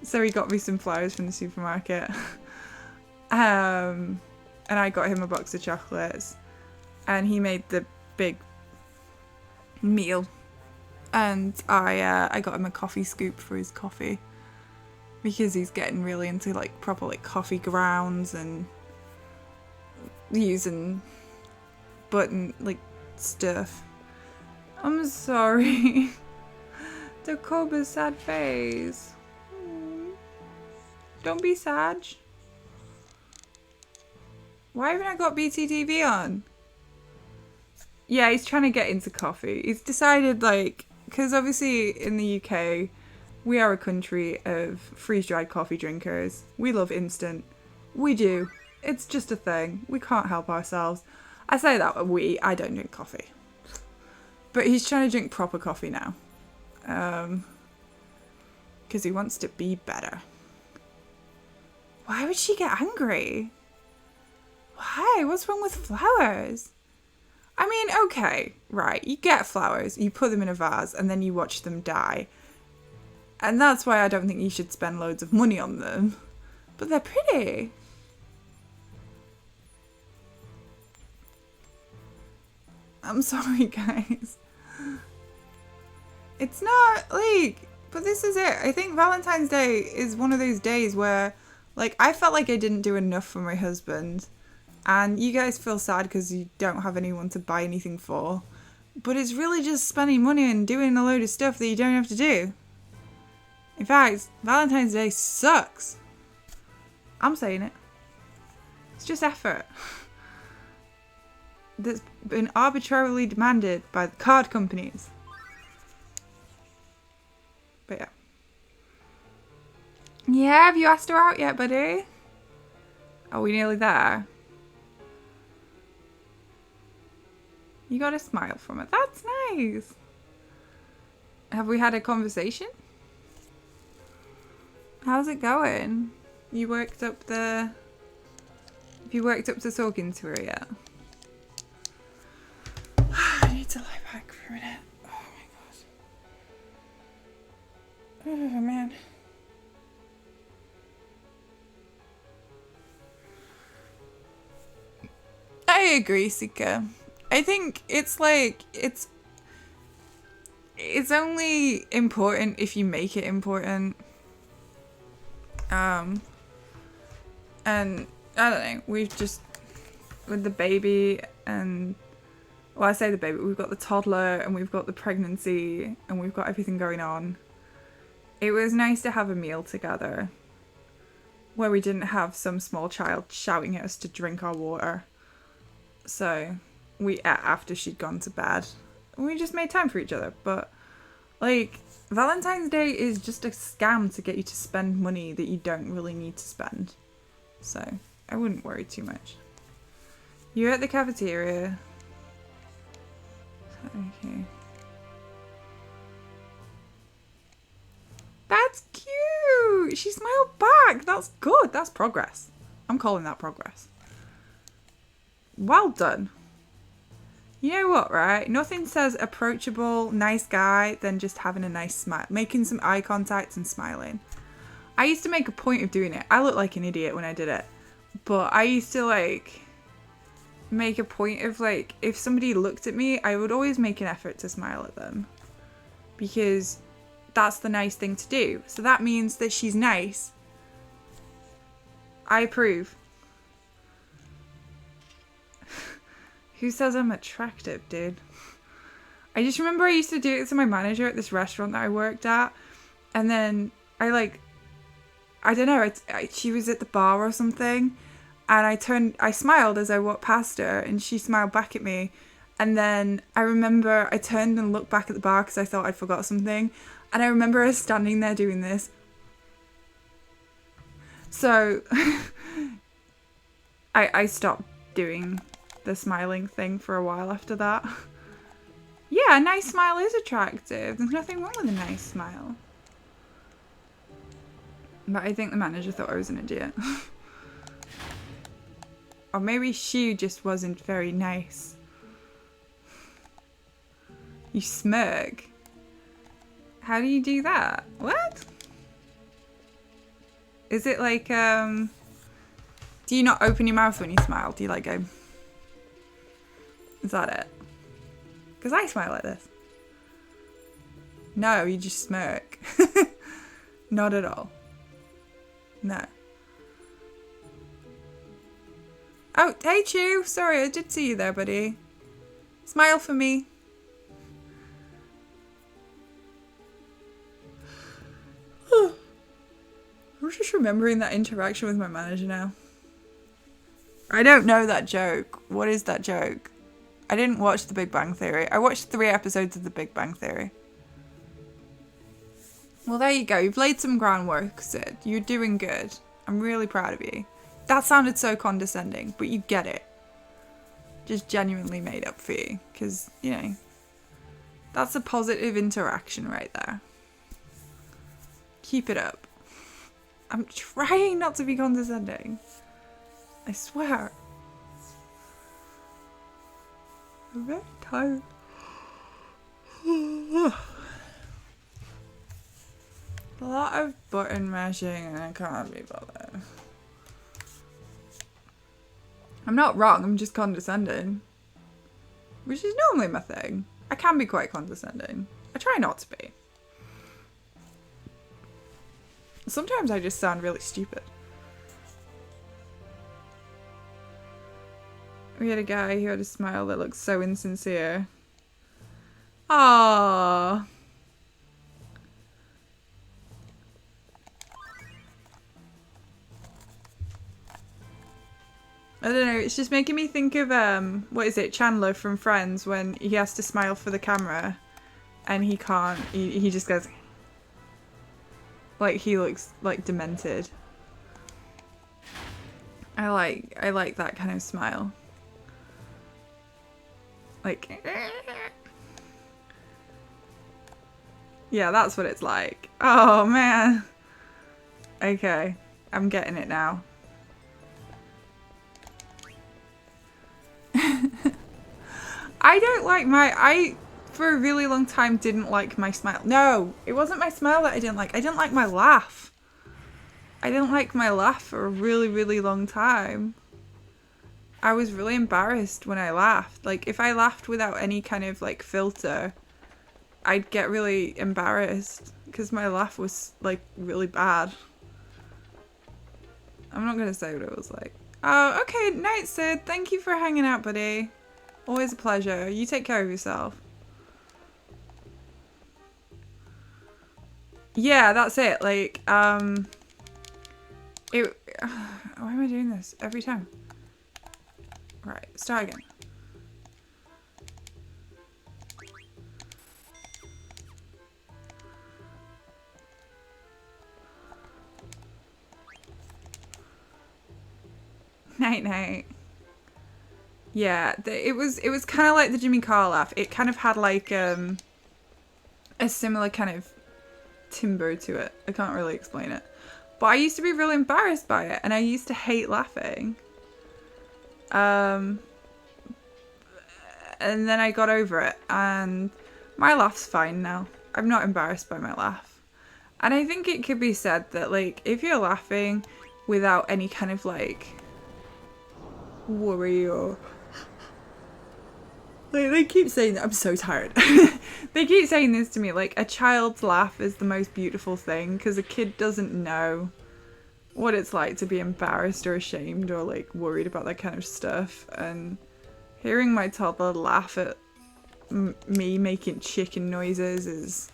So he got me some flowers from the supermarket. And I got him a box of chocolates. And he made the big meal. And I got him a coffee scoop for his coffee. Because he's getting really into like proper like coffee grounds and using button like stuff. I'm sorry. Dakoba's sad face. Don't be sad. Why haven't I got BTTV on? Yeah, he's trying to get into coffee. He's decided like, because obviously in the UK, we are a country of freeze-dried coffee drinkers. We love instant. We do. It's just a thing. We can't help ourselves. I say that, I don't drink coffee. But he's trying to drink proper coffee now. Because he wants to be better. Why would she get angry? Why? What's wrong with flowers? I mean, okay, right. You get flowers, you put them in a vase, and then you watch them die. And that's why I don't think you should spend loads of money on them. But they're pretty. I'm sorry, guys. It's not, like... But this is it. I think Valentine's Day is one of those days where, like, I felt like I didn't do enough for my husband. And you guys feel sad because you don't have anyone to buy anything for. But it's really just spending money and doing a load of stuff that you don't have to do. In fact, Valentine's Day sucks. I'm saying it. It's just effort. That's been arbitrarily demanded by the card companies. But yeah. Yeah, have you asked her out yet, buddy? Are we nearly there? You got a smile from it. That's nice. Have we had a conversation? How's it going? You worked up the... Have you worked up to talking to her yet? I need to lie back for a minute. Oh my god. Oh man. I agree, Sika. I think it's like, it's only important if you make it important. And I don't know, we've just, with the baby and, well, I say the baby, we've got the toddler and we've got the pregnancy and we've got everything going on. It was nice to have a meal together where we didn't have some small child shouting at us to drink our water. So we ate after she'd gone to bed. And we just made time for each other. But, like, Valentine's Day is just a scam to get you to spend money that you don't really need to spend. So I wouldn't worry too much. You're at the cafeteria. Okay. That's cute! She smiled back! That's good. That's progress. I'm calling that progress. Well done. You know what, right? Nothing says approachable, nice guy than just having a nice smile. Making some eye contact and smiling. I used to make a point of doing it. I looked like an idiot when I did it. But I used to, like, make a point of, like, if somebody looked at me, I would always make an effort to smile at them. Because that's the nice thing to do. So that means that she's nice. I approve. Who says I'm attractive, dude? I just remember I used to do it to my manager at this restaurant that I worked at. And then I don't know, she was at the bar or something. And I smiled as I walked past her and she smiled back at me. And then I remember I turned and looked back at the bar because I thought I'd forgot something. And I remember her standing there doing this. So I stopped doing the smiling thing for a while after that. Yeah, a nice smile is attractive. There's nothing wrong with a nice smile. But I think the manager thought I was an idiot. Or maybe she just wasn't very nice. You smirk. How do you do that? What? Is it like, do you not open your mouth when you smile? Do you like go... Is that it? Because I smile like this. No, you just smirk. Not at all. No. Oh, hey Chew. Sorry, I did see you there, buddy. Smile for me. I'm just remembering that interaction with my manager now. I don't know that joke. What is that joke? I didn't watch The Big Bang Theory. I watched 3 episodes of The Big Bang Theory. Well, there you go. You've laid some groundwork, Sid. You're doing good. I'm really proud of you. That sounded so condescending, but you get it. Just genuinely made up for you. Because, you know, that's a positive interaction right there. Keep it up. I'm trying not to be condescending. I swear. I'm very tired. A lot of button mashing and I can't be bothered. I'm not wrong, I'm just condescending. Which is normally my thing. I can be quite condescending. I try not to be. Sometimes I just sound really stupid. We had a guy who had a smile that looked so insincere. Aww. I don't know, it's just making me think of, what is it, Chandler from Friends, when he has to smile for the camera and he can't, he just goes, like, he looks, like, demented. I like that kind of smile. Like, yeah, that's what it's like. Oh, man. Okay, I'm getting it now. I don't like I, for a really long time, didn't like my smile. No, it wasn't my smile that I didn't like. I didn't like my laugh. I didn't like my laugh for a really, really long time. I was really embarrassed when I laughed. Like, if I laughed without any kind of, like, filter, I'd get really embarrassed because my laugh was, like, really bad. I'm not gonna say what it was like. Oh, okay, night, Sid. Thank you for hanging out, buddy. Always a pleasure. You take care of yourself. Yeah, that's it. Like, why am I doing this every time? Right, start again. Night, night. Yeah, it was kind of like the Jimmy Carr laugh. It kind of had like a similar kind of timbre to it. I can't really explain it. But I used to be really embarrassed by it, and I used to hate laughing. And then I got over it, and my laugh's fine now. I'm not embarrassed by my laugh. And I think it could be said that, like, if you're laughing without any kind of, like, worry or... Like, they keep saying that. I'm so tired. They keep saying this to me, like, a child's laugh is the most beautiful thing, because a kid doesn't know what it's like to be embarrassed or ashamed or, like, worried about that kind of stuff. And hearing my toddler laugh at me making chicken noises is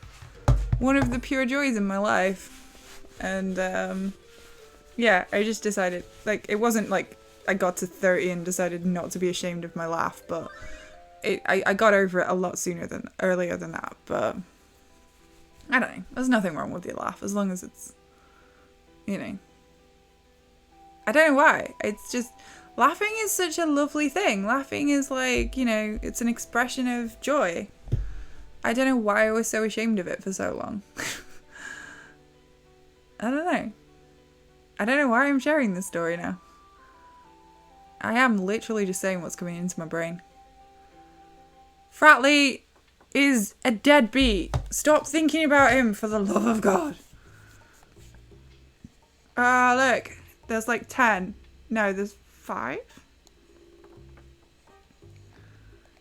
one of the pure joys in my life. And, yeah, I just decided, like, it wasn't like I got to 30 and decided not to be ashamed of my laugh, but I got over it a lot earlier than that. But I don't know. There's nothing wrong with your laugh as long as it's, you know. I don't know why. It's just, laughing is such a lovely thing. Laughing is like, you know, it's an expression of joy. I don't know why I was so ashamed of it for so long. I don't know. I don't know why I'm sharing this story now. I am literally just saying what's coming into my brain. Fratley is a deadbeat. Stop thinking about him, for the love of God. Look. There's like 10. No, there's 5?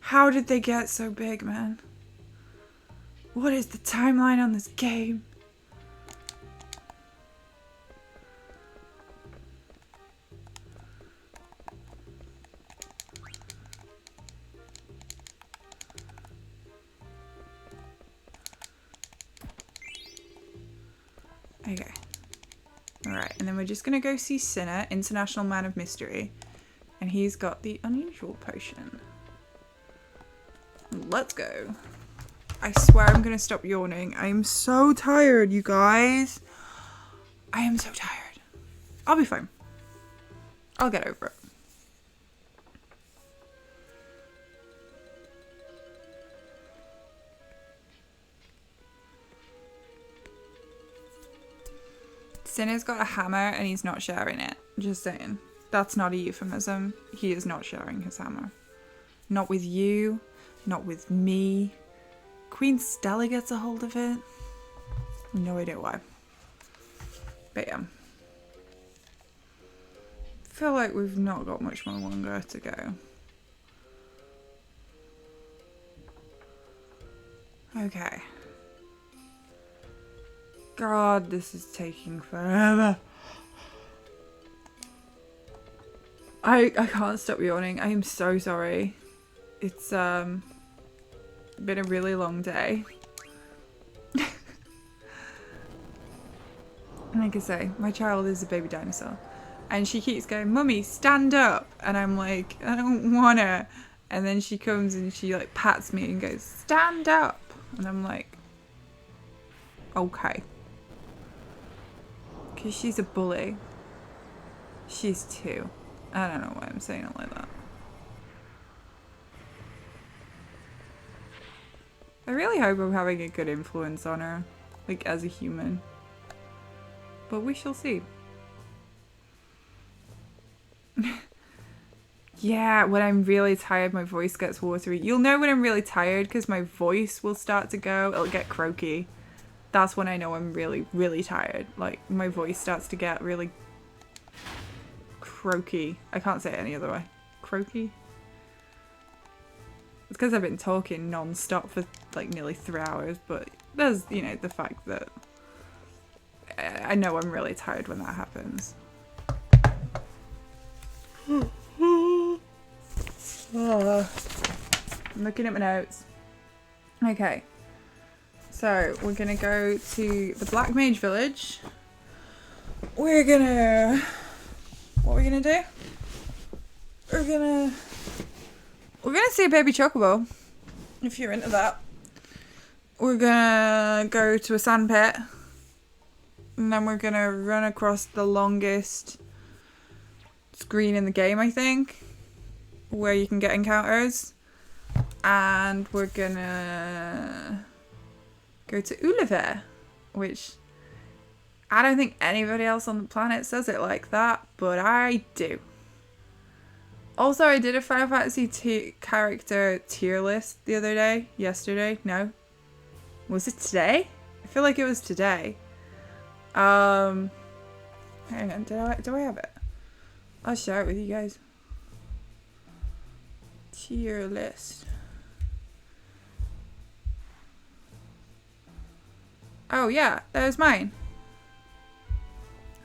How did they get so big, man? What is the timeline on this game? Okay. Alright, and then we're just gonna go see Sinner, International Man of Mystery. And he's got the unusual potion. Let's go. I swear I'm gonna stop yawning. I am so tired, you guys. I am so tired. I'll be fine. I'll get over it. Sinner's got a hammer and he's not sharing it. Just saying. That's not a euphemism. He is not sharing his hammer. Not with you. Not with me. Queen Stella gets a hold of it. No idea why. But yeah. I feel like we've not got much more longer to go. Okay. God, this is taking forever. I can't stop yawning. I am so sorry. It's been a really long day. Like I say, my child is a baby dinosaur. And she keeps going, "Mummy, stand up." And I'm like, I don't wanna. And then she comes and she like pats me and goes, "Stand up." And I'm like, okay. Because she's a bully. She's 2. I don't know why I'm saying it like that. I really hope I'm having a good influence on her, like as a human. But we shall see. Yeah, when I'm really tired, my voice gets watery. You'll know when I'm really tired because my voice will start to go. It'll get croaky. That's when I know I'm really, really tired. Like, my voice starts to get really croaky. I can't say it any other way. Croaky? It's because I've been talking non-stop for like nearly 3 hours, but there's, you know, the fact that I know I'm really tired when that happens. I'm looking at my notes. Okay. So, we're gonna go to the Black Mage Village. What are we gonna do? We're gonna see a baby chocobo, if you're into that. We're gonna go to a sand pit, and then we're gonna run across the longest screen in the game, I think, where you can get encounters, and we're gonna go to Ulive, which I don't think anybody else on the planet says it like that, but I do. Also, I did a Final Fantasy character tier list the other day. Yesterday? No. Was it today? I feel like it was today. Hang on, do I have it? I'll share it with you guys. Tier list. Oh yeah, there's mine.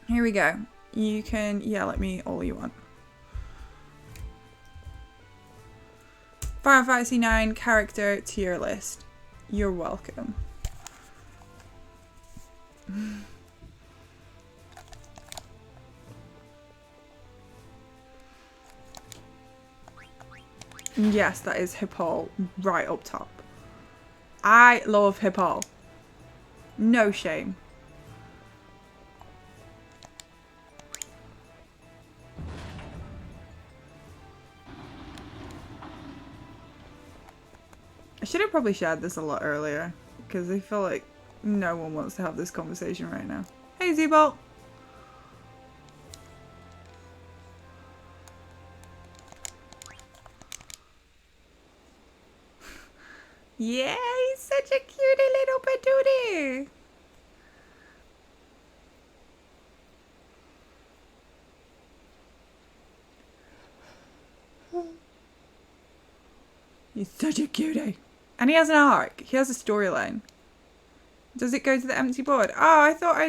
Here we go. You can yell at me all you want. Final Fantasy 9 character tier list. You're welcome. Yes, that is Hippol right up top. I love Hippol. No shame. I should have probably shared this a lot earlier, because I feel like no one wants to have this conversation right now. Hey, Z-Bolt! Yeah, he's such a cutie little patootie! He's such a cutie. And he has an arc. He has a storyline. Does it go to the empty board? Oh, I thought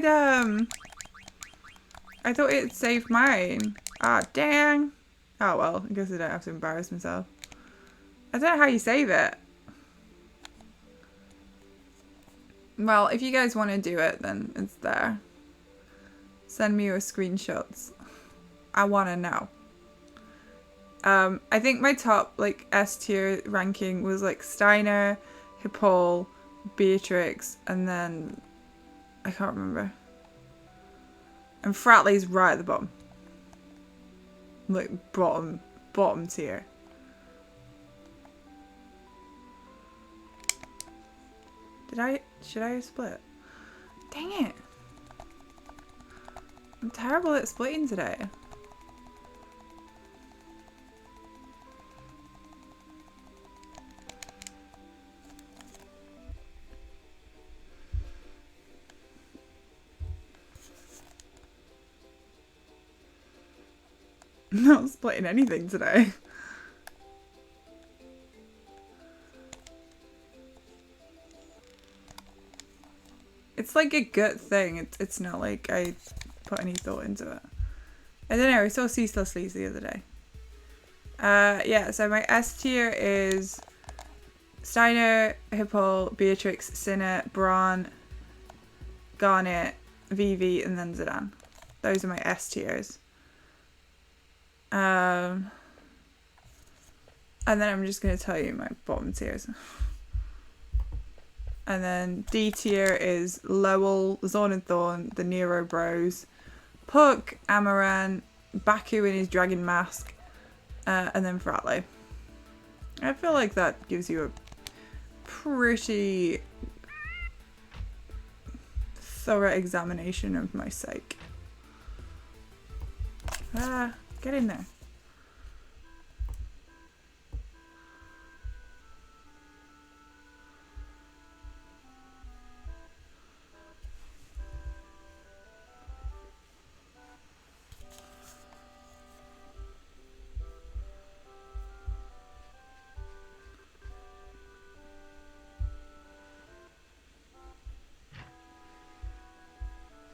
it saved mine. Ah, dang. Oh well, I guess I don't have to embarrass myself. I don't know how you save it. Well, if you guys want to do it, then it's there. Send me your screenshots. I want to know. I think my top, like, S tier ranking was, like, Steiner, Hippol, Beatrix, and then I can't remember. And Fratley's right at the bottom. Like, bottom tier. Should I have split? Dang it. I'm terrible at splitting today. Not splitting anything today. It's like a good thing. It's not like I put any thought into it. I don't know, I saw Ceaseless Leaves the other day. Yeah, so my S tier is Steiner, Hippol, Beatrix, Cinna, Braun, Garnet, Vivi, and then Zidane. Those are my S tiers. And then I'm just going to tell you my bottom tiers. And then D tier is Lowell, Zorn and Thorn, the Nero Bros, Puck, Amaran, Baku in his dragon mask, and then Fratley. I feel like that gives you a pretty thorough examination of my psyche. Ah, get in there.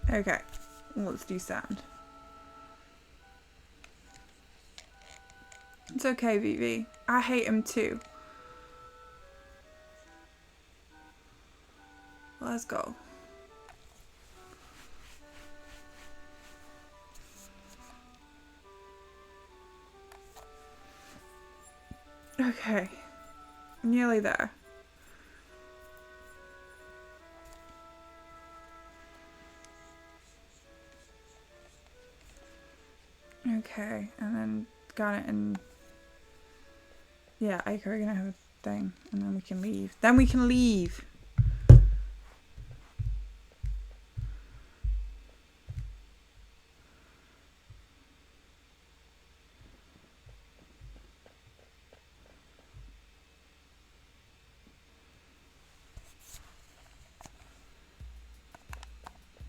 Okay, let's do sound. It's okay, Vivi. I hate him too. Let's go. Okay, nearly there. Okay, and then Garnet and yeah, Aiko are gonna have a thing, and then we can leave. Then we can leave.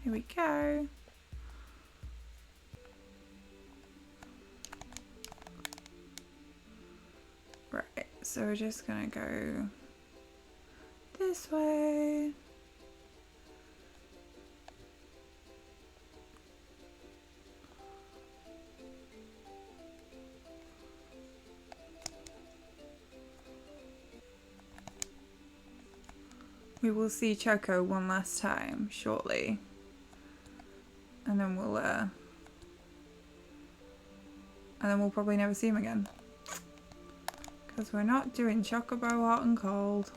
Here we go. Right, so we're just gonna go this way. We will see Choco one last time shortly. And then we'll probably never see him again. Because we're not doing Chocobo hot and cold.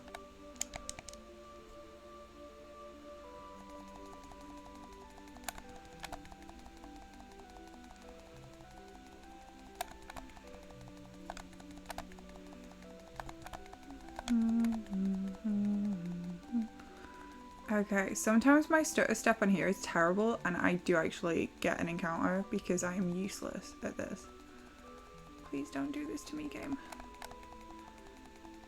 Okay, sometimes my stutter step on here is terrible and I do actually get an encounter because I am useless at this. Please don't do this to me, game.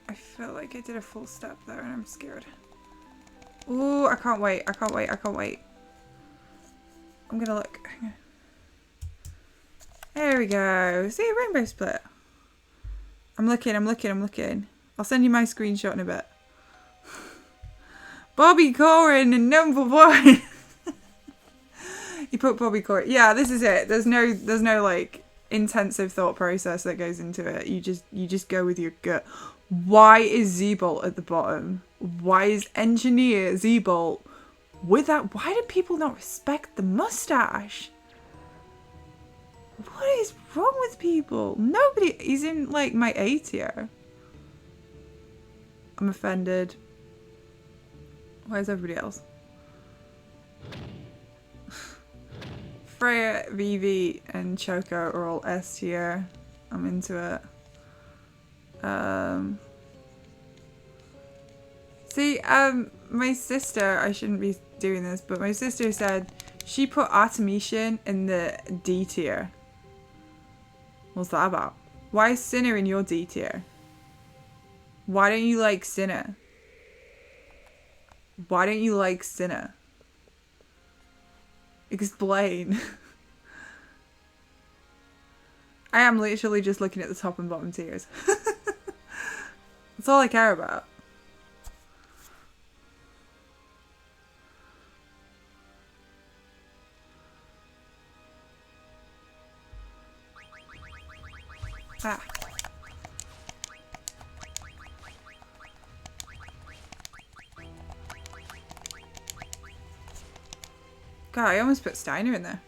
I feel like I did a full step there and I'm scared. Ooh, I can't wait, I can't wait, I can't wait. I'm gonna look. There we go. See, rainbow split. I'm looking. I'll send you my screenshot in a bit. Bobby Corrin and number one. You put Bobby Corrin. Yeah, this is it. There's no like intensive thought process that goes into it. You just go with your gut. Why is Z-Bolt at the bottom? Why is Engineer Z-Bolt with that? Why do people not respect the mustache? What is wrong with people? Nobody. He's in like my A tier. I'm offended. Where's everybody else? Freya, Vivi, and Choco are all S tier. I'm into it. See, my sister, I shouldn't be doing this, but my sister said she put Artemisian in the D tier. What's that about? Why is Sinner in your D tier? Why don't you like Sinner? Why don't you like Sinner? Explain. I am literally just looking at the top and bottom tiers. That's all I care about. Ah. God, I almost put Steiner in there.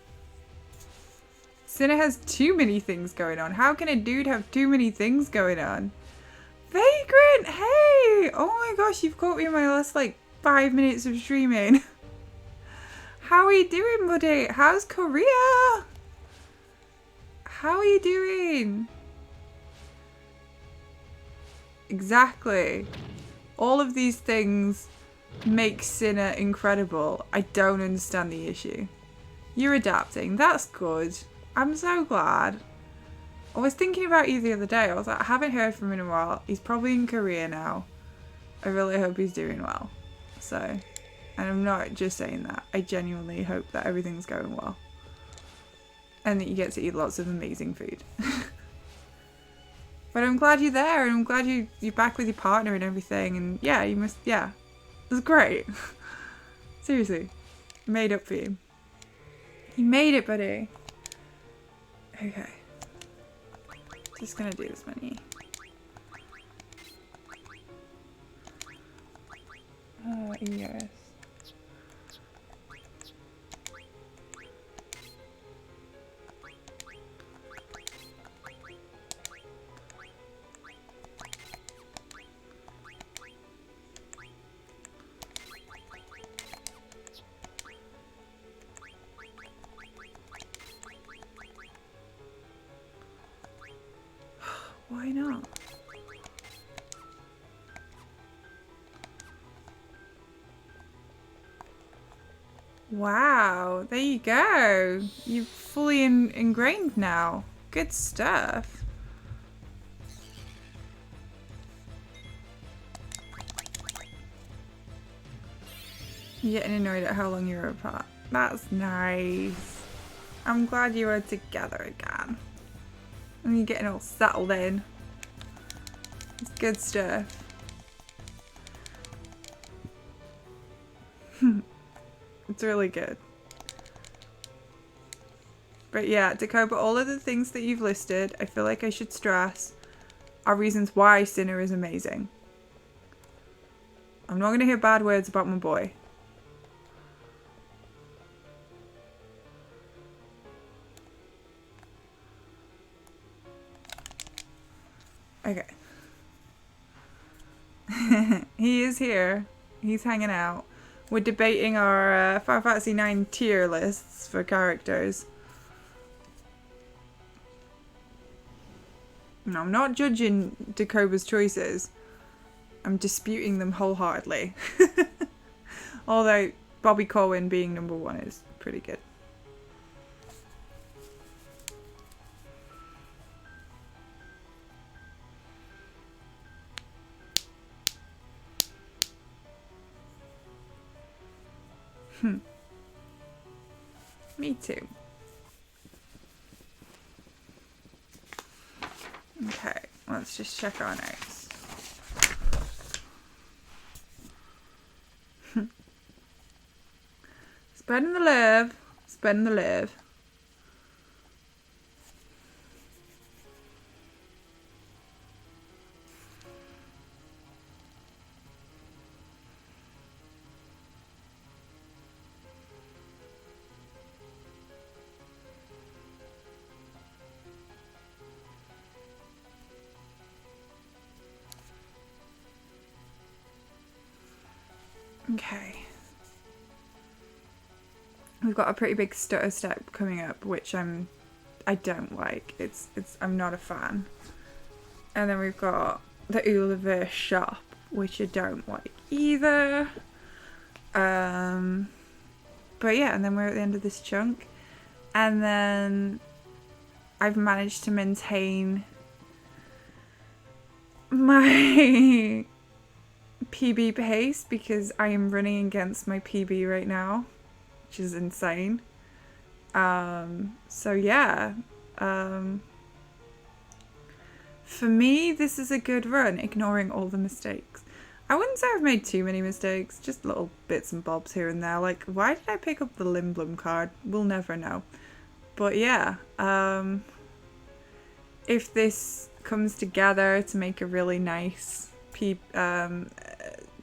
Sinner has too many things going on. How can a dude have too many things going on? Vagrant, hey! Oh my gosh, you've caught me in my last like 5 minutes of streaming. How are you doing, buddy? How's Korea? How are you doing? Exactly. All of these things make Sinner incredible. I don't understand the issue. You're adapting. That's good. I'm so glad. I was thinking about you the other day. I was like, I haven't heard from him in a while. He's probably in Korea now. I really hope he's doing well. So, and I'm not just saying that. I genuinely hope that everything's going well. And that you get to eat lots of amazing food. But I'm glad you're there, and I'm glad you're back with your partner and everything. And yeah, you must, yeah. It was great. Seriously. Made up for you. You made it, buddy. Okay. Just gonna do this many. Oh, yes. Why not? Wow, there you go. You're fully ingrained now. Good stuff. You're getting annoyed at how long you're apart. That's nice. I'm glad you are together again. And you're getting all settled in. It's good stuff. It's really good. But yeah, Dakoba, all of the things that you've listed, I feel like I should stress, are reasons why Sinner is amazing. I'm not going to hear bad words about my boy. Okay. He is here. He's hanging out. We're debating our Final Fantasy IX tier lists for characters. No, I'm not judging Dakoba's choices. I'm disputing them wholeheartedly. Although Bobby Corwin being number one is pretty good. Me too. Okay, let's just check our notes. Spreading the love. Spreading the love. Okay. We've got a pretty big stutter step coming up, which I don't like. I'm not a fan. And then we've got the Uliverse shop, which I don't like either. But yeah, and then we're at the end of this chunk. And then I've managed to maintain my PB pace because I am running against my PB right now, which is insane. So yeah, for me, this is a good run, ignoring all the mistakes. I wouldn't say I've made too many mistakes, just little bits and bobs here and there. Like, why did I pick up the Limblum card? We'll never know. But yeah, if this comes together to make a really nice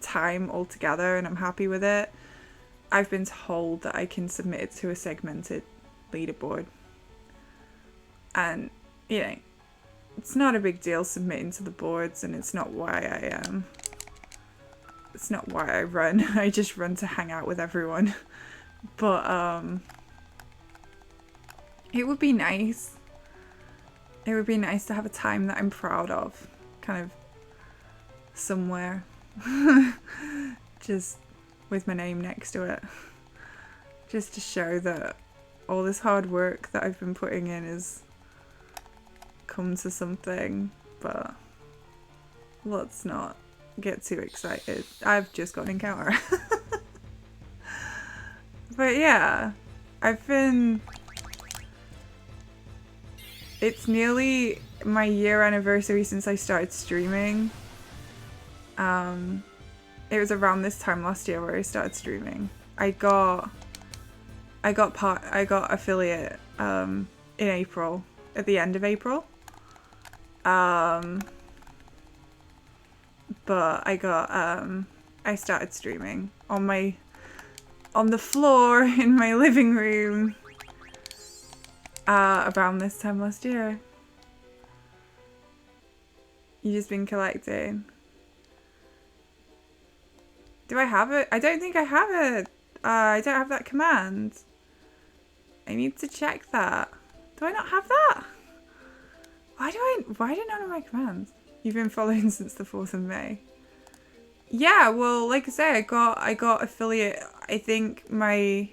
time altogether and I'm happy with it, I've been told that I can submit it to a segmented leaderboard. And, you know, it's not a big deal submitting to the boards, and it's not why I run. I just run to hang out with everyone. But it would be nice. It would be nice to have a time that I'm proud of, kind of somewhere. Just with my name next to it. Just to show that all this hard work that I've been putting in has come to something, but let's not get too excited. I've just got an encounter. But yeah, it's nearly my year anniversary since I started streaming. It was around this time last year where I started streaming. I got affiliate in April, at the end of April. But I started streaming on the floor in my living room around this time last year. You just been collecting. Do I have it? I don't think I have it. I don't have that command. I need to check that. Do I not have that? Why do none of my commands? You've been following since the 4th of May. Yeah, well, like I say, I got affiliate. I think I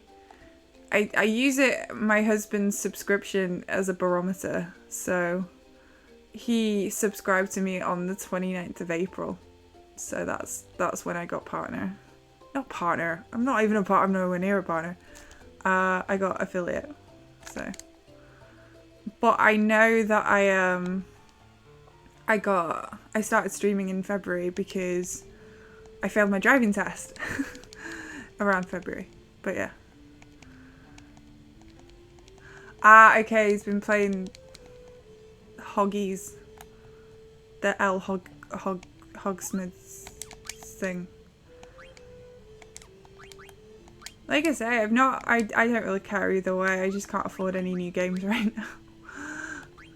use my husband's subscription as a barometer. So he subscribed to me on the 29th of April. So that's when I got partner. Not partner. I'm not even a partner. I'm nowhere near a partner. I got affiliate. So, but I know that I started streaming in February because I failed my driving test around February. But yeah. Okay. He's been playing Hoggies, the L Hogsmiths thing. Like I say, I don't really care either way. I just can't afford any new games right now.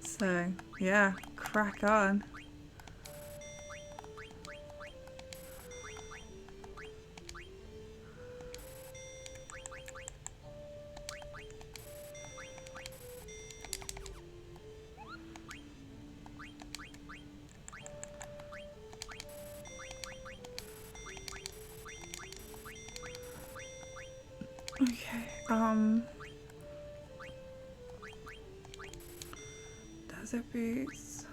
So yeah, crack on. Okay, desert boots.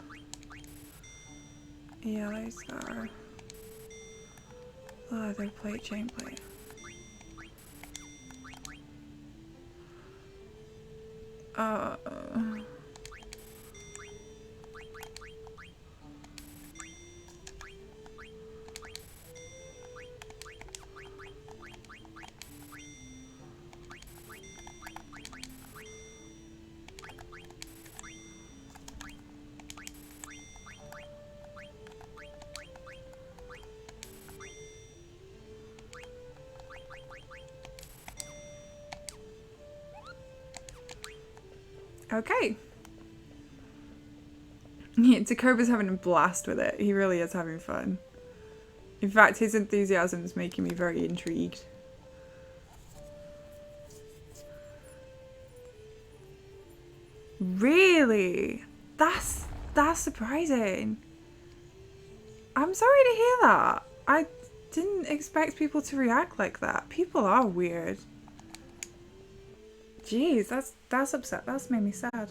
Yellow star. Leather plate, chain plate. Okay. Yeah, Takoba's having a blast with it. He really is having fun. In fact, his enthusiasm is making me very intrigued. Really? That's surprising. I'm sorry to hear that. I didn't expect people to react like that. People are weird. Jeez, that's upset. That's made me sad.